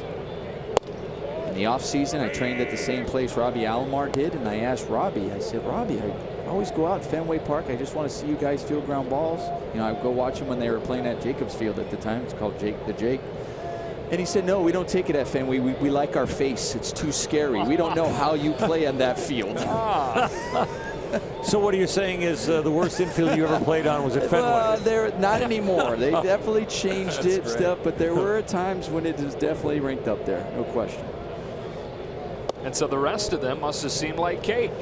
In the off season, I trained at the same place Robbie Alomar did, and I asked Robbie, I said, Robbie, I always go out Fenway Park. I just want to see you guys field ground balls. You know, I'd go watch them when they were playing at Jacobs Field at the time. It's called the Jake. And he said, no, we don't take it at Fenway. We like our face. It's too scary. We don't know how you play on that field. So what are you saying is the worst infield you ever played on was at Fenway? They're not anymore. They definitely changed it, stuff, but there were times when it was definitely ranked up there, no question. And so the rest of them must have seemed like cake.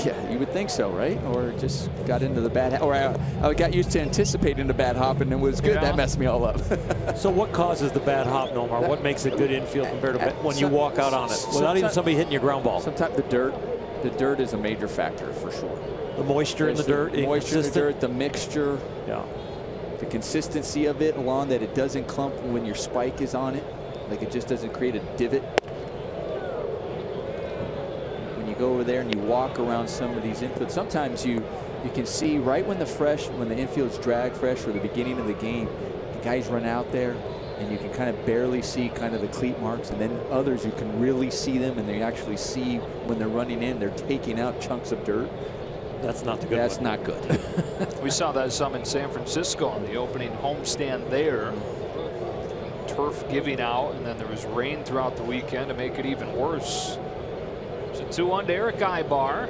Yeah, you would think so, right? Or just got into the bad, or I got used to anticipating the bad hop, and it was good. Yeah. That messed me all up. So what causes the bad hop, Nomar? What makes it good infield compared to when you walk out on it? Without even somebody hitting your ground ball. Sometimes the dirt is a major factor for sure. The moisture in the dirt, moisture in the dirt, the mixture, the consistency of it, along that it doesn't clump when your spike is on it, like it just doesn't create a divot. When you go over there and you walk around some of these infields, sometimes you can see right when the infield's drag fresh or the beginning of the game, the guys run out there and you can kind of barely see kind of the cleat marks, and then others you can really see them, and they actually see when they're running in, they're taking out chunks of dirt. That's not the good That's one. not good. We saw that some in San Francisco on the opening homestand there. Turf giving out, and then there was rain throughout the weekend to make it even worse. It's a 2-1 to Eric Ibar.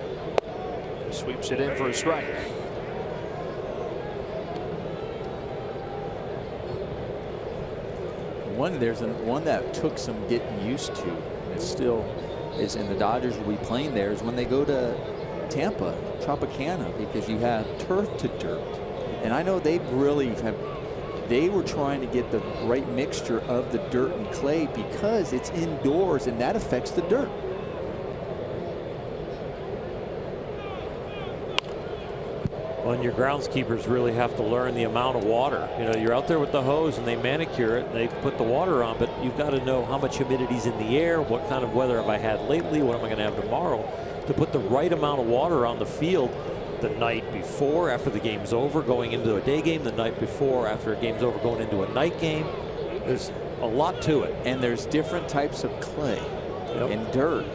Sweeps it in for a strike. There's one that took some getting used to, and it still is, and the Dodgers will be playing there, is when they go to Tampa, Tropicana, because you have turf to dirt. And I know they were trying to get the right mixture of the dirt and clay because it's indoors and that affects the dirt. Well, and your groundskeepers really have to learn the amount of water. You know, you're out there with the hose and they manicure it and they put the water on, but you've got to know how much humidity's in the air, what kind of weather have I had lately, what am I going to have tomorrow, to put the right amount of water on the field the night before, after the game's over, going into a day game, the night before, after a game's over, going into a night game. There's a lot to it. And there's different types of clay and dirt.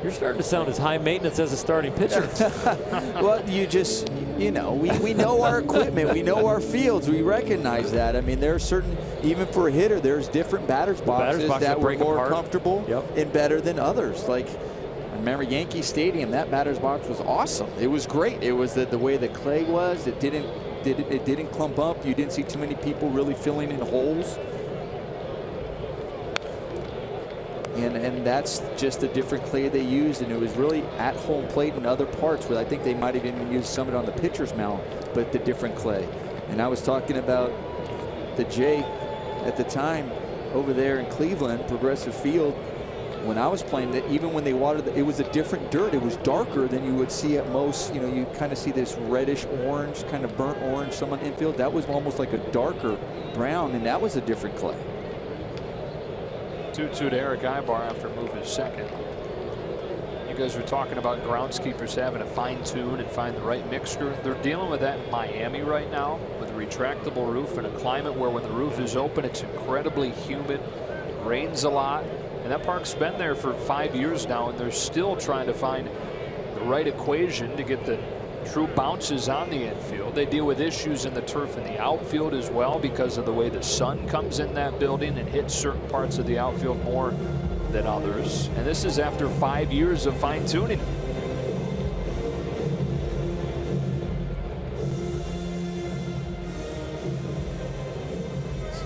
You're starting to sound as high maintenance as a starting pitcher. Well, you know, we know our equipment, we know our fields, we recognize that. I mean, there are certain, even for a hitter, there's different batter's boxes that were more comfortable and better than others. Like, I remember Yankee Stadium, that batter's box was awesome. It was great. It was the way the clay was. It didn't clump up. You didn't see too many people really filling in holes. And that's just a different clay they used, and it was really at home plate in other parts where I think they might have even used some of it on the pitcher's mound, but the different clay. And I was talking about the Jake at the time over there in Cleveland, Progressive Field. when I was playing, that even when they watered, it was a different dirt. It was darker than you would see at most. You know, you kind of see this reddish orange, kind of burnt orange, some on infield. That was almost like a darker brown, and that was a different clay. 2-2 to Eric Ibar after moving second. You guys were talking about groundskeepers having to fine tune and find the right mixture. They're dealing with that in Miami right now with a retractable roof and a climate where when the roof is open, it's incredibly humid, it rains a lot. And that park's been there for 5 years now, and they're still trying to find the right equation to get the true bounces on the infield. They deal with issues in the turf in the outfield as well because of the way the sun comes in that building and hits certain parts of the outfield more than others. And this is after 5 years of fine-tuning.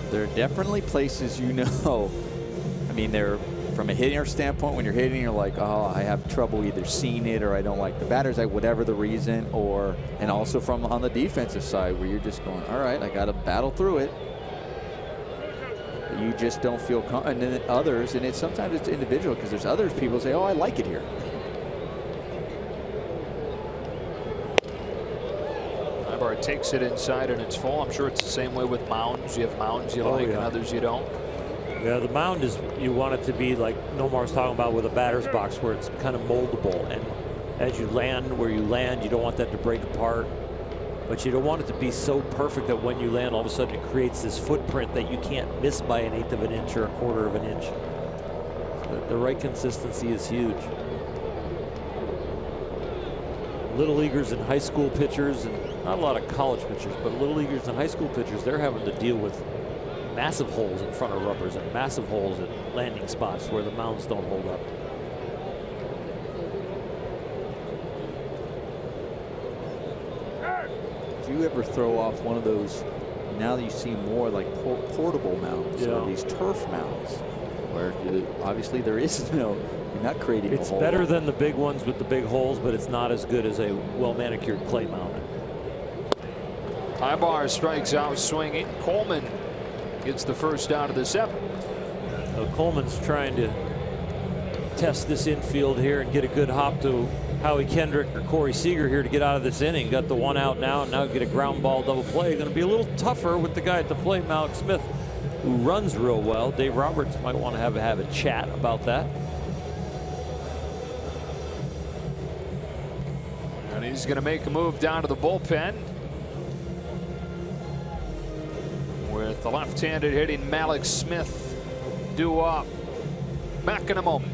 There are definitely places, you know, I mean, they're from a hitting standpoint, when you're hitting, you're like, oh, I have trouble either seeing it or I don't like the batters, like whatever the reason, or, and also from on the defensive side where you're just going, all right, I got to battle through it. You just don't feel and then others, and it's sometimes it's individual because there's others people say, oh, I like it here. Ibar takes it inside and it's full. I'm sure it's the same way with mounds. You have mounds you like and others you don't. Yeah, the mound is, you want it to be like Nomar was talking about with a batter's box, where it's kind of moldable, and as you land where you land, you don't want that to break apart, but you don't want it to be so perfect that when you land, all of a sudden it creates this footprint that you can't miss by 1/8 of an inch or 1/4 of an inch. So the right consistency is huge. Little leaguers and high school pitchers, and not a lot of college pitchers, but little leaguers and high school pitchers, they're having to deal with massive holes in front of rubbers and massive holes at landing spots where the mounds don't hold up. Do you ever throw off one of those, now that you see more like portable mounds, or these turf mounds, where obviously there is no, you're not creating It's a hole. better than the big ones with the big holes, but it's not as good as a well-manicured clay mound. Ibar strikes out swinging. Coleman gets the first out of the 7th. Coleman's trying to test this infield here and get a good hop to Howie Kendrick or Corey Seager here to get out of this inning. Got the 1 out now, and now get a ground ball double play. Going to be a little tougher with the guy at the plate, Malik Smith, who runs real well. Dave Roberts might want to have a chat about that. And he's going to make a move down to the bullpen with the left-handed hitting Malik Smith due up. Back in a moment.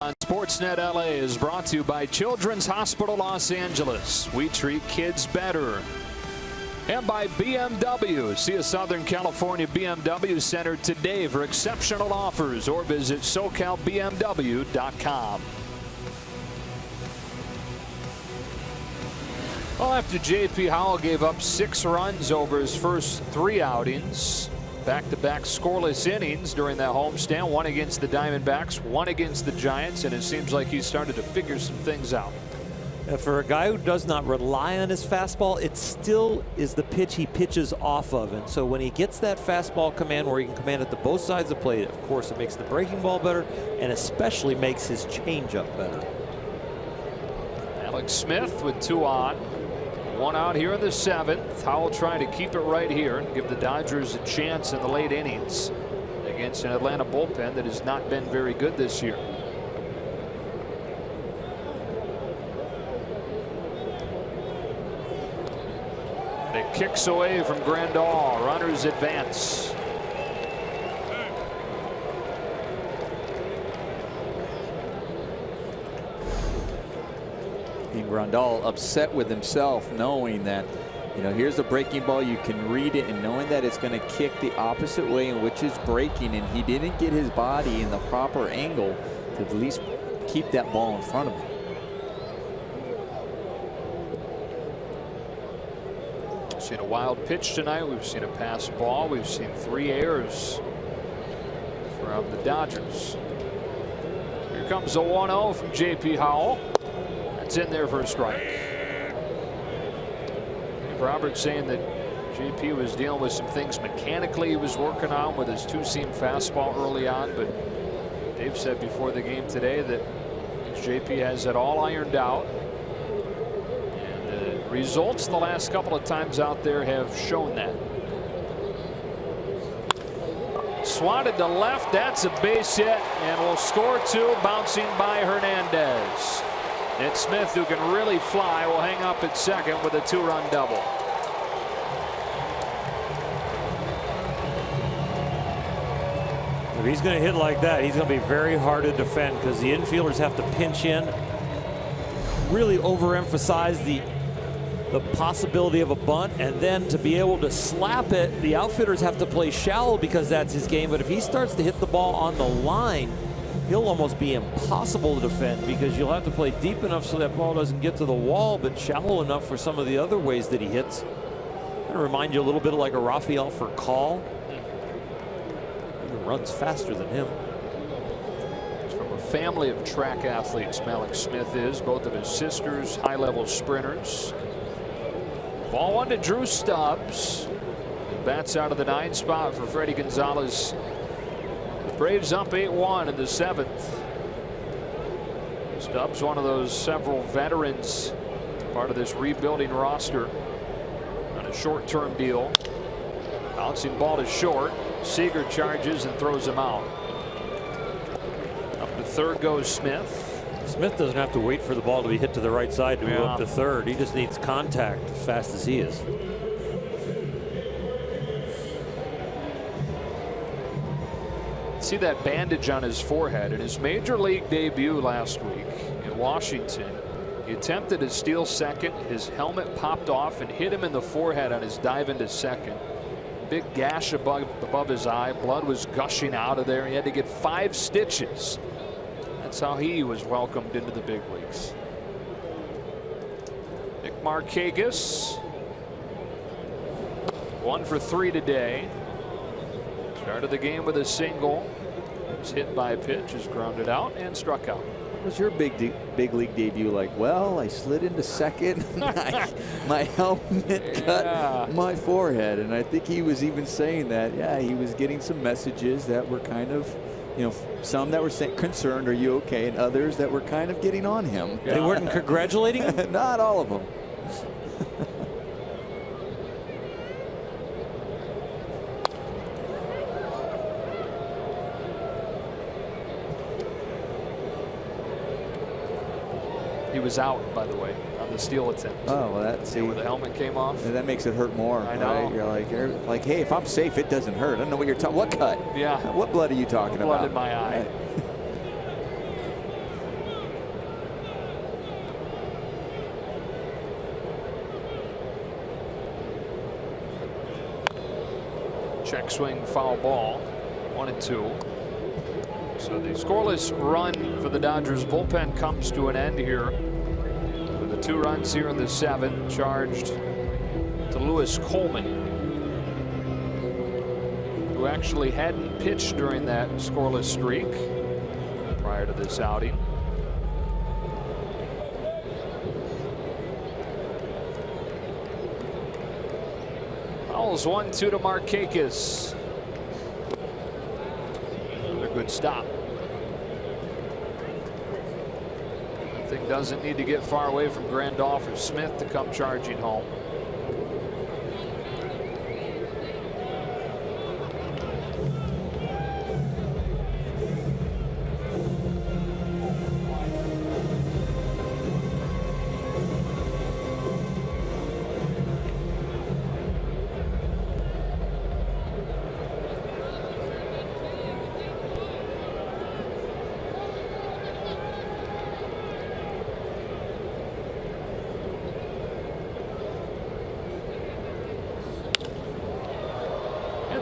On Sportsnet LA is brought to you by Children's Hospital Los Angeles. We treat kids better. And by BMW. See a Southern California BMW Center today for exceptional offers, or visit SoCalBMW.com. Well, after J.P. Howell gave up 6 runs over his first 3 outings, back-to-back scoreless innings during that homestand, 1 against the Diamondbacks, 1 against the Giants, and it seems like he's started to figure some things out. For a guy who does not rely on his fastball, it still is the pitch he pitches off of. And so when he gets that fastball command where he can command it to both sides of the plate, of course it makes the breaking ball better and especially makes his changeup better. Alex Smith with 2 on. 1 out here in the 7th. Howell trying to keep it right here and give the Dodgers a chance in the late innings against an Atlanta bullpen that has not been very good this year. It kicks away from Grandal. Runners advance. And Grandal upset with himself, knowing that, you know, here's a breaking ball, you can read it, and knowing that it's going to kick the opposite way in which it's breaking, and he didn't get his body in the proper angle to at least keep that ball in front of him. We've seen a wild pitch tonight. We've seen a pass ball. We've seen 3 errors from the Dodgers. Here comes a 1-0 from J.P. Howell. That's in there for a strike. Roberts saying that J.P. was dealing with some things mechanically he was working on with his 2-seam fastball early on, but Dave said before the game today that J.P. has it all ironed out. Results the last couple of times out there have shown that. Swatted to left. That's a base hit, and will score 2, bouncing by Hernandez. And Smith, who can really fly, will hang up at second with a 2-run double. If he's going to hit like that, he's going to be very hard to defend because the infielders have to pinch in, really overemphasize the possibility of a bunt, and then to be able to slap it, the outfielders have to play shallow because that's his game. But if he starts to hit the ball on the line, he'll almost be impossible to defend because you'll have to play deep enough so that ball doesn't get to the wall, but shallow enough for some of the other ways that he hits. Kind of remind you a little bit like a Rafael Furcal. He runs faster than him. He's from a family of track athletes, Alex Smith is. Both of his sisters, high-level sprinters. Ball 1 to Drew Stubbs. Bats out of the 9 spot for Freddie Gonzalez. The Braves up 8-1 in the 7th. Stubbs, one of those several veterans, part of this rebuilding roster on a short-term deal. Bouncing ball to short. Seager charges and throws him out. Up to third goes Smith. Smith doesn't have to wait for the ball to be hit to the right side to move up to third. He just needs contact as fast as he is. See that bandage on his forehead. In his major league debut last week in Washington, he attempted to steal second. His helmet popped off and hit him in the forehead on his dive into second. Big gash above his eye. Blood was gushing out of there. He had to get 5 stitches. That's how he was welcomed into the big leagues. Nick Markakis, 1 for 3 today. Started the game with a single. Was hit by a pitch, is grounded out and struck out. What was your big league debut like? Well, I slid into second. my helmet cut my forehead, and I think he was even saying that. Yeah, he was getting some messages that were kind of, you know, some that were concerned, are you okay, and others that were kind of getting on him. They weren't congratulating him? Not all of them. He was out, by the way, on the steal attempt. Oh, well, that's where the helmet came off. And that makes it hurt more. I know. Right? You're like, hey, if I'm safe, it doesn't hurt. I don't know what you're talking. What cut? Yeah. What blood are you talking about? Blood in my eye. Right. Check swing, foul ball. 1-2. So the scoreless run for the Dodgers bullpen comes to an end here with a 2 runs here in the 7th, charged to Lewis Coleman, who actually hadn't pitched during that scoreless streak prior to this outing. Fouls 1-2 to Markakis. Another good stop. Thing doesn't need to get far away from Grandolph or Smith to come charging home.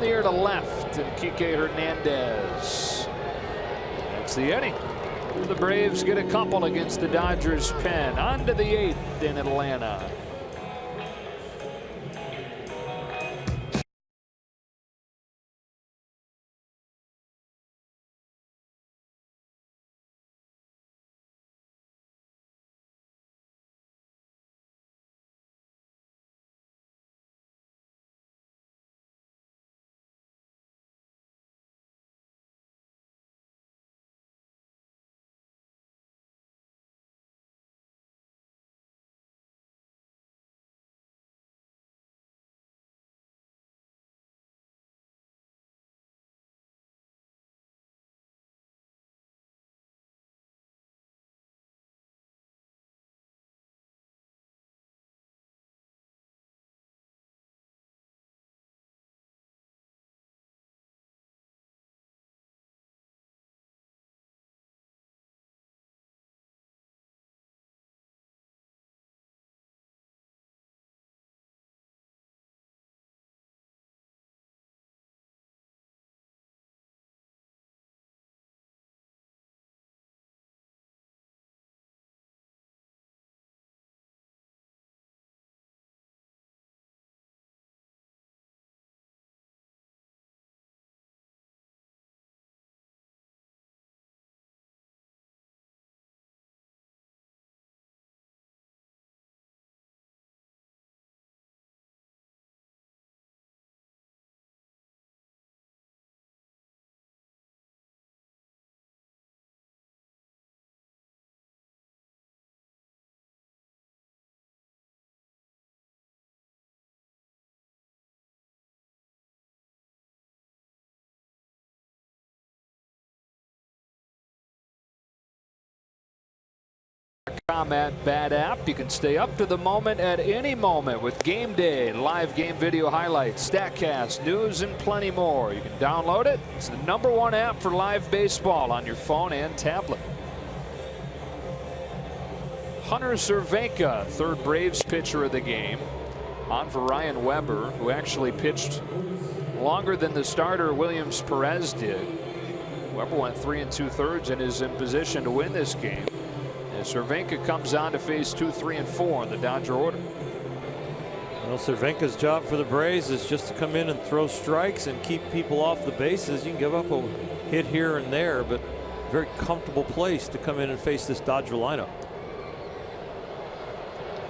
The air to left, and Kike Hernandez. That's the inning. The Braves get a couple against the Dodgers pen. On to the 8th in Atlanta. At Bat app. You can stay up to the moment at any moment with Game Day, live game video highlights, StatCast, news, and plenty more. You can download it. It's the #1 app for live baseball on your phone and tablet. Hunter Cervenka, 3rd Braves pitcher of the game, on for Ryan Weber, who actually pitched longer than the starter Williams Perez did. Weber went 3 2/3 and is in position to win this game. Cervenka comes on to face 2, 3, and 4 in the Dodger order. Well, Cervenka's job for the Braves is just to come in and throw strikes and keep people off the bases. You can give up a hit here and there, but very comfortable place to come in and face this Dodger lineup.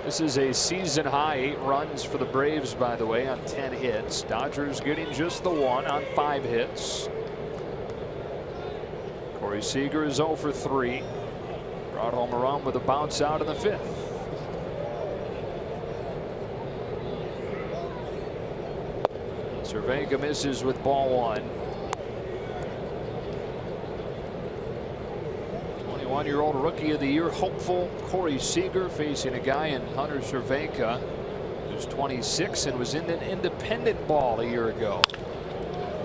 This is a season high 8 runs for the Braves, by the way, on 10 hits. Dodgers getting just the 1 on 5 hits. Corey Seager is 0 for 3. Brought home a run with a bounce out in the 5th. Cervenka misses with ball 1. 21-year-old Rookie of the Year hopeful Corey Seager facing a guy in Hunter Cervenka who's 26 and was in an independent ball a year ago.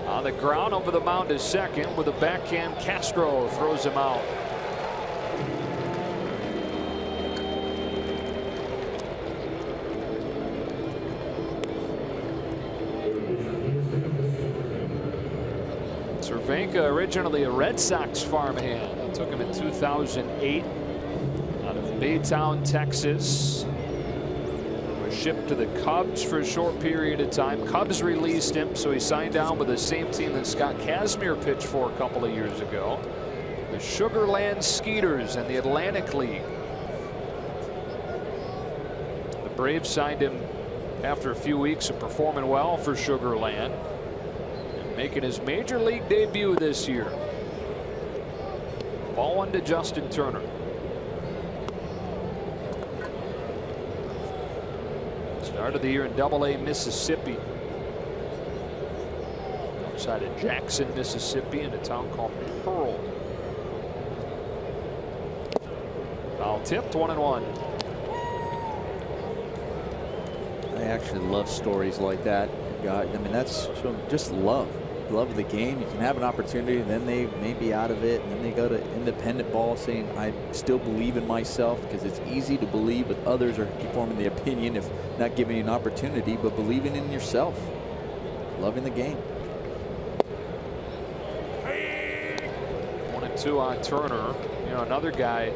On the ground over the mound is second with a backhand. Castro throws him out. Cervenka, originally a Red Sox farmhand. Took him in 2008 out of Baytown, Texas. Was shipped to the Cubs for a short period of time. Cubs released him, so he signed down with the same team that Scott Kazmir pitched for a couple of years ago, the Sugar Land Skeeters in the Atlantic League. The Braves signed him after a few weeks of performing well for Sugar Land and making his major league debut this year. Ball one to Justin Turner. Started the year in Double-A Mississippi, outside of Jackson, Mississippi, in a town called Pearl. Foul tipped, 1-1. I actually love stories like that. God, I mean, that's just love of the game. You can have an opportunity, and then they may be out of it, and then they go to independent ball saying, I still believe in myself, because it's easy to believe, but others are forming the opinion if not giving you an opportunity, but believing in yourself, loving the game. 1-2 on Turner. You know, another guy,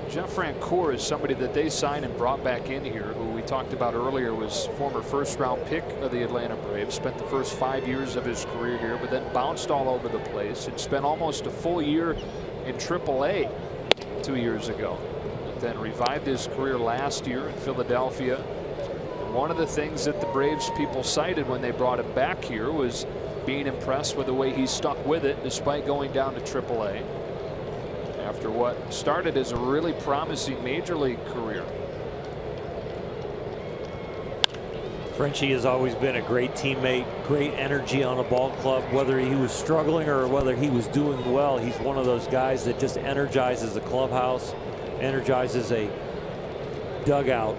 Jeff Francoeur, is somebody that they signed and brought back in here, who we talked about earlier was former first-round pick of the Atlanta Braves. Spent the first 5 years of his career here, but then bounced all over the place and spent almost a full year in AAA 2 years ago. But then revived his career last year in Philadelphia. And one of the things that the Braves people cited when they brought him back here was being impressed with the way he stuck with it despite going down to AAA. After what started as a really promising major league career. Frenchie has always been a great teammate, great energy on a ball club, whether he was struggling or whether he was doing well. He's one of those guys that just energizes a clubhouse, energizes a dugout.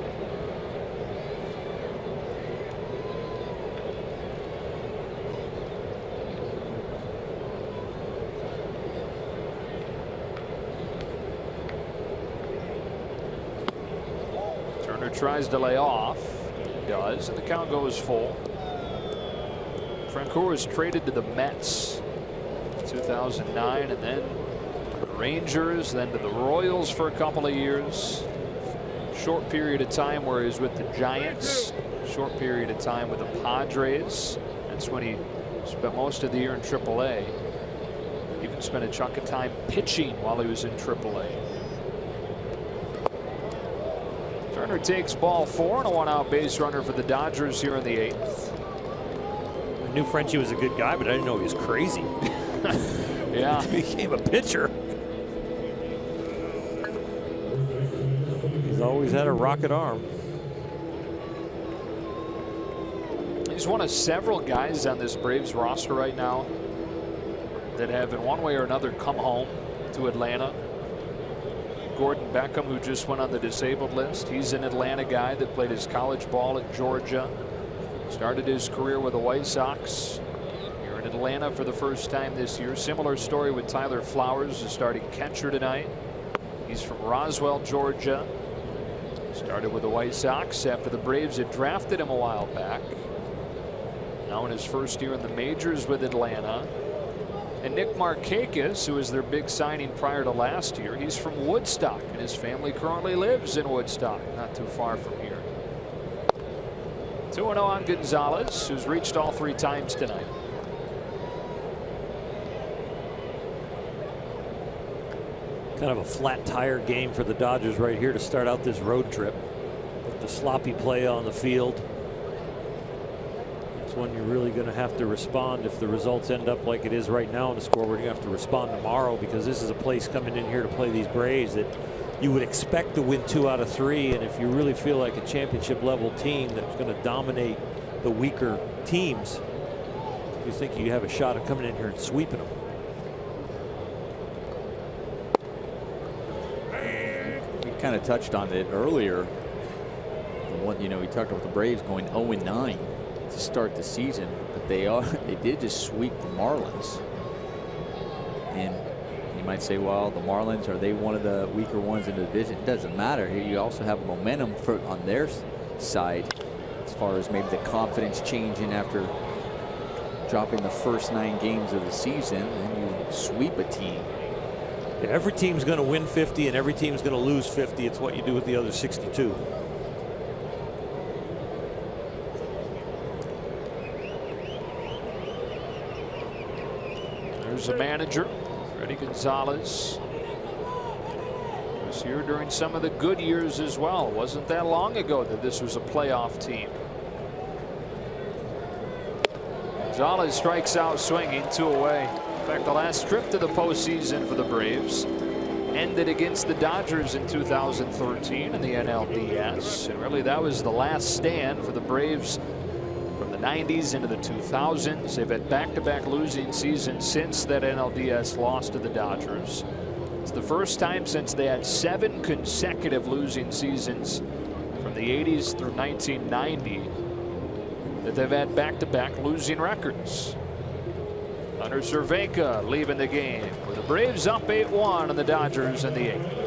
Tries to lay off. He does, and the count goes full. Francoeur was traded to the Mets in 2009, and then the Rangers, then to the Royals for a couple of years. Short period of time where he was with the Giants. Short period of time with the Padres. That's when he spent most of the year in AAA. Even spent a chunk of time pitching while he was in AAA. Turner takes ball 4 and a 1-out base runner for the Dodgers here in the 8th. I knew Frenchie was a good guy, but I didn't know he was crazy. Yeah. He became a pitcher. He's always had a rocket arm. He's one of several guys on this Braves roster right now that have in one way or another come home to Atlanta. Gordon Beckham, who just went on the disabled list. He's an Atlanta guy that played his college ball at Georgia. Started his career with the White Sox. Here in Atlanta for the first time this year. Similar story with Tyler Flowers, the starting catcher tonight. He's from Roswell, Georgia. Started with the White Sox after the Braves had drafted him a while back. Now in his first year in the majors with Atlanta. And Nick Markakis, who was their big signing prior to last year, he's from Woodstock, and his family currently lives in Woodstock, not too far from here. 2-0 on Gonzalez, who's reached all 3 times tonight. Kind of a flat tire game for the Dodgers right here to start out this road trip. With the sloppy play on the field. When you're really going to have to respond if the results end up like it is right now in the score. We're going to have to respond tomorrow, because this is a place coming in here to play these Braves that you would expect to win 2 out of 3. And if you really feel like a championship level team that's going to dominate the weaker teams, you think you have a shot of coming in here and sweeping them. We kind of touched on it earlier. We talked about the Braves going 0-9 to start the season, but they did just sweep the Marlins. And you might say, well, the Marlins, are they one of the weaker ones in the division? It doesn't matter. Here you also have momentum on their side as far as maybe the confidence changing after dropping the first 9 games of the season, and you sweep a team. Yeah, every team's going to win 50 and every team's going to lose 50. It's what you do with the other 62. There's the manager, Freddie Gonzalez. Was here during some of the good years as well. Wasn't that long ago that this was a playoff team. Gonzalez strikes out swinging, 2 away. In fact, the last trip to the postseason for the Braves ended against the Dodgers in 2013 in the NLDS. And really that was the last stand for the Braves from the 90s into the 2000s. They've had back-to-back losing seasons since that NLDS loss to the Dodgers. It's the first time since they had 7 consecutive losing seasons from the 80s through 1990 that they've had back-to-back losing records. Hunter Cervenka leaving the game with the Braves up 8-1 and the Dodgers in the 8th.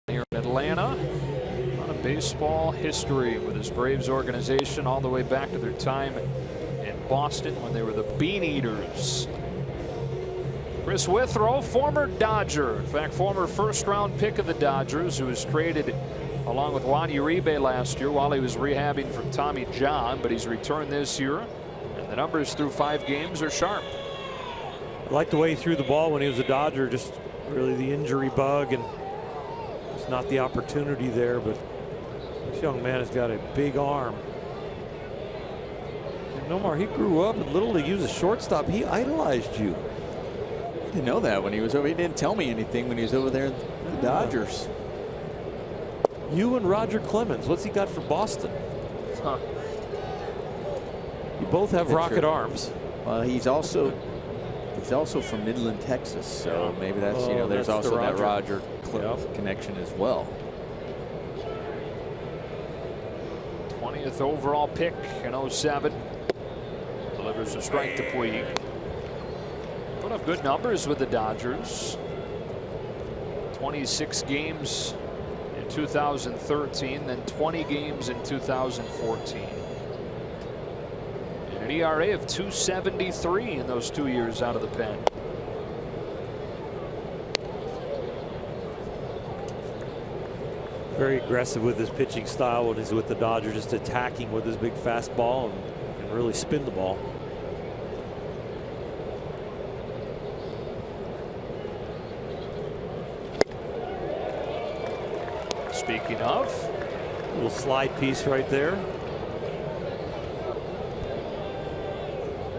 Here in Atlanta, a lot of baseball history with this Braves organization all the way back to their time in Boston when they were the Bean Eaters. Chris Withrow, former Dodger, in fact former first-round pick of the Dodgers, who was traded along with Juan Uribe last year while he was rehabbing from Tommy John, but he's returned this year, and the numbers through 5 games are sharp. I like the way he threw the ball when he was a Dodger, just really the injury bug, and it's not the opportunity there, but this young man has got a big arm. And Nomar, he grew up in Little League. He was a shortstop. He idolized you. I didn't know that when he was over. He didn't tell me anything when he was over there in the Dodgers. You and Roger Clemens. What's he got for Boston? Huh. You both have rocket arms. Well, he's also from Midland, Texas, so maybe that's there's also that Roger connection as well. 20th overall pick in 07. Delivers a strike to Puig. Put up good numbers with the Dodgers. 26 games in 2013, then 20 games in 2014. And an ERA of 2.73 in those 2 years out of the pen. Very aggressive with his pitching style when he's with the Dodgers, just attacking with his big fastball and can really spin the ball. Speaking of, a little slide piece right there.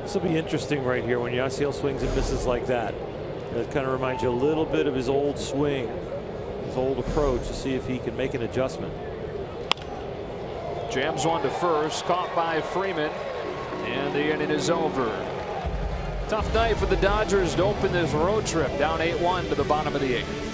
This will be interesting right here when Yasiel swings and misses like that. It kind of reminds you a little bit of his old swing, his old approach, to see if he can make an adjustment. Jams one to first, caught by Freeman, and the inning is over. Tough night for the Dodgers to open this road trip, down 8-1 to the bottom of the 8th.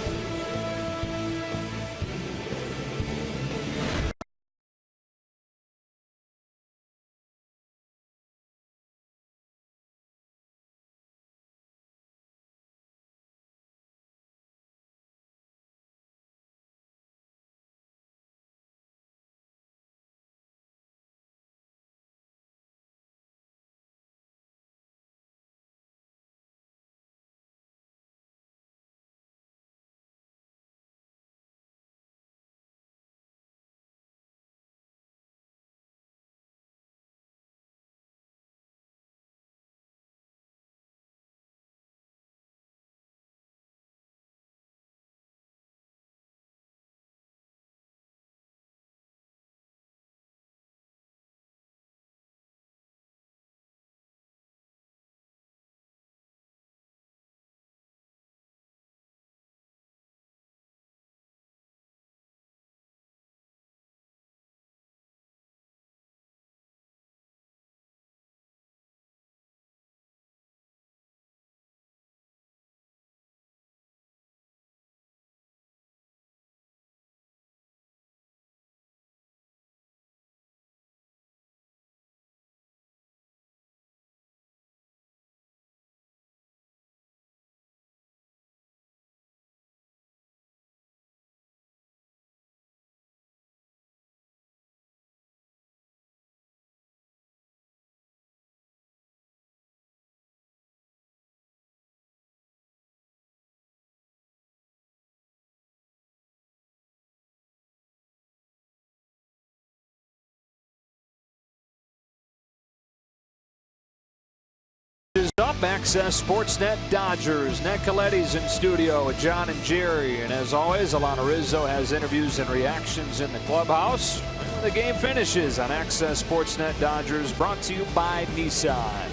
Access Sportsnet Dodgers. Ned Coletti's in studio with John and Jerry. And as always, Alana Rizzo has interviews and reactions in the clubhouse. The game finishes on Access Sportsnet Dodgers, brought to you by Nissan.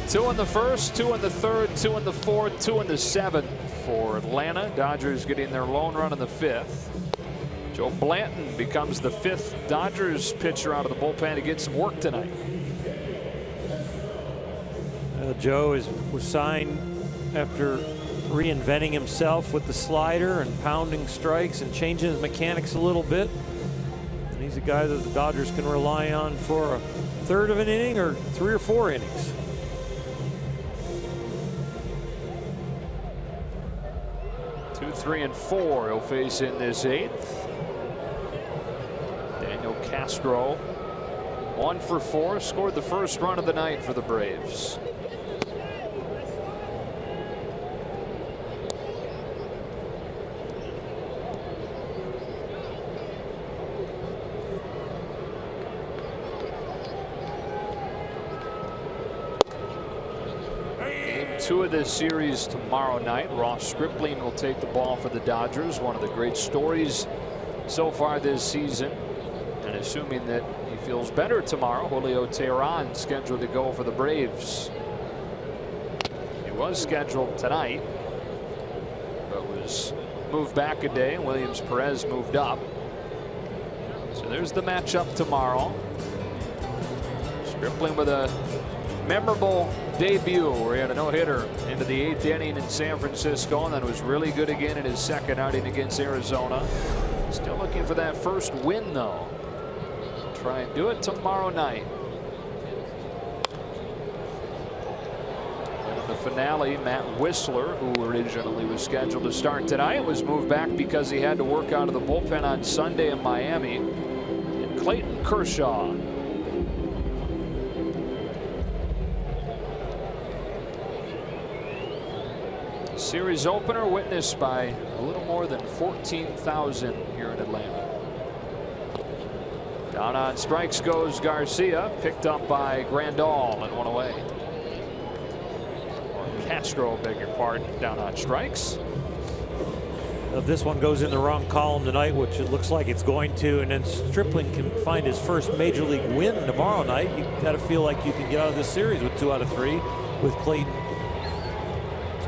2 in the first, 2 in the third, 2 in the fourth, 2 in the seventh for Atlanta. Dodgers getting their lone run in the fifth. Joe Blanton becomes the 5th Dodgers pitcher out of the bullpen to get some work tonight. Joe was signed after reinventing himself with the slider and pounding strikes and changing his mechanics a little bit. And he's a guy that the Dodgers can rely on for a third of an inning or 3 or 4 innings. Two, 3, and 4 he'll face in this 8th. Daniel Castro 1 for 4, scored the first run of the night for the Braves. Game 2 of this series tomorrow night. Ross Stripling will take the ball for the Dodgers. One of the great stories so far this season. And assuming that he feels better tomorrow, Julio Teheran scheduled to go for the Braves. He was scheduled tonight, but was moved back a day. Williams Perez moved up. So there's the matchup tomorrow. Stripling with a memorable debut where he had a no-hitter into the 8th inning in San Francisco, and then was really good again in his 2nd outing against Arizona. Still looking for that first win, though. Try and do it tomorrow night. And in the finale, Matt Whistler, who originally was scheduled to start tonight, was moved back because he had to work out of the bullpen on Sunday in Miami. And Clayton Kershaw. Series opener witnessed by a little more than 14,000 here in Atlanta. Down on strikes goes Garcia, picked up by Grandal and 1 away. Or Castro, beg your pardon, down on strikes. If this one goes in the wrong column tonight, which it looks like it's going to, and then Stripling can find his first major league win tomorrow night, you got to feel like you can get out of this series with 2 out of 3 with Clayton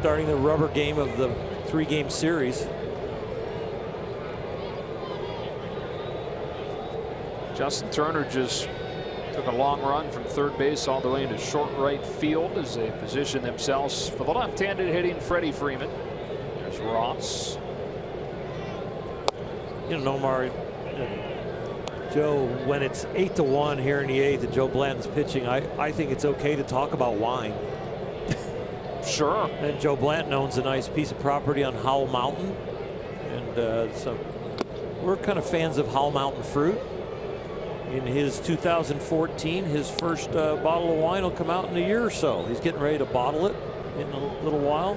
starting the rubber game of the 3-game series. Justin Turner just took a long run from third base all the way into short right field as they position themselves for the left-handed hitting Freddie Freeman. There's Ross. You know, Nomar, Joe, when it's 8-1 here in the 8th and Joe Blanton's pitching, I think it's okay to talk about wine. Sure. And Joe Blanton owns a nice piece of property on Howell Mountain, and so we're kind of fans of Howell Mountain fruit. In his 2014, his first bottle of wine will come out in a year or so. He's getting ready to bottle it in a little while.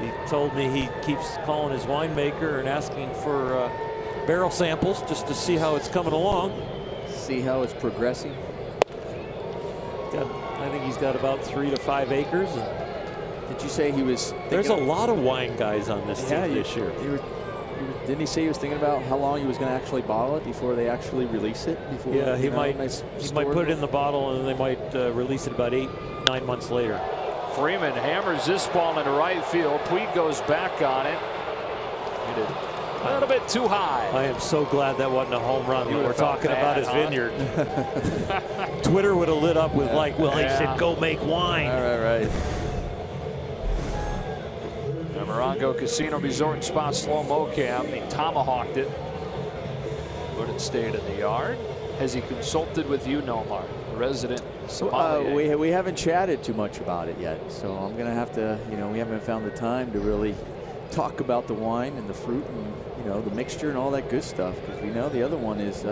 He told me he keeps calling his winemaker and asking for barrel samples just to see how it's coming along. See how it's progressing. I think he's got about 3 to 5 acres. Did you say he was? There's a lot of wine guys on this team this year. Didn't he say he was thinking about how long he was going to actually bottle it before they actually release it? Before, yeah, he might put it in the bottle and they might release it about 8-9 months later. Freeman hammers this ball into right field. Puig goes back on it. Hit it a little bit too high. I am so glad that wasn't a home run. We're talking about his vineyard. Twitter would have lit up with like, well, he said go make wine. Right. Morongo Casino Resort and Spa slow-mo cam. He tomahawked it, but it stayed in the yard. Has he consulted with you, Nomar, resident sommelier? We haven't chatted too much about it yet, so I'm gonna have to. We haven't found the time to really talk about the wine and the fruit and the mixture and all that good stuff, because we know the other one is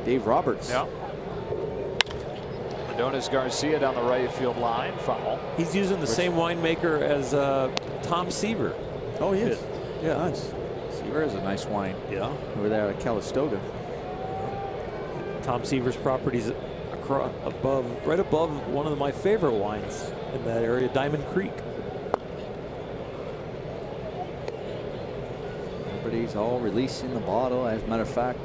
Dave Roberts. Yeah. Adonis Garcia down the right field line, foul. He's using the same winemaker as Tom Seaver. Oh, he is. Yeah, nice. Seaver is a nice wine. Yeah. Over there at Calistoga. Tom Seaver's properties right above one of my favorite wines in that area, Diamond Creek. Everybody's all releasing the bottle. As a matter of fact,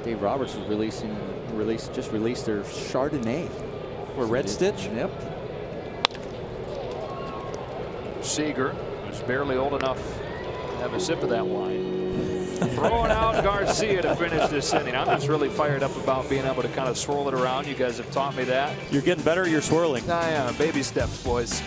Dave Roberts is just released their Chardonnay. For Red Stitch? Yep. Seager, who's barely old enough to have a sip of that wine. Throwing out Garcia to finish this inning. I'm just really fired up about being able to kind of swirl it around. You guys have taught me that. You're getting better, you're swirling. I am. Baby steps, boys.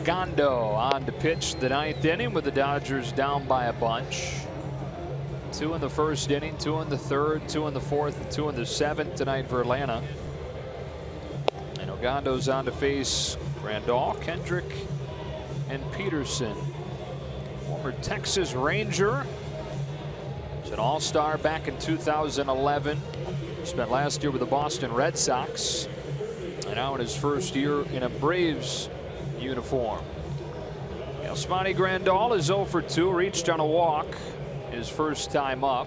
Gondo on to pitch the 9th inning with the Dodgers down by a bunch. 2 in the 1st inning, 2 in the 3rd, 2 in the 4th, and 2 in the 7th tonight for Atlanta. And Ogando's on to face Grandal, Kendrick, and Pederson. Former Texas Ranger. He's an all-star back in 2011. Spent last year with the Boston Red Sox. And now in his first year in a Braves uniform. Yasmani Grandal is 0 for 2, reached on a walk his first time up.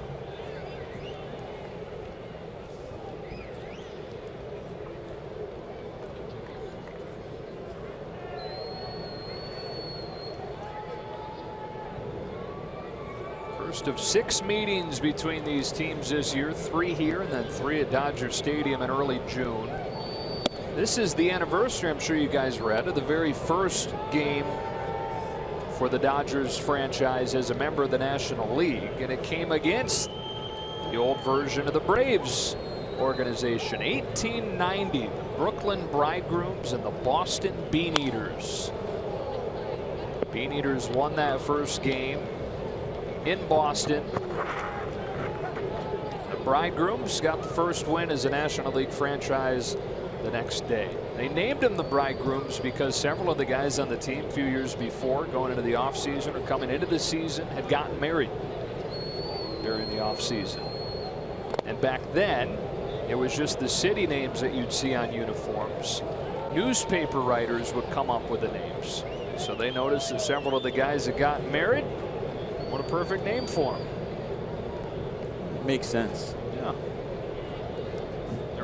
First of 6 meetings between these teams this year, 3 here and then 3 at Dodger Stadium in early June. This is the anniversary, I'm sure you guys read, of the very first game for the Dodgers franchise as a member of the National League, and it came against the old version of the Braves organization. 1890, the Brooklyn Bridegrooms and the Boston Beaneaters. Beaneaters won that first game in Boston. The Bridegrooms got the first win as a National League franchise the next day. They named them the Bridegrooms because several of the guys on the team a few years before, going into the offseason or coming into the season, had gotten married during the offseason. And back then, it was just the city names that you'd see on uniforms. Newspaper writers would come up with the names. So they noticed that several of the guys had gotten married. What a perfect name for them. Makes sense. Yeah.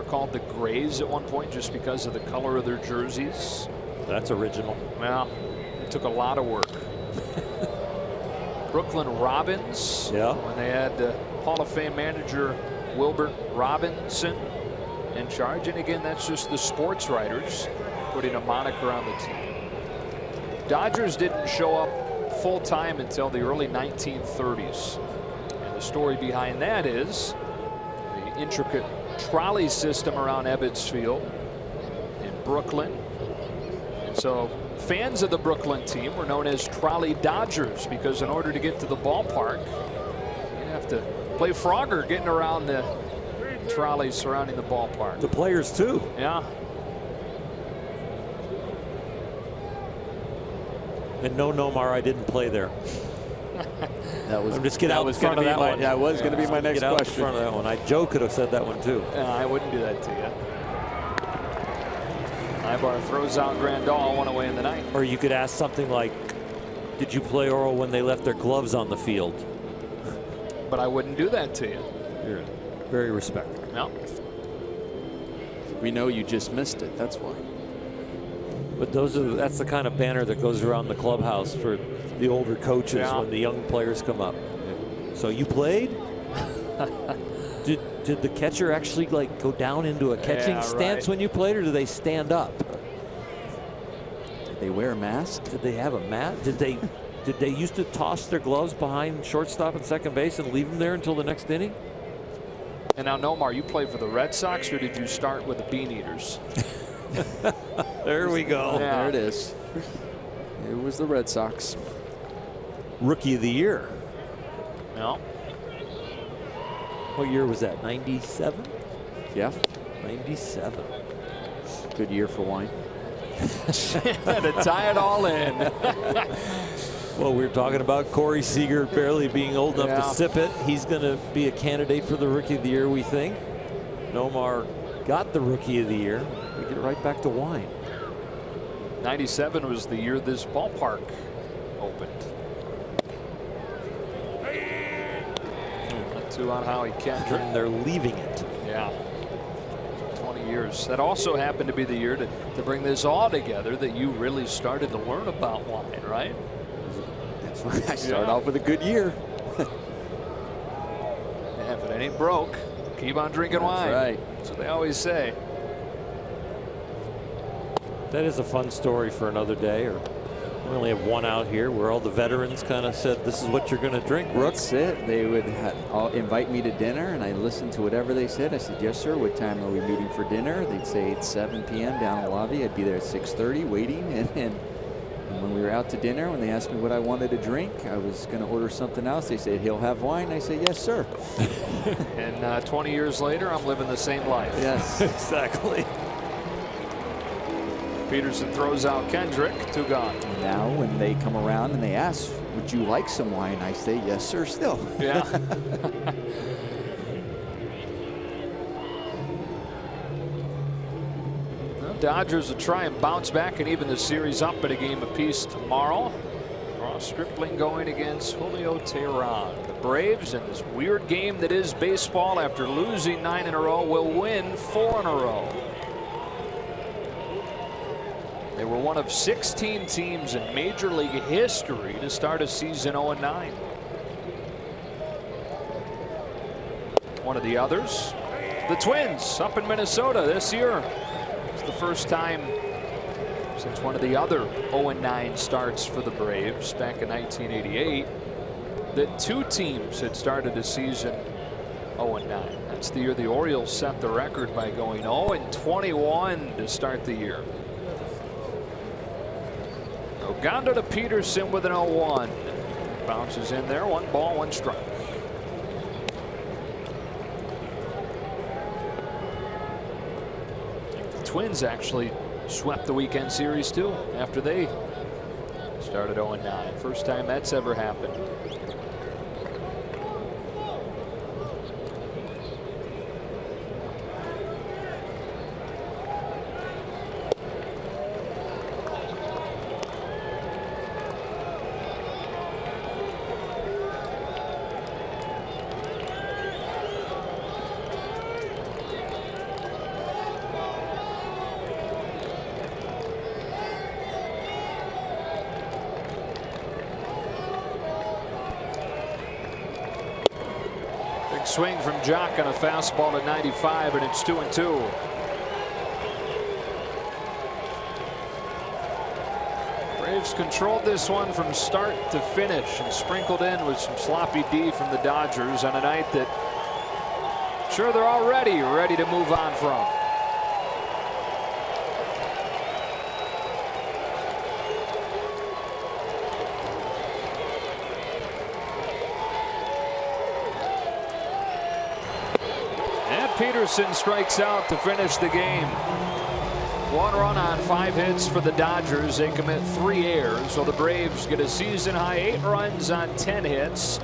Called the Grays at one point just because of the color of their jerseys. That's original. Well, it took a lot of work. Brooklyn Robins. Yeah. When they had Hall of Fame manager Wilbert Robinson in charge. And again, that's just the sports writers putting a moniker on the team. Dodgers didn't show up full time until the early 1930s. And the story behind that is the intricate trolley system around Ebbets Field in Brooklyn. And so fans of the Brooklyn team were known as Trolley Dodgers because in order to get to the ballpark, you have to play Frogger getting around the trolleys surrounding the ballpark. The players too. Yeah. And no, Nomar, I didn't play there. Just get out in front of that one. That was going to be my next get out question. in front of that one. Joe could have said that one too. I wouldn't do that to you. Ibar throws out Grandal, one away in the ninth. Or you could ask something like, did you play Oral when they left their gloves on the field? But I wouldn't do that to you. You're very respectful. No. We know you just missed it. That's why. But that's the kind of banner that goes around the clubhouse for the older coaches when the young players come up. So you played? Did the catcher actually like go down into a catching stance when you played, or do they stand up? Did they wear a mask? Did they have a mat? Did they used to toss their gloves behind shortstop and second base and leave them there until the next inning? And now, Nomar, you played for the Red Sox, or did you start with the Bean Eaters? There we go. Yeah. There it is. It was the Red Sox. Rookie of the year. No. What year was that? 97? Yeah. 97. Good year for wine. To tie it all in. Well, we were talking about Corey Seager barely being old enough to sip it. He's going to be a candidate for the Rookie of the Year, we think. Nomar got the Rookie of the Year. We get right back to wine. 97 was the year this ballpark opened. 2 on Howie Kendrick. And they're leaving it. Yeah. 20 years. That also happened to be the year to bring this all together, that you really started to learn about wine, right? That's why I started off with a good year. Yeah, if it ain't broke, keep on drinking wine. That's right. That's what they always say. That is a fun story for another day. Or we only have one out here where all the veterans kind of said, this is what you're going to drink, Brooks. That's it. They would invite me to dinner, and I listened to whatever they said. I said, yes, sir. What time are we meeting for dinner? They'd say it's 7 p.m. down in the lobby. I'd be there at 6:30 waiting. And when we were out to dinner, when they asked me what I wanted to drink, I was going to order something else. They said, he'll have wine. I said, yes, sir. And 20 years later, I'm living the same life. Yes, exactly. Pederson throws out Kendrick, 2 gone. Now when they come around and they ask, would you like some wine? I say, yes, sir, still. Yeah. Well, Dodgers will try and bounce back and even the series up at a game apiece tomorrow. Ross Stripling going against Julio Teheran. The Braves, in this weird game that is baseball, after losing 9 in a row, will win 4 in a row. They were one of 16 teams in Major League history to start a season 0-9. One of the others, the Twins, up in Minnesota this year. It's the first time since one of the other 0-9 starts for the Braves back in 1988 that 2 teams had started a season 0-9. That's the year the Orioles set the record by going 0-21 to start the year. Ogando to Pederson with an 0-1. Bounces in there, 1 ball, 1 strike. The Twins actually swept the weekend series too after they started 0-9. First time that's ever happened. Swing from Joc on a fastball at 95, and it's 2-2. Braves controlled this one from start to finish and sprinkled in with some sloppy D from the Dodgers on a night that sure they're already ready to move on from. Pederson strikes out to finish the game. 1 run on 5 hits for the Dodgers. They commit 3 errors. So the Braves get a season high 8 runs on 10 hits.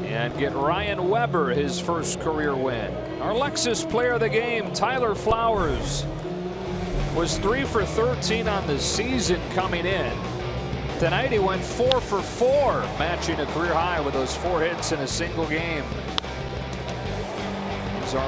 And get Ryan Weber his first career win. Our Lexus player of the game, Tyler Flowers, was 3 for 13 on the season coming in. Tonight he went 4 for 4, matching a career high with those 4 hits in a single game. He's our